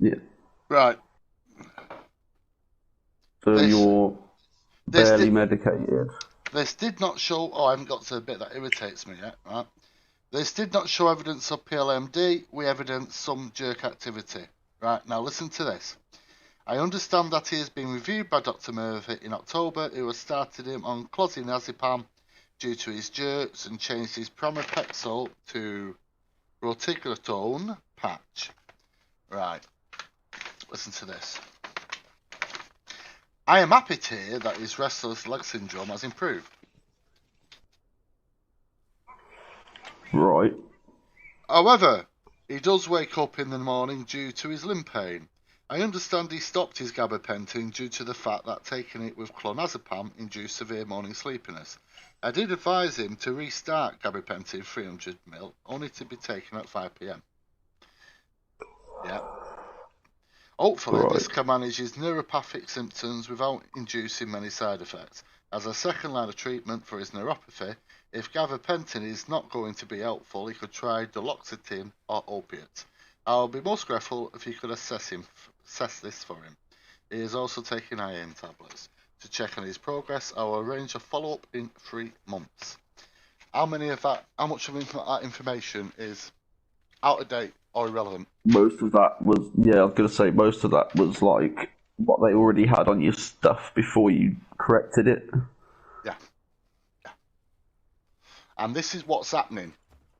Yeah. Right. So you're barely medicated. This did not show... Oh, I haven't got to the bit that irritates me yet, right? This did not show evidence of PLMD. We evidence some jerk activity. Right, now listen to this. I understand that he has been reviewed by Dr. Murphy in October, who has started him on clozapam due to his jerks and changed his pramipexole to rotigotone patch. Right, listen to this. I am happy to hear that his restless leg syndrome has improved. Right. However, he does wake up in the morning due to his limb pain. I understand he stopped his gabapentin due to the fact that taking it with clonazepam induced severe morning sleepiness. I did advise him to restart gabapentin 300ml, only to be taken at 5 p.m. Yeah. Hopefully, this can manage his neuropathic symptoms without inducing many side effects. As a second line of treatment for his neuropathy, if gabapentin is not going to be helpful, he could try duloxetine or opiates. I will be most grateful if you could assess this for him. He is also taking iron tablets. To check on his progress, I will arrange a follow-up in 3 months. How much of that information is out of date or irrelevant? Most of that was, I was going to say, most of that was like what they already had on your stuff before you corrected it. Yeah. And this is what's happening,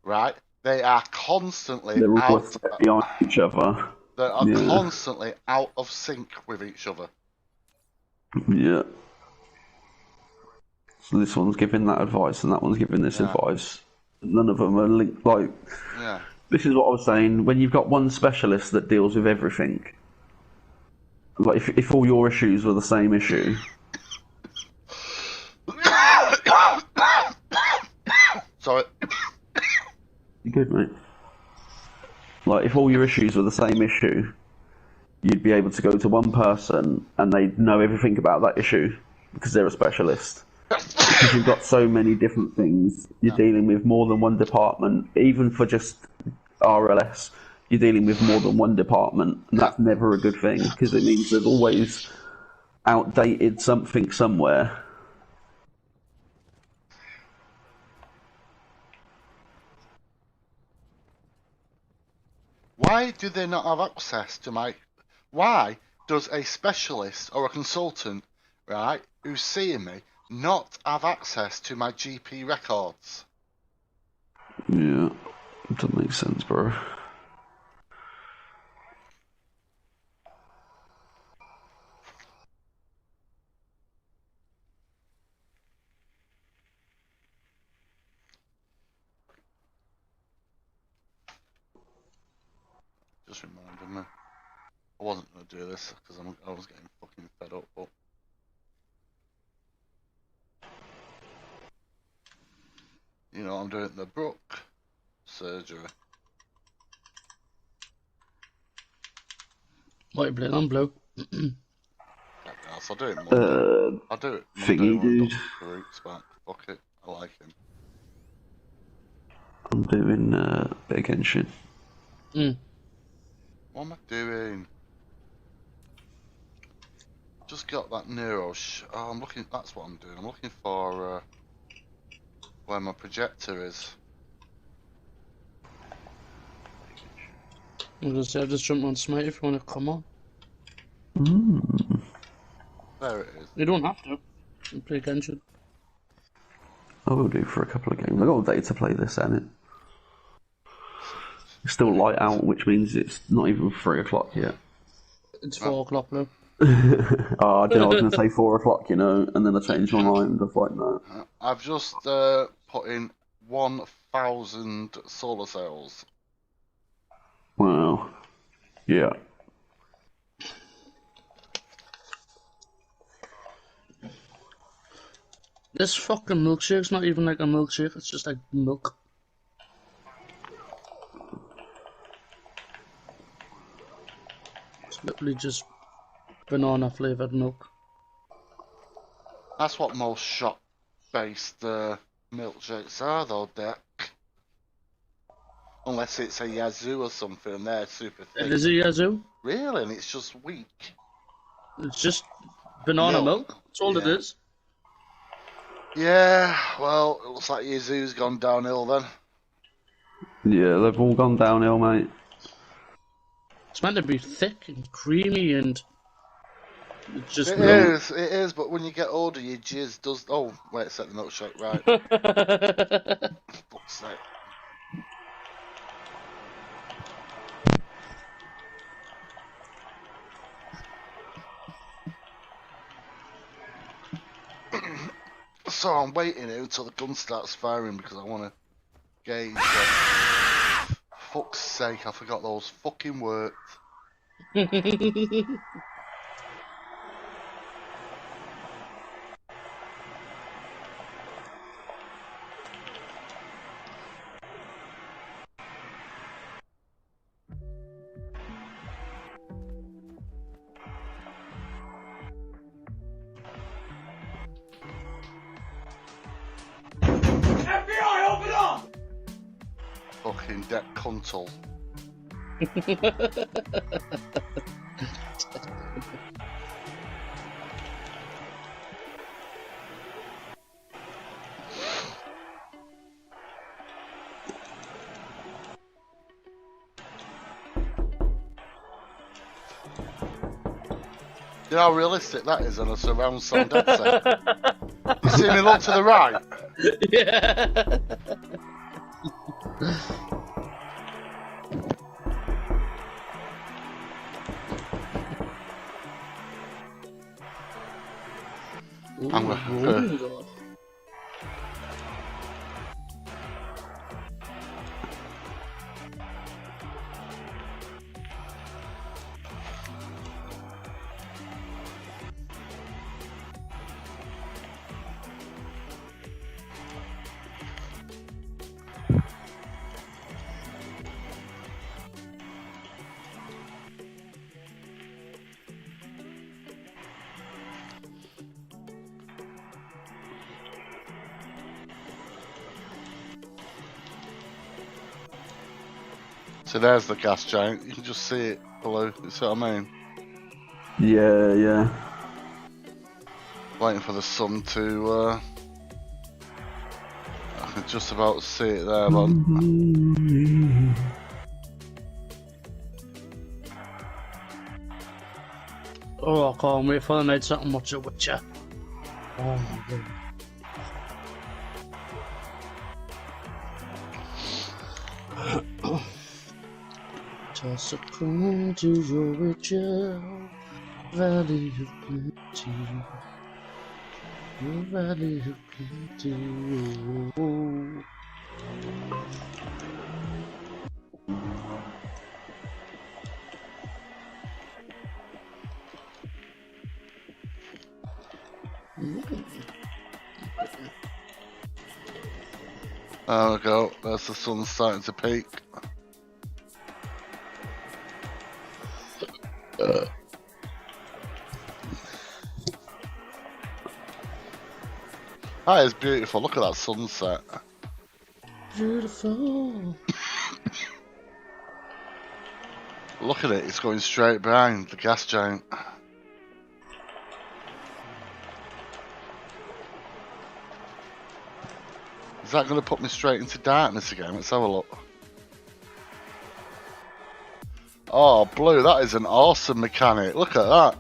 right? They are constantly They're out. always behind each other. They are Yeah. constantly out of sync with each other. Yeah. So this one's giving that advice and that one's giving this advice. None of them are linked. Like, Yeah. this is what I was saying. When you've got one specialist that deals with everything, like if all your issues were the same issue. Sorry. You good, mate? Like, if all your issues were the same issue, you'd be able to go to one person and they'd know everything about that issue because they're a specialist. Because you've got so many different things, you're dealing with more than one department. Even for just RLS, you're dealing with more than one department, and that's never a good thing because it means there's always outdated something somewhere. Why do they not have access to my... Why does a specialist or a consultant, right, who's seeing me, not have access to my GP records? Yeah, that makes sense, bro. Just reminded me. I wasn't going to do this because I was getting fucking fed up, but... You know, I'm doing the Brook surgery. What are you playing on, Blue? I'll do it Monday. I'll do it Monday Thingy, when dude. Dr. Farouk's back. Fuck it, I like him. I'm doing bit of Genshin. What am I doing? Just got that neuro oh, I'm looking, that's what I'm doing. I'm looking for where my projector is. I was going to say, I've just jumped on Smite if you want to come on. There it is. You don't have to. You play Genshin. I will do for a couple of games. I've got all day to play this, and it's still light out, which means it's not even 3 o'clock yet. It's 4 o'clock, Blue. Oh, I didn't know I was going to say 4 o'clock, you know, and then I changed my mind. I was like, no. I've just put in 1,000 solar cells. Wow. Yeah. This fucking milkshake's not even like a milkshake, it's just like milk. It's literally just banana flavoured milk. That's what most shop-based milkshakes are, though, Dick. Unless it's a Yazoo or something, and they're super thick. It is a Yazoo. Really? And it's just weak. It's just banana milk. That's all it is. Yeah, well, it looks like Yazoo's gone downhill then. Yeah, they've all gone downhill, mate. It's meant to be thick and creamy and... It's just It is, but when you get older, your jizz does... Oh, wait, set the milkshake right. Fuck's sake. So I'm waiting here until the gun starts firing because I want to gauge. Fuck's sake, I forgot those fucking words. Fucking deck console. You know how realistic that is on a surround sound headset? You see me look to the right? Yeah. I'm Oh gonna. God. So there's the gas giant. You can just see it below. You see what I mean? Yeah. Waiting for the sun to. I can just about see it there, man. Oh, I can't wait for the night something much of Witcher. Oh my God. Just succumb to your Witcher, valley of plenty, your valley of plenty. There we go. There's the sun starting to peak. That is beautiful. Look at that sunset. Beautiful. Look at it. It's going straight behind the gas giant. Is that going to put me straight into darkness again? Let's have a look. Oh, Blue, that is an awesome mechanic. Look at that.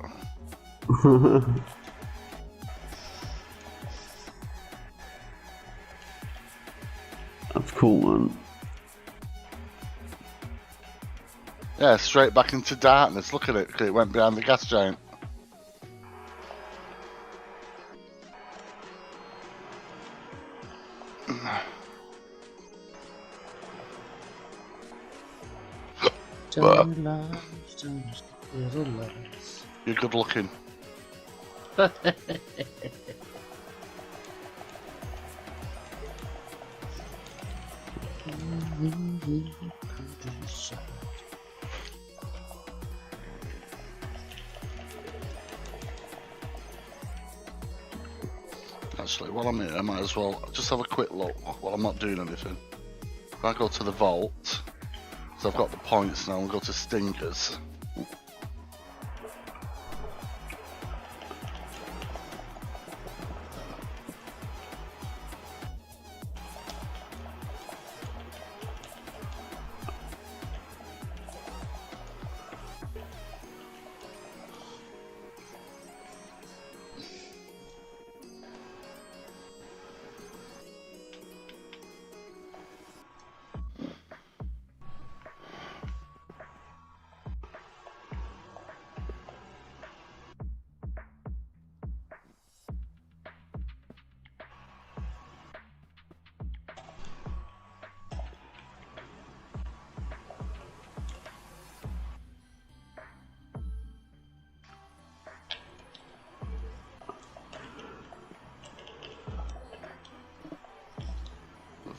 That's cool, man. Yeah, straight back into darkness. Look at it. It went behind the gas giant. You're good looking. Actually, while I'm here, I might as well just have a quick look while I'm not doing anything. If I go to the vault, so I've got the points now, and go to Stingers.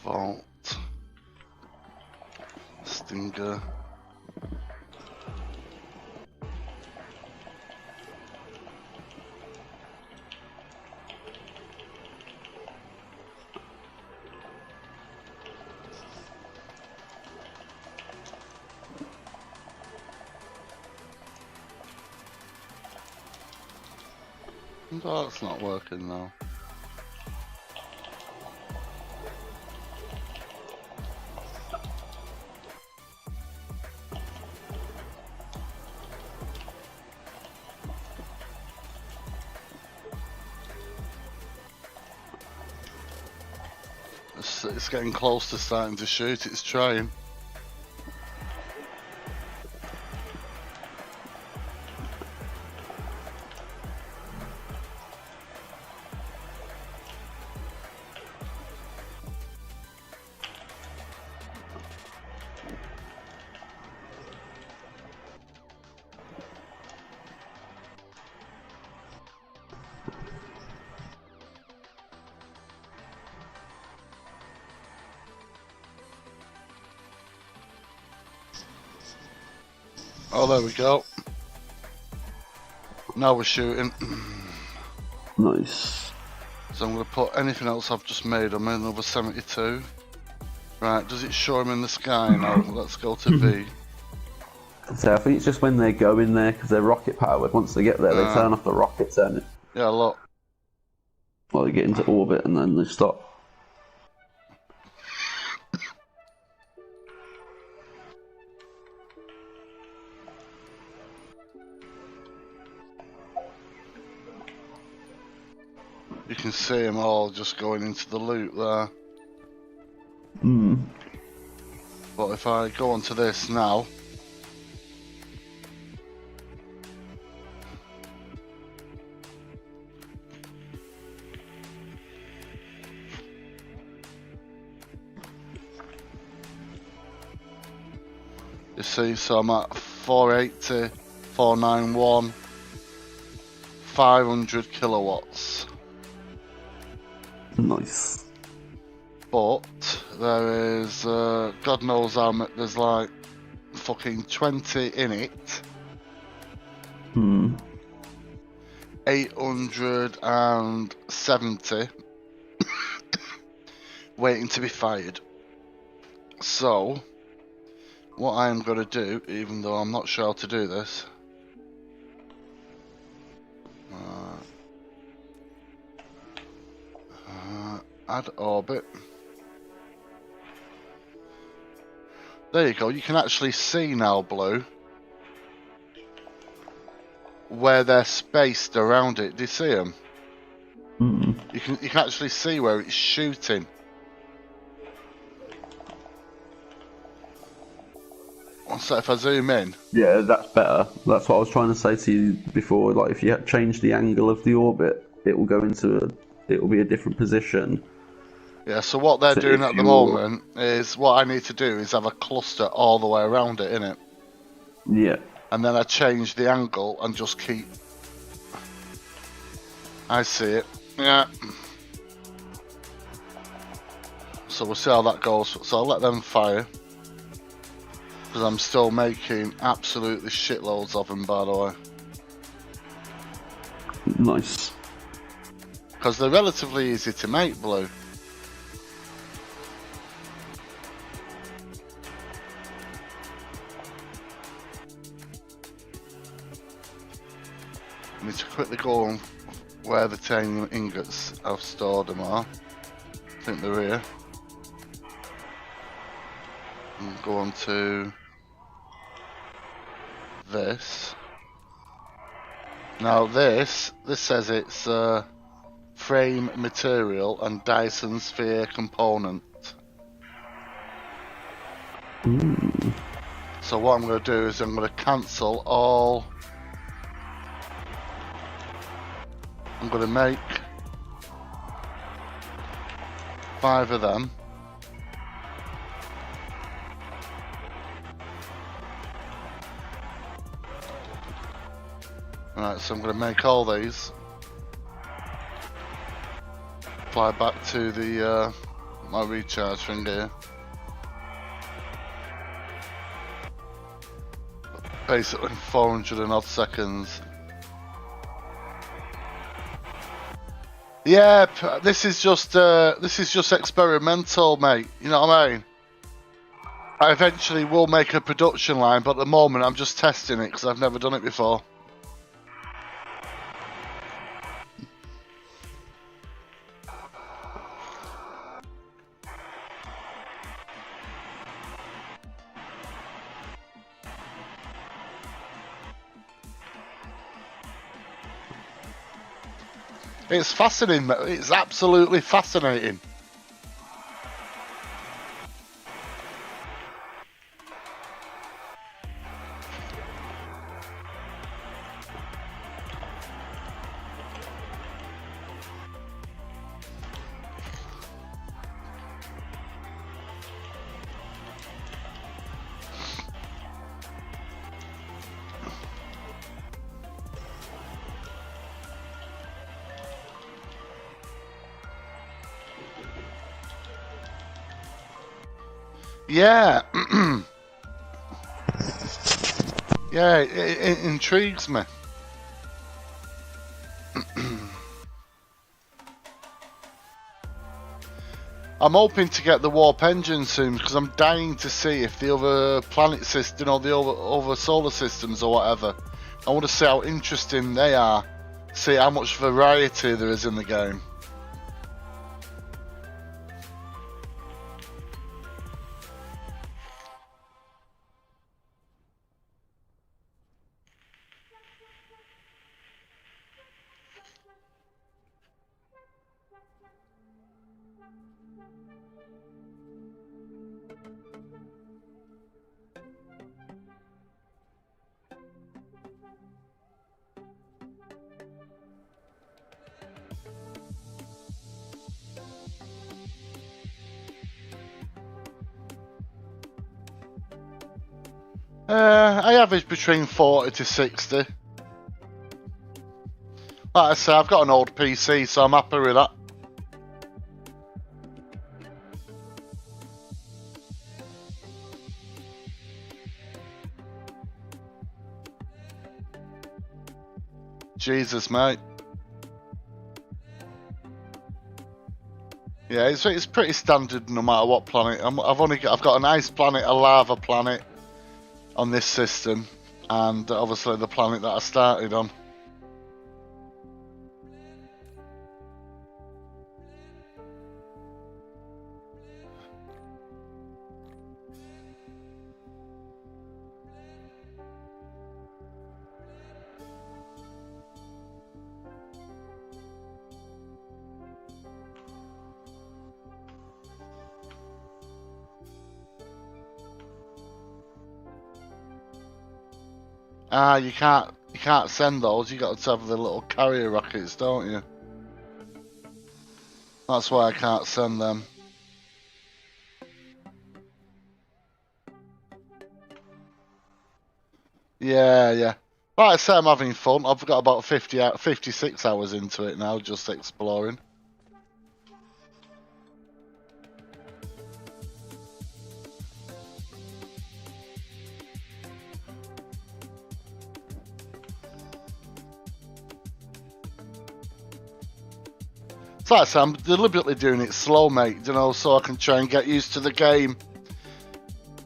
Vault. Stinger. Oh, it's not working now. It's getting close to starting to shoot. It's trying. Oh, there we go. Now we're shooting. Nice. So I'm going to put anything else I've just made on another 72. Right, does it show him in the sky now? Let's go to V. So I think it's just when they go in there because they're rocket powered. Once they get there, they turn off the rockets and Yeah, look. well, they get into orbit and then they stop. You can see them all just going into the loop there. But if I go onto this now, you see, so I'm at 480, 491, 500 kilowatts. Nice. But there is, God knows how much, there's like fucking 20 in it. 870 waiting to be fired. So, what I'm going to do, even though I'm not sure how to do this, add orbit. There you go, you can actually see now, Blue, where they're spaced around it. Do you see them? You can actually see where it's shooting. So if I zoom in, Yeah, that's better. That's what I was trying to say to you before. Like, if you change the angle of the orbit, it will go into it will be a different position. yeah. So what they're So doing if at the you're- moment is what I need to do is have a cluster all the way around it, innit? Yeah. And then I change the angle and just keep. I see it. Yeah. So we'll see how that goes. So I'll let them fire. Because I'm still making absolutely shitloads of them, by the way. Nice. Because they're relatively easy to make, Blue. I need to quickly go on where the titanium ingots I've stored them are. I think they're here. And go on to this. Now this says it's frame material and Dyson sphere component. So what I'm going to do is I'm going to cancel all. I'm going to make 5 of them. Right, so I'm going to make all these. Fly back to the my recharge thing here. Basically 400 and odd seconds. Yeah, this is just experimental, mate. You know what I mean? I eventually will make a production line, but at the moment I'm just testing it because I've never done it before. It's fascinating. It's absolutely fascinating. Yeah. Yeah, it intrigues me. I'm hoping to get the warp engine soon because I'm dying to see if the other planet system or the other solar systems or whatever. I want to see how interesting they are. See how much variety there is in the game. I average between 40 to 60. Like I say, I've got an old PC, so I'm happy with that. Jesus, mate. Yeah, it's pretty standard no matter what planet. I've got an ice planet, a lava planet on this system, and obviously the planet that I started on. Ah, you can't send those. You got to have the little carrier rockets, don't you? That's why I can't send them. Yeah, yeah. Like I say, I'm having fun. I've got about 56 hours into it now, just exploring. So like I say, I'm deliberately doing it slow, mate, you know, so I can try and get used to the game.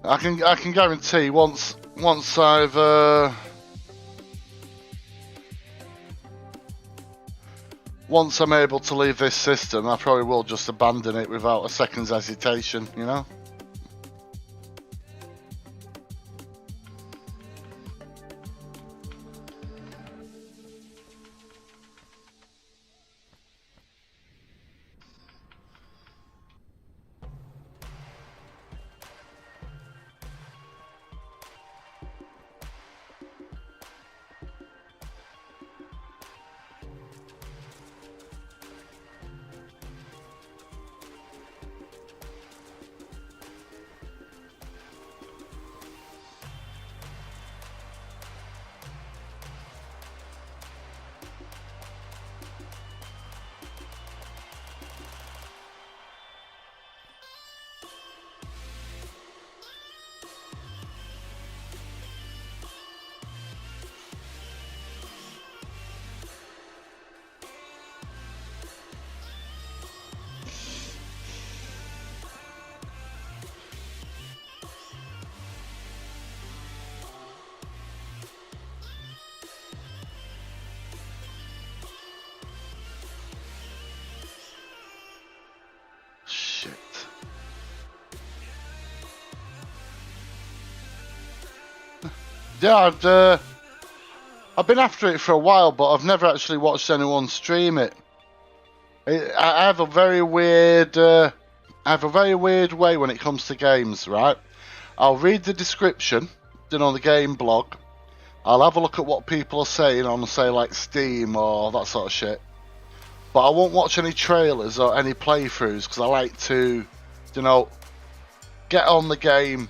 I can guarantee once I'm able to leave this system, I probably will just abandon it without a second's hesitation, you know? Yeah, I've been after it for a while, but I've never actually watched anyone stream it. I have a very weird, way when it comes to games, right? I'll read the description, on the game blog. I'll have a look at what people are saying on, say, like Steam or that sort of shit. But I won't watch any trailers or any playthroughs because I like to, get on the game.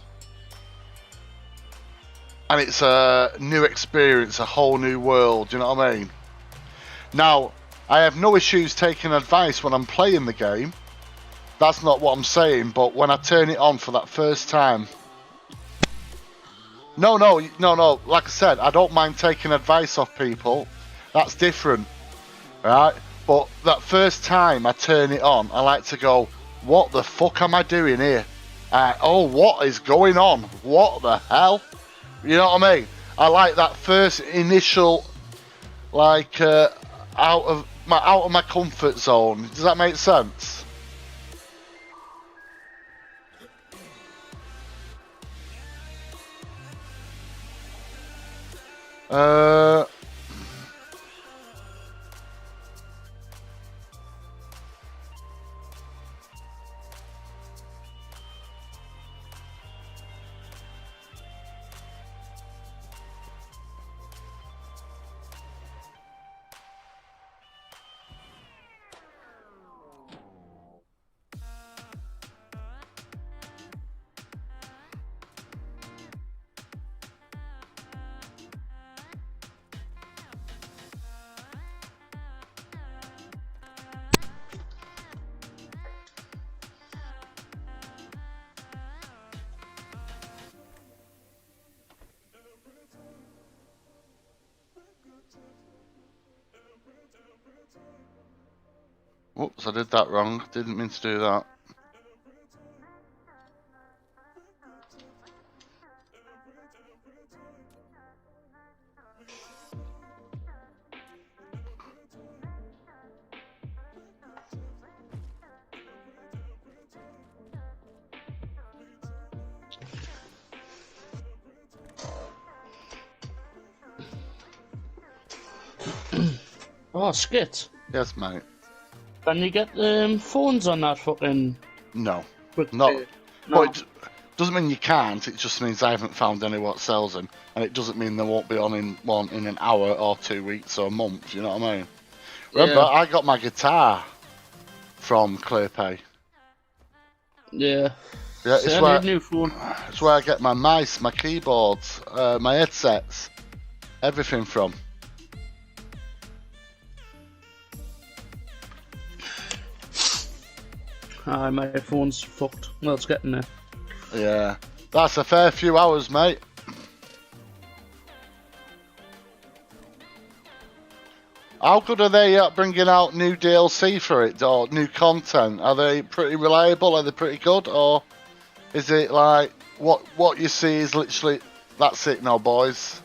And it's a new experience, a whole new world, you know what I mean? Now, I have no issues taking advice when I'm playing the game. That's not what I'm saying, but when I turn it on for that first time, No. Like I said, I don't mind taking advice off people. That's different, right? But that first time I turn it on, I like to go, what the fuck am I doing here? What is going on? What the hell? You know what I mean? I like that first initial, like, out of my comfort zone. Does that make sense? Whoops, I did that wrong. Didn't mean to do that. Oh, Skit. Yes, mate. Can you get phones on that fucking... No. quick Not. pay? Well, No. it doesn't mean you can't. It just means I haven't found any what sells them, and it doesn't mean they won't be on in an hour or 2 weeks or a month. You know what I mean? Remember, Yeah. I got my guitar from ClearPay. Yeah. Yeah, See, I need a new phone. It's where I get my mice, my keyboards, my headsets, everything from. Aye, my phone's fucked. Well, it's getting there. Yeah, that's a fair few hours, mate. How good are they at bringing out new DLC for it or new content? Are they pretty reliable? Are they pretty good, or is it like what you see is literally that's it now, boys?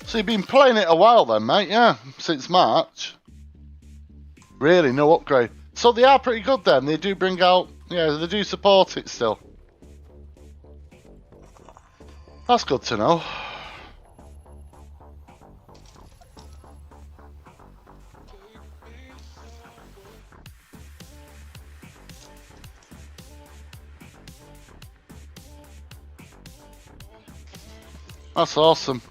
So you've been playing it a while then, mate? Yeah, since March. Really, no upgrade. So they are pretty good then. They do bring out, yeah, they do support it still. That's good to know. That's awesome.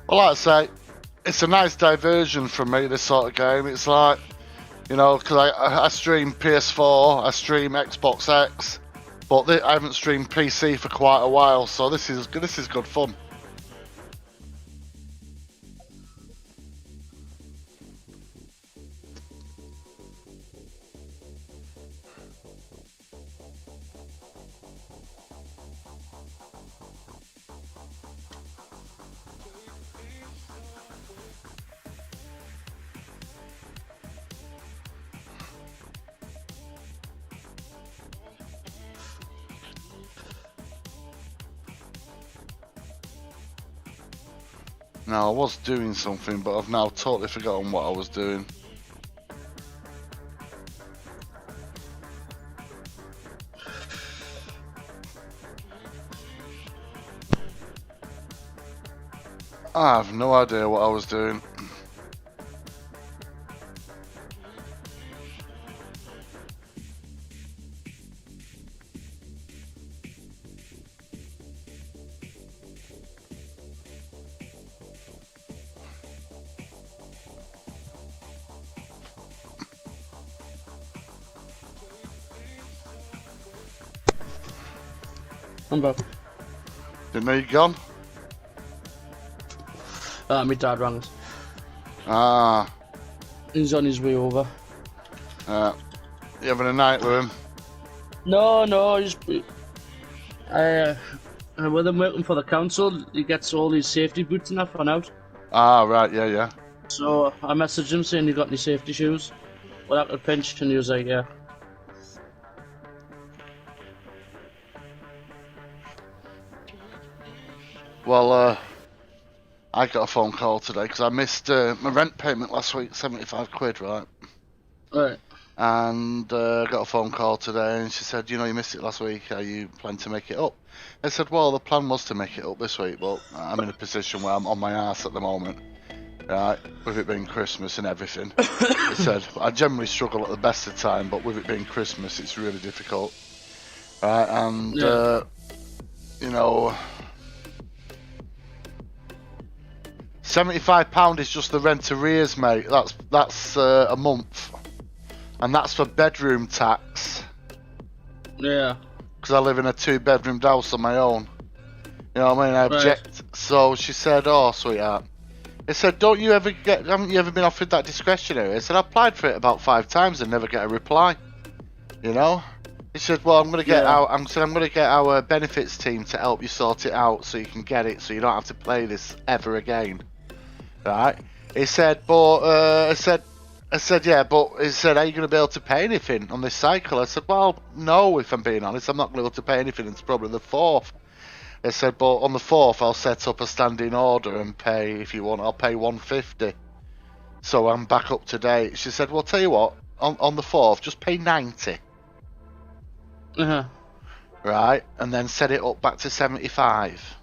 Well, like I say, it's a nice diversion for me, this sort of game. It's like, you know, because I stream PS4, I stream Xbox X, but I haven't streamed PC for quite a while, so this is good fun. Now, I was doing something, but I've now totally forgotten what I was doing. I have no idea what I was doing. I'm back. Didn't know you'd gone? My dad rang us. Ah. He's on his way over. You having a night with him? No, he's... with him working for the council, he gets all his safety boots and that for out. Ah, right, yeah. So I messaged him saying, you got any safety shoes? Well, I could pinch, and he was like, yeah. Well, I got a phone call today because I missed my rent payment last week, 75 quid, right? Right. And got a phone call today, and she said, you missed it last week. Are you planning to make it up? I said, well, the plan was to make it up this week, but I'm in a position where I'm on my arse at the moment, right? With it being Christmas and everything. I said, I generally struggle at the best of time, but with it being Christmas, it's really difficult, right? And £75 is just the rent arrears, mate. That's a month. And that's for bedroom tax. Yeah. Because I live in a 2-bedroom house on my own. You know what I mean? I object. Right. So she said, oh, sweetheart. I said, haven't you ever been offered that discretionary? I said, I applied for it about 5 times and never get a reply. You know? He said, well, I'm going to get our benefits team to help you sort it out so you can get it so you don't have to play this ever again. Right? He said, I said, yeah, but he said, are you going to be able to pay anything on this cycle? I said, well, no, if I'm being honest, I'm not going to be able to pay anything until probably the 4th. I said, but on the 4th, I'll set up a standing order and pay, if you want, I'll pay 150. So I'm back up to date. She said, well, tell you what, on the 4th, just pay 90. Uh-huh. Right? And then set it up back to 75.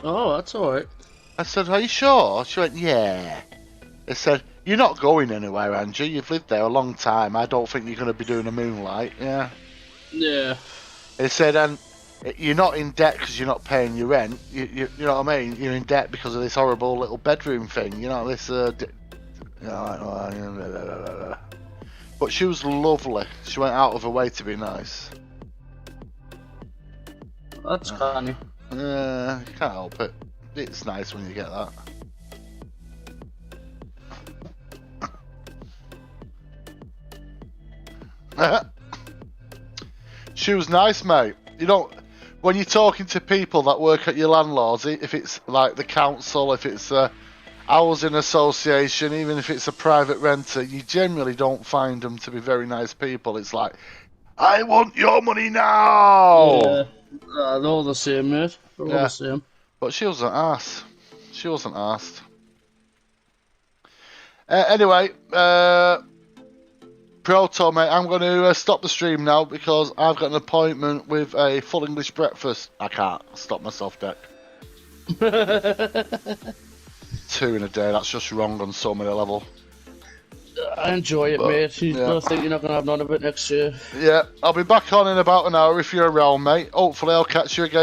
Oh, that's alright. I said, are you sure? She went, yeah. I said, you're not going anywhere, Andrew. You've lived there a long time. I don't think you're going to be doing a moonlight, yeah? Yeah. He said, and you're not in debt because you're not paying your rent. You know what I mean? You're in debt because of this horrible little bedroom thing. You know, this... But she was lovely. She went out of her way to be nice. That's funny. You can't help it. It's nice when you get that. She was nice, mate. You know, when you're talking to people that work at your landlords, if it's like the council, if it's a housing association, even if it's a private renter, you generally don't find them to be very nice people. It's like, I want your money now! Yeah, they're all the same, mate. They're all the same. But she wasn't asked. She wasn't asked. Anyway, Proto, mate, I'm going to stop the stream now because I've got an appointment with a full English breakfast. I can't stop myself, Deck. 2 in a day, that's just wrong on so many levels. I enjoy it, mate. I think you're not going to have none of it next year. Yeah, I'll be back on in about an hour if you're around, mate. Hopefully I'll catch you again.